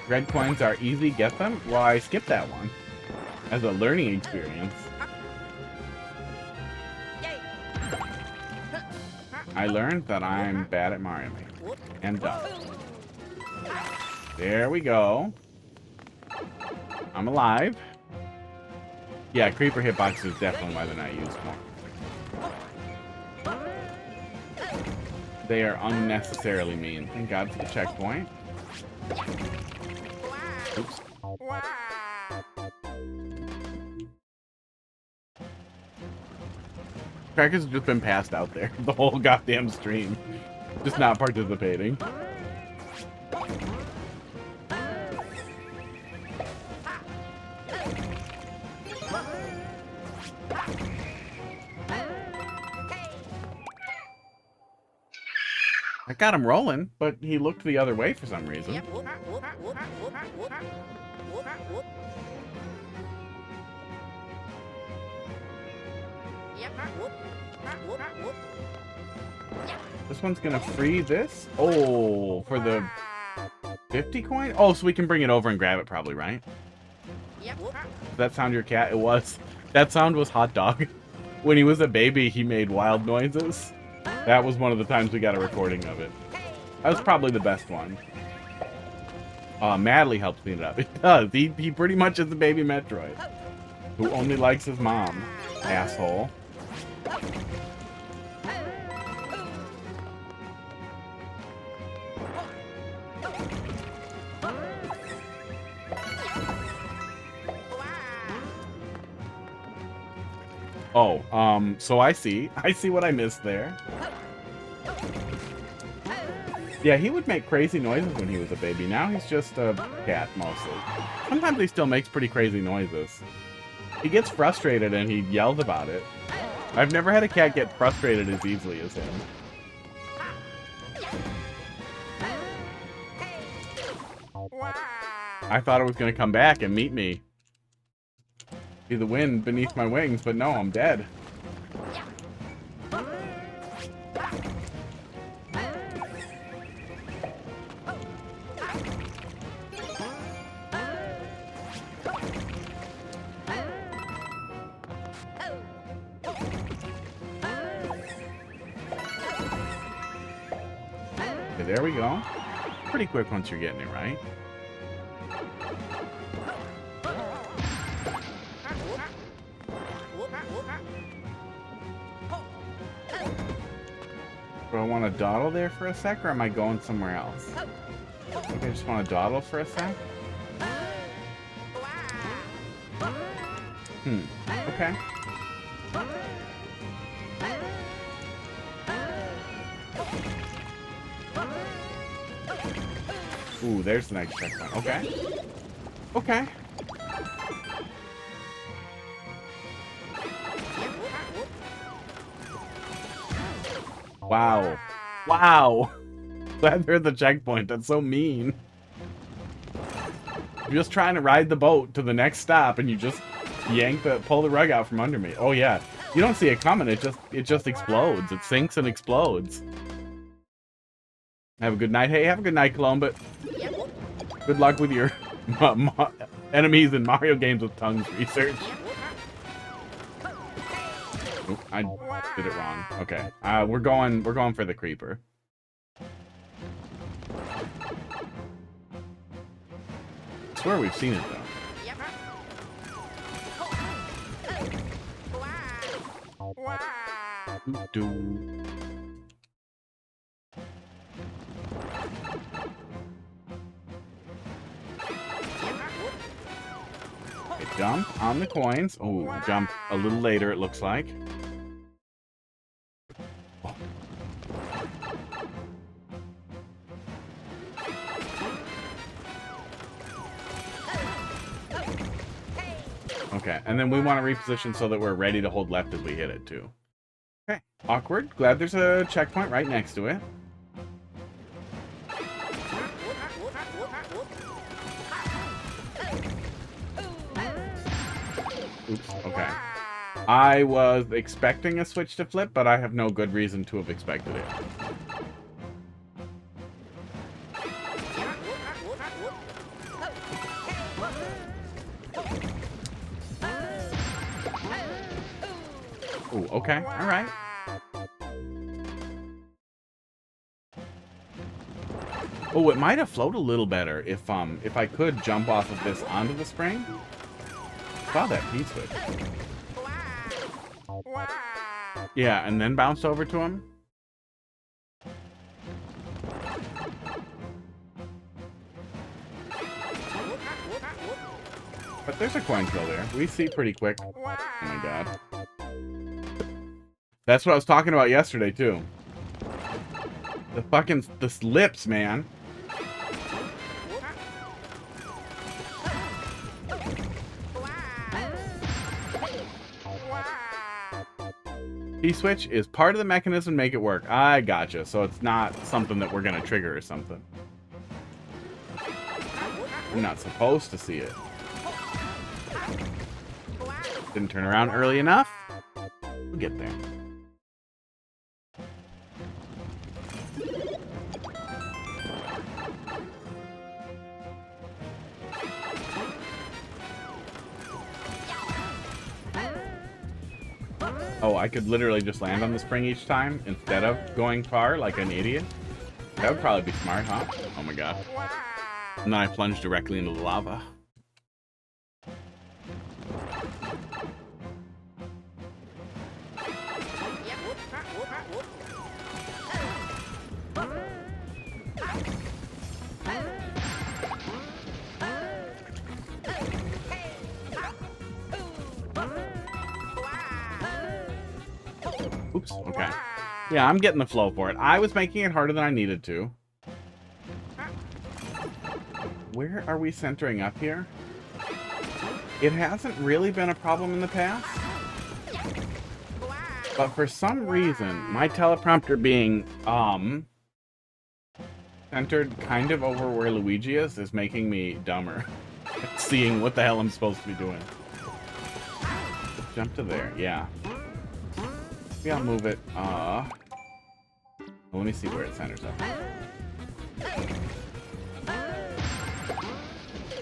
Red coins are easy, get them? Well, I skipped that one as a learning experience. I learned that I'm bad at Mario Maker. And dumb. There we go. I'm alive. Yeah, creeper hitbox is definitely why they're not used more. They are unnecessarily mean. Thank God for the checkpoint. Oops. Cracker's just been passed out there the whole goddamn stream. Just not participating. I got him rolling, but he looked the other way for some reason. This one's gonna free this. Oh, for the 50 coin? Oh, so we can bring it over and grab it probably, right? Does that sound your cat? It was. That sound was hot dog. When he was a baby, he made wild noises. That was one of the times we got a recording of it. That was probably the best one. Madly helps clean it up. It does. He pretty much is a baby Metroid. Who only likes his mom. Asshole. Oh, so I see what I missed there. Yeah, he would make crazy noises when he was a baby. Now he's just a cat, mostly. Sometimes he still makes pretty crazy noises. He gets frustrated and he yells about it. I've never had a cat get frustrated as easily as him. I thought it was going to come back and meet me. See the wind beneath my wings, but no, I'm dead. Okay, there we go. Pretty quick once you're getting it right. Do I want to dawdle there for a sec, or am I going somewhere else? Maybe I just want to dawdle for a sec. Okay. Ooh, there's the next checkpoint. Okay. Okay. Wow. Wow. Glad they're at the checkpoint. That's so mean. You're just trying to ride the boat to the next stop and you just pull the rug out from under me. Oh yeah. You don't see it coming. It just explodes. It sinks and explodes. Have a good night. Hey, have a good night, Colomba. Good luck with your enemies in Mario games with tongues research. Oop, I did it wrong. Okay. We're going for the creeper. I swear we've seen it though. Doo. Okay, jump on the coins. Oh, jump a little later, it looks like. Oh. Okay, and then we want to reposition so that we're ready to hold left as we hit it too. Okay, awkward. Glad there's a checkpoint right next to it. Oops, okay. I was expecting a switch to flip, but I have no good reason to have expected it. Ooh, okay, alright. Oh, it might have flowed a little better if I could jump off of this onto the spring. Saw that P-switch. Yeah, and then bounced over to him. But there's a coin kill there. We see pretty quick. Oh my god. That's what I was talking about yesterday, too. The lips, man. P-switch is part of the mechanism to make it work. I gotcha. So it's not something that we're going to trigger or something. I'm not supposed to see it. Didn't turn around early enough. We'll get there. Oh, I could literally just land on the spring each time instead of going far like an idiot. That would probably be smart, huh? Oh my god. And then I plunged directly into the lava. Oops, okay. Yeah, I'm getting the flow for it. I was making it harder than I needed to. Where are we centering up here? It hasn't really been a problem in the past. But for some reason, my teleprompter being, centered kind of over where Luigi is making me dumber. Seeing what the hell I'm supposed to be doing. Jump to there, yeah. Maybe I'll move it, well, let me see where it centers up.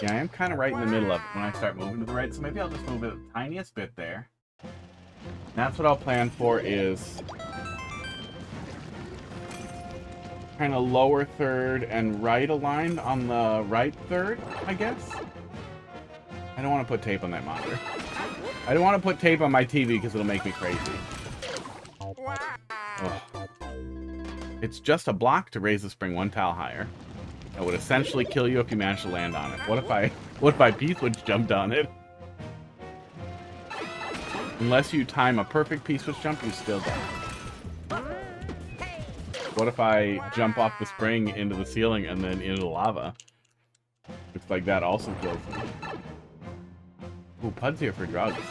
Yeah, I am kind of right in the middle of it when I start moving to the right, so maybe I'll just move it the tiniest bit there. And that's what I'll plan for is kind of lower third and right aligned on the right third, I guess. I don't want to put tape on that monitor. I don't want to put tape on my TV because it'll make me crazy. Ugh. It's just a block to raise the spring one tile higher. That would essentially kill you if you managed to land on it. What if I P-switch jumped on it? Unless you time a perfect P-switch jump, you still die. What if I jump off the spring into the ceiling and then into the lava? Looks like that also kills me. Ooh, Pud's here for drugs.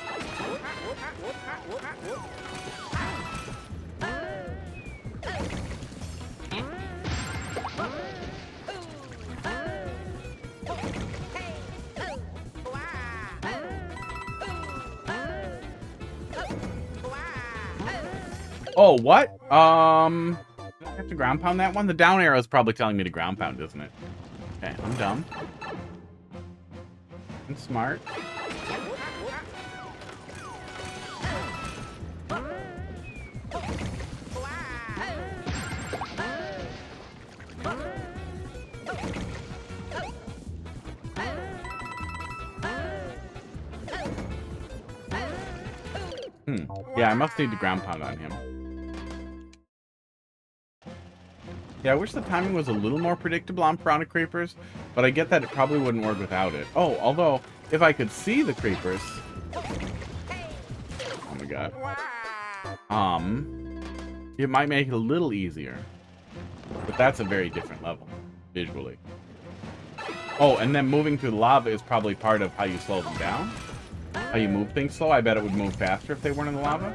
Oh, what? Do I have to ground pound that one? The down arrow is probably telling me to ground pound, isn't it? Okay, I'm dumb. I'm smart. Yeah, I must need to ground pound on him. Yeah, I wish the timing was a little more predictable on Piranha Creepers, but I get that it probably wouldn't work without it. Oh, although, if I could see the creepers... Oh my god. It might make it a little easier. But that's a very different level, visually. Oh, and then moving through the lava is probably part of how you slow them down. How you move things slow. I bet it would move faster if they weren't in the lava.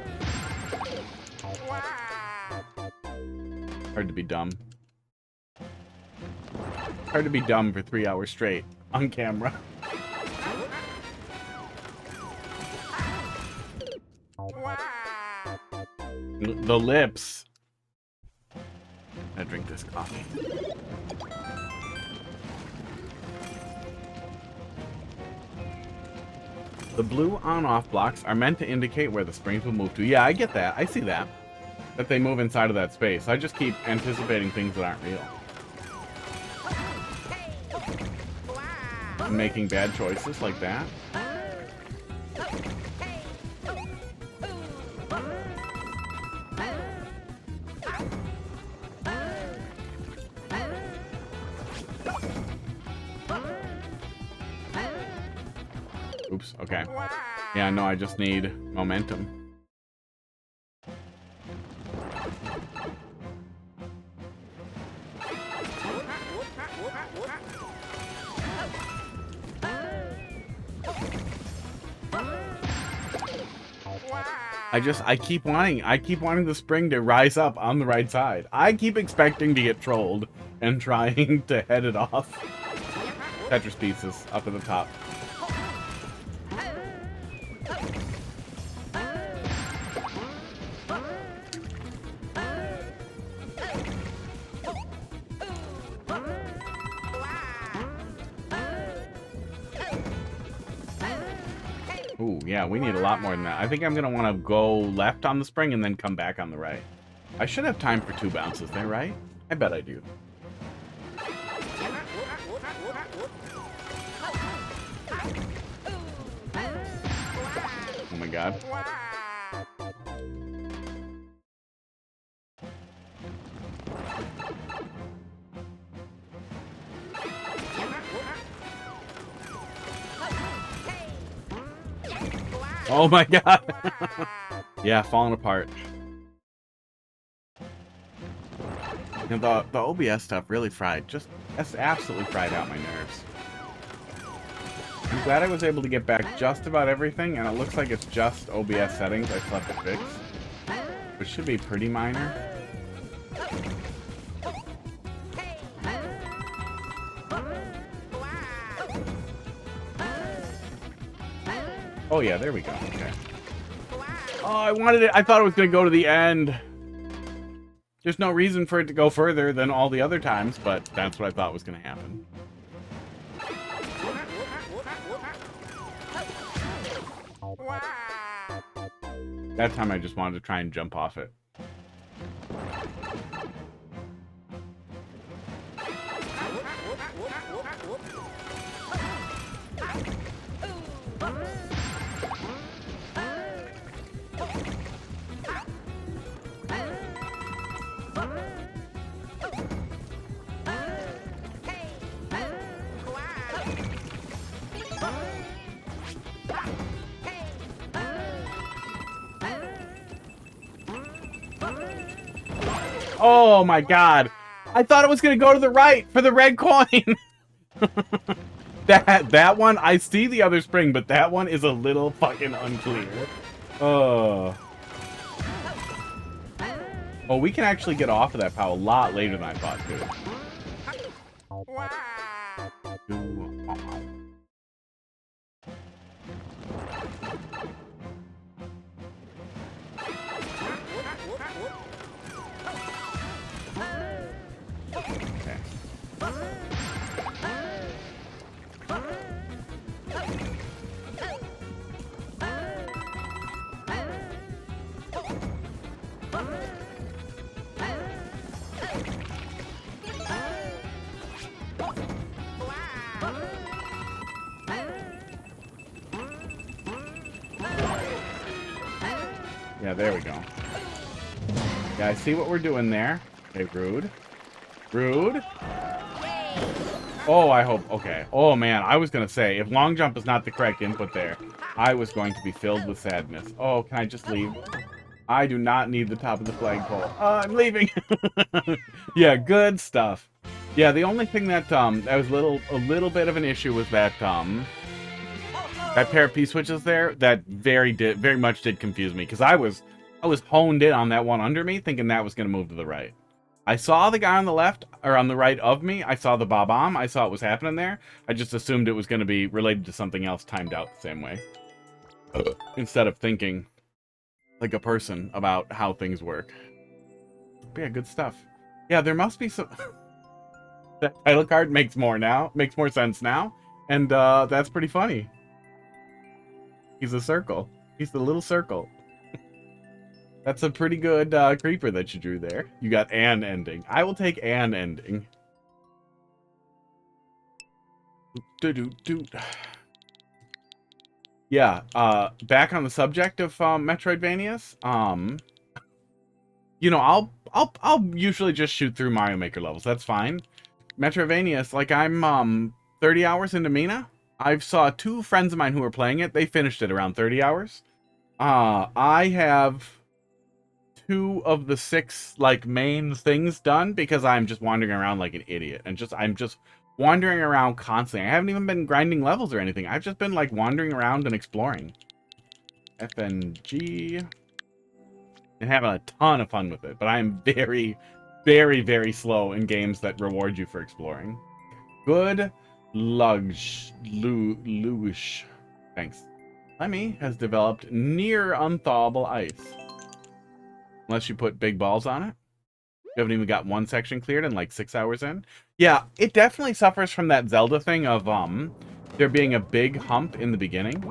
Hard to be dumb. Hard to be dumb for 3 hours straight on camera. The lips. I drink this coffee. The blue on-off blocks are meant to indicate where the springs will move to. Yeah, I get that. I see that. That they move inside of that space. I just keep anticipating things that aren't real. I'm making bad choices like that. Oops, okay. Yeah, no, I just need momentum. I keep wanting the spring to rise up on the right side. I keep expecting to get trolled and trying to head it off. Tetris pieces up at the top. Ooh, yeah, we need a lot more than that. I think I'm going to want to go left on the spring and then come back on the right. I should have time for 2 bounces there, right? I bet I do. Oh my god. Oh my god. Yeah, falling apart. You know, the OBS stuff really fried. That's absolutely fried out my nerves. I'm glad I was able to get back just about everything, and it looks like it's just OBS settings I still have to fix, which should be pretty minor. Oh yeah, there we go. Okay. Oh, I wanted it. I thought it was going to go to the end. There's no reason for it to go further than all the other times, but that's what I thought was going to happen. That time I just wanted to try and jump off it. Oh my god. I thought it was going to go to the right for the red coin. that one, I see the other spring, but that one is a little fucking unclear. Oh. Oh, we can actually get off of that POW a lot later than I thought, too. Yeah, there we go. Yeah, I see what we're doing there. Okay, rude. Rude. Oh, I hope. Okay. Oh, man. I was going to say, if long jump is not the correct input there, I was going to be filled with sadness. Oh, can I just leave? I do not need the top of the flagpole. I'm leaving. Yeah, good stuff. Yeah, the only thing that that was a little bit of an issue was that that pair of P-switches there, that very much did confuse me, because I was honed in on that one under me, thinking that was going to move to the right. I saw the guy on the left, or on the right of me. I saw the bob-omb. I saw what was happening there. I just assumed it was going to be related to something else timed out the same way. Instead of thinking like a person about how things work. But yeah, good stuff. Yeah, there must be some... That title card makes more sense now. And that's pretty funny. He's a circle. He's the little circle. That's a pretty good creeper that you drew there. You got an ending. I will take an ending. Yeah, back on the subject of Metroidvanias, you know, I'll usually just shoot through Mario Maker levels. That's fine. Metroidvanias, like I'm 30 hours into Mina. I've saw 2 friends of mine who were playing it. They finished it around 30 hours. I have 2 of the 6 like main things done because I'm just wandering around like an idiot and I'm just wandering around constantly. I haven't even been grinding levels or anything. I've just been like wandering around and exploring. FNG. And having a ton of fun with it, but I'm very, very, very slow in games that reward you for exploring. Good lugs. Thanks. Lemmy has developed near unthawable ice. Unless you put big balls on it. You haven't even got 1 section cleared in like 6 hours in. Yeah, it definitely suffers from that Zelda thing of there being a big hump in the beginning.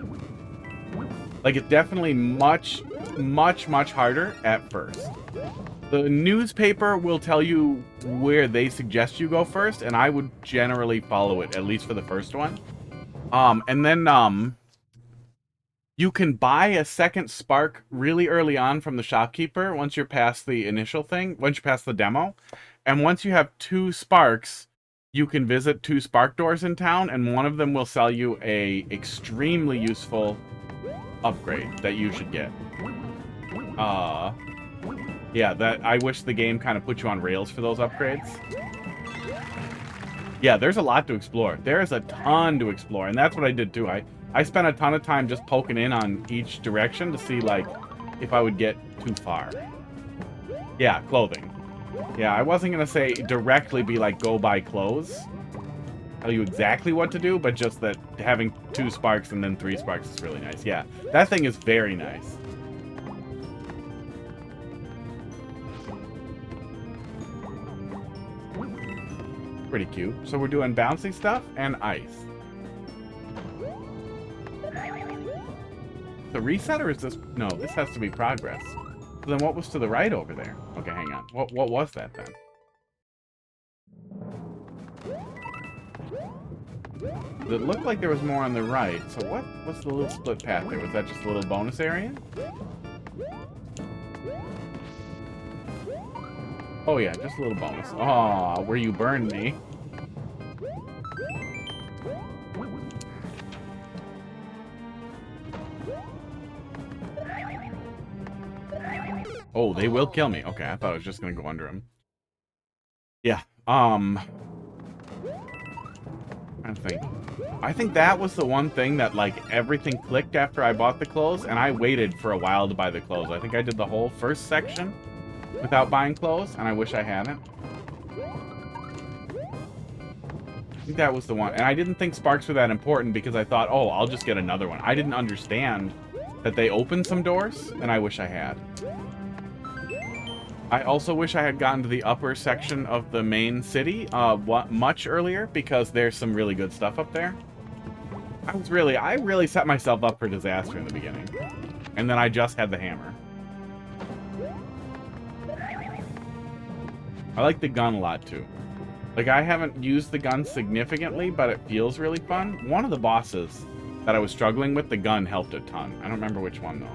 Like, it's definitely much, much, much harder at first. The newspaper will tell you where they suggest you go first, and I would generally follow it, at least for the first one. And then, you can buy a second spark really early on from the shopkeeper once you're past the initial thing, once you're past the demo. And once you have 2 sparks, you can visit 2 spark doors in town, and one of them will sell you a extremely useful upgrade that you should get. Yeah, that I wish the game kind of put you on rails for those upgrades. Yeah, there's a lot to explore. There is a ton to explore, and that's what I did too. I spent a ton of time just poking in on each direction to see, like, if I would get too far. Yeah, clothing. Yeah, I wasn't going to say directly be like, go buy clothes. Tell you exactly what to do, but just that having 2 sparks and then 3 sparks is really nice. Yeah, that thing is very nice. Pretty cute. So we're doing bouncy stuff and ice. The reset, or is this... No, this has to be progress. So then what was to the right over there? Okay, hang on. What was that then? It looked like there was more on the right. So what was the little split path there? Was that just a little bonus area? Oh yeah, just a little bonus. Aw, where you burned me. Oh, they will kill me. Okay, I thought I was just gonna go under him. Yeah, I think that was the one thing that, like, everything clicked after I bought the clothes, and I waited for a while to buy the clothes. I think I did the whole first section without buying clothes, and I wish I hadn't. I think that was the one. And I didn't think sparks were that important because I thought, oh, I'll just get another one. I didn't understand that they opened some doors, and I wish I had. I also wish I had gotten to the upper section of the main city much earlier, because there's some really good stuff up there. I really set myself up for disaster in the beginning. And then I just had the hammer. I like the gun a lot, too. Like, I haven't used the gun significantly, but it feels really fun. One of the bosses that I was struggling with, the gun helped a ton. I don't remember which one, though.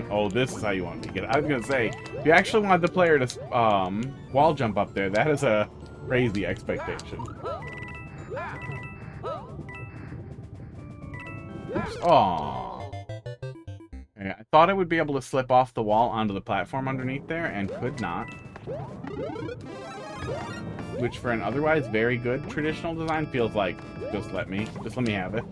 Oh, this is how you want to get it. I was going to say, if you actually wanted the player to wall jump up there, that is a crazy expectation. Oops. Aww. Okay, I thought I would be able to slip off the wall onto the platform underneath there, and could not. Which, for an otherwise very good traditional design, feels like, just let me have it.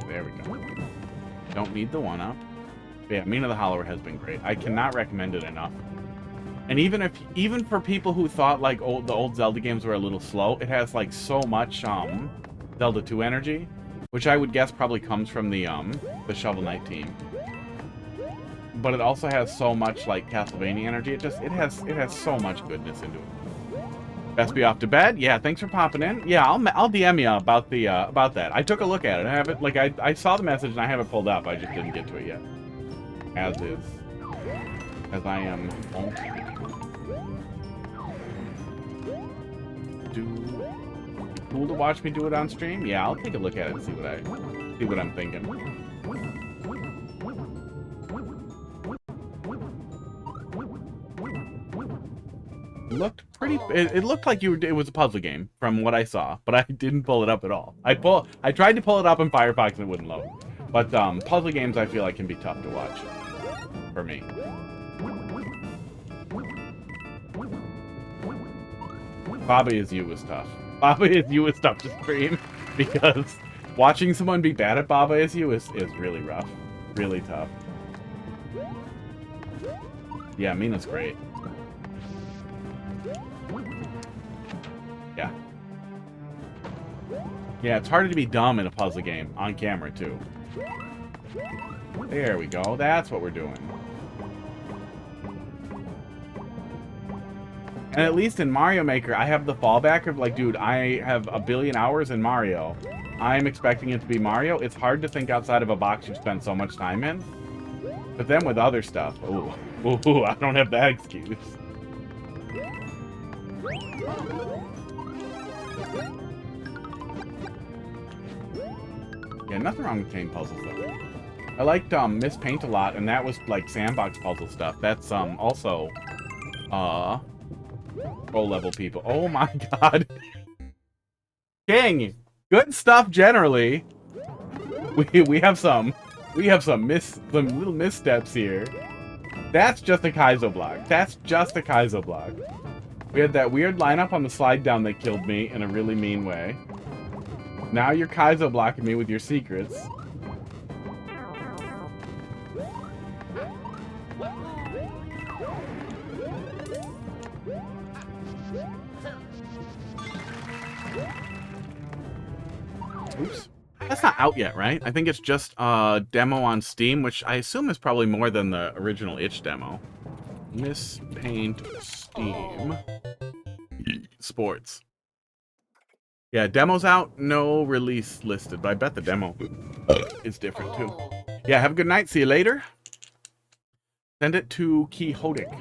There we go. Don't need the 1-up. Yeah, Mina the Hollower has been great. I cannot recommend it enough. And even for people who thought, like, the old Zelda games were a little slow, it has, like, so much Zelda 2 energy, which I would guess probably comes from the Shovel Knight team. But it also has so much, like, Castlevania energy. It has so much goodness into it. Best be off to bed. Yeah, thanks for popping in. Yeah, I'll DM you about the about that. I took a look at it. I have it, like, I saw the message and I have it pulled up. I just didn't get to it yet. As is. As I am. Cool to watch me do it on stream? Yeah, I'll take a look at it and see what I'm thinking. Looked pretty. It looked like it was a puzzle game from what I saw, but I didn't pull it up at all. I tried to pull it up in Firefox and it wouldn't load. But puzzle games I feel like can be tough to watch for me. Baba Is You was tough. Baba Is You was tough to stream because watching someone be bad at Baba Is You is really rough, really tough. Yeah, Mina's great. Yeah. Yeah, it's harder to be dumb in a puzzle game, on camera, too. There we go. That's what we're doing. And at least in Mario Maker, I have the fallback of like, dude, I have a billion hours in Mario. I'm expecting it to be Mario. It's hard to think outside of a box you've spent so much time in. But then with other stuff, ooh, I don't have that excuse. Yeah, nothing wrong with chain puzzles though. I liked Miss Paint a lot, and that was like sandbox puzzle stuff. That's also pro level people. Oh my god. King! Good stuff generally. We have some little missteps here. That's just a Kaizo block. That's just a Kaizo block. We had that weird lineup on the slide down that killed me in a really mean way. Now you're Kaizo blocking me with your secrets. Oops. That's not out yet, right? I think it's just a demo on Steam, which I assume is probably more than the original itch demo. Miss Paint Steam Sports. Yeah, demo's out, no release listed, but I bet the demo is different too. Yeah, have a good night. See you later. Send it to Kihodik.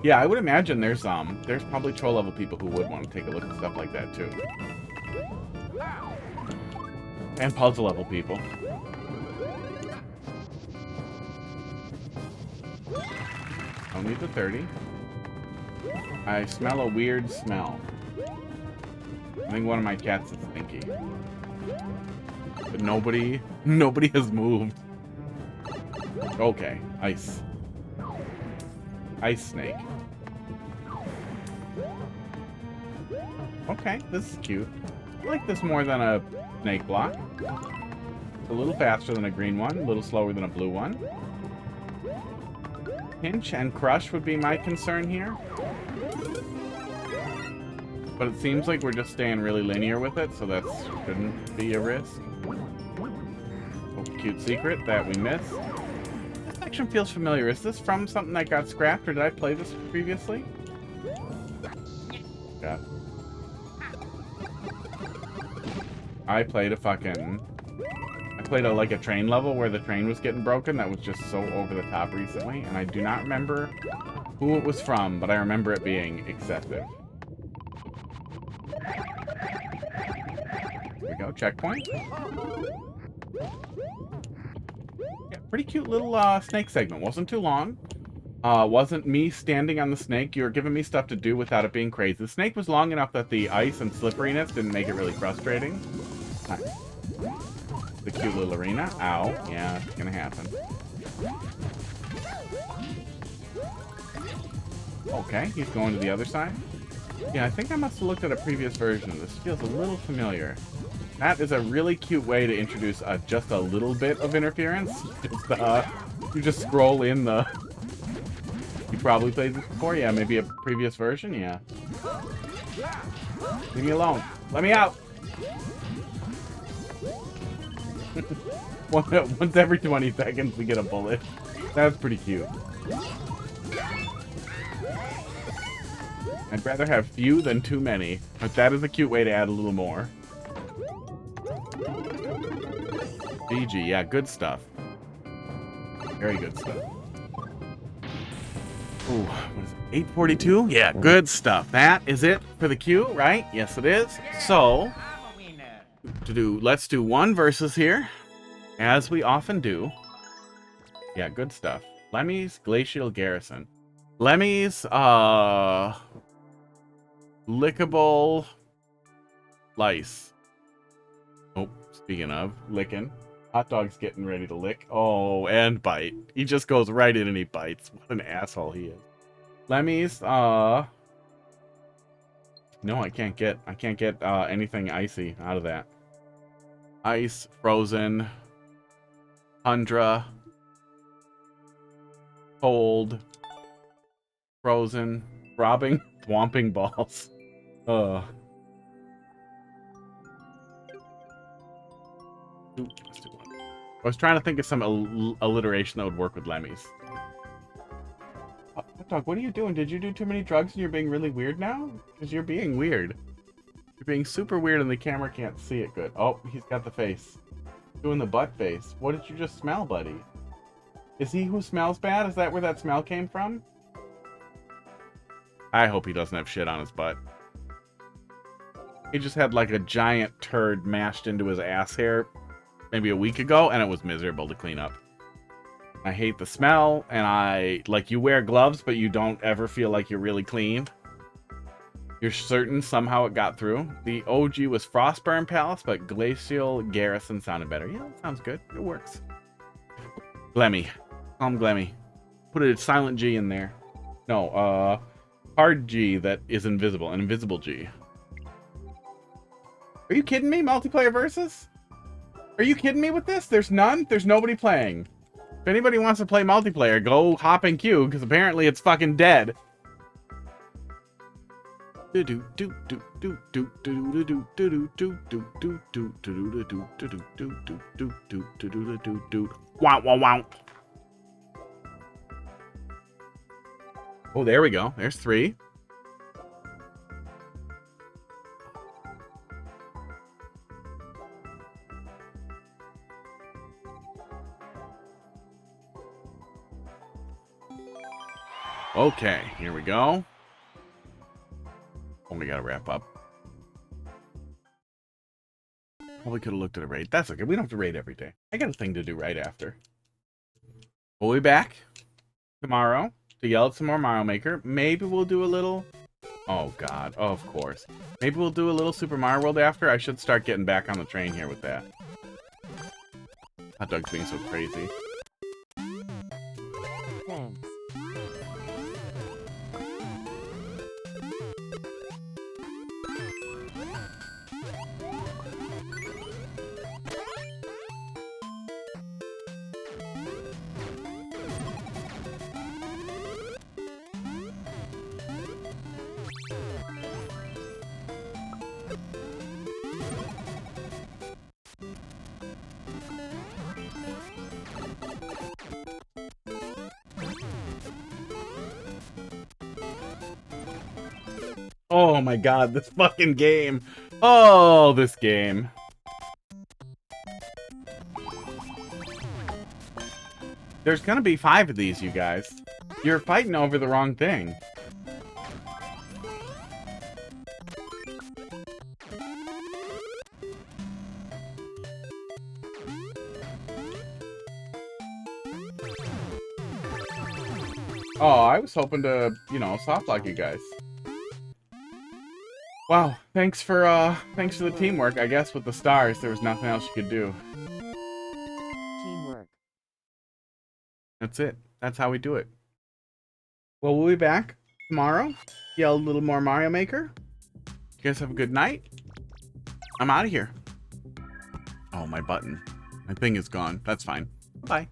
Yeah, I would imagine there's probably troll level people who would want to take a look at stuff like that too. And puzzle level people. Don't need the 30. I smell a weird smell. I think one of my cats is stinky. But nobody has moved. Okay, ice. Ice snake. Okay, this is cute. I like this more than a snake block. It's a little faster than a green one, a little slower than a blue one. Pinch and crush would be my concern here. But it seems like we're just staying really linear with it, so that shouldn't be a risk. Oh, cute secret that we missed. This section feels familiar. Is this from something that got scrapped, or did I play this previously? God. I played like a train level where the train was getting broken that was just so over the top recently, and I do not remember who it was from, but I remember it being excessive. Here we go, checkpoint. Yeah, pretty cute little snake segment. Wasn't too long. Wasn't me standing on the snake. You were giving me stuff to do without it being crazy. The snake was long enough that the ice and slipperiness didn't make it really frustrating. Nice. The cute little arena. Ow. Yeah, it's gonna happen. Okay, he's going to the other side. Yeah, I think I must have looked at a previous version of this. Feels a little familiar. That is a really cute way to introduce just a little bit of interference. You just scroll in the... You probably played this before? Yeah, maybe a previous version? Yeah. Leave me alone. Let me out! Once every 20 seconds we get a bullet. That's pretty cute. I'd rather have few than too many, but that is a cute way to add a little more. GG, yeah, good stuff. Very good stuff. Ooh, what is it? 842? Yeah, good stuff. That is it for the queue, right? Yes, it is. So, let's do one versus here, as we often do. Yeah, good stuff. Lemmy's, Glacial, Garrison. Lemmy's, lickable lice. Oh, speaking of licking, hot dog's getting ready to lick. Oh, and bite. He just goes right in and he bites. What an asshole he is. Lemmy's, no, I can't get anything icy out of that. Ice, frozen, tundra, cold, frozen, throbbing, thwomping balls. Ooh, let's do one. I was trying to think of some alliteration that would work with Lemmy's. Hot dog, what are you doing? Did you do too many drugs and you're being really weird now? Because you're being weird. You're being super weird and the camera can't see it good. Oh, he's got the face. Doing the butt face. What did you just smell, buddy? Is he who smells bad? Is that where that smell came from? I hope he doesn't have shit on his butt. He just had like a giant turd mashed into his ass hair maybe a week ago, and it was miserable to clean up. I hate the smell, and like, you wear gloves, but you don't ever feel like you're really clean. You're certain somehow it got through. The OG was Frostburn Palace, but Glacial Garrison sounded better. Yeah, that sounds good. It works. Lemmy. Call him Lemmy. Put a silent G in there. No, hard G that is invisible. An invisible G. Are you kidding me? Multiplayer versus? Are you kidding me with this? There's none? There's nobody playing. If anybody wants to play multiplayer, go hop in queue, because apparently it's fucking dead. Wow, wow, wow. Oh, there we go. There's 3. Okay, here we go. Oh, we gotta wrap up. Probably could have looked at a raid. That's okay. We don't have to raid every day. I got a thing to do right after. We'll be back tomorrow to yell at some more Mario Maker. Maybe we'll do a little... Oh, God. Oh, of course. Maybe we'll do a little Super Mario World after. I should start getting back on the train here with that. Hot dog's being so crazy. Thanks. Oh my God, this fucking game. Oh, this game. There's gonna be 5 of these, you guys. You're fighting over the wrong thing. Oh, I was hoping to, you know, soft lock you guys. Wow, thanks for the teamwork. I guess with the stars, there was nothing else you could do. Teamwork. That's it. That's how we do it. Well, we'll be back tomorrow. Yell a little more Mario Maker. You guys have a good night. I'm out of here. Oh, my button. My thing is gone. That's fine. Bye.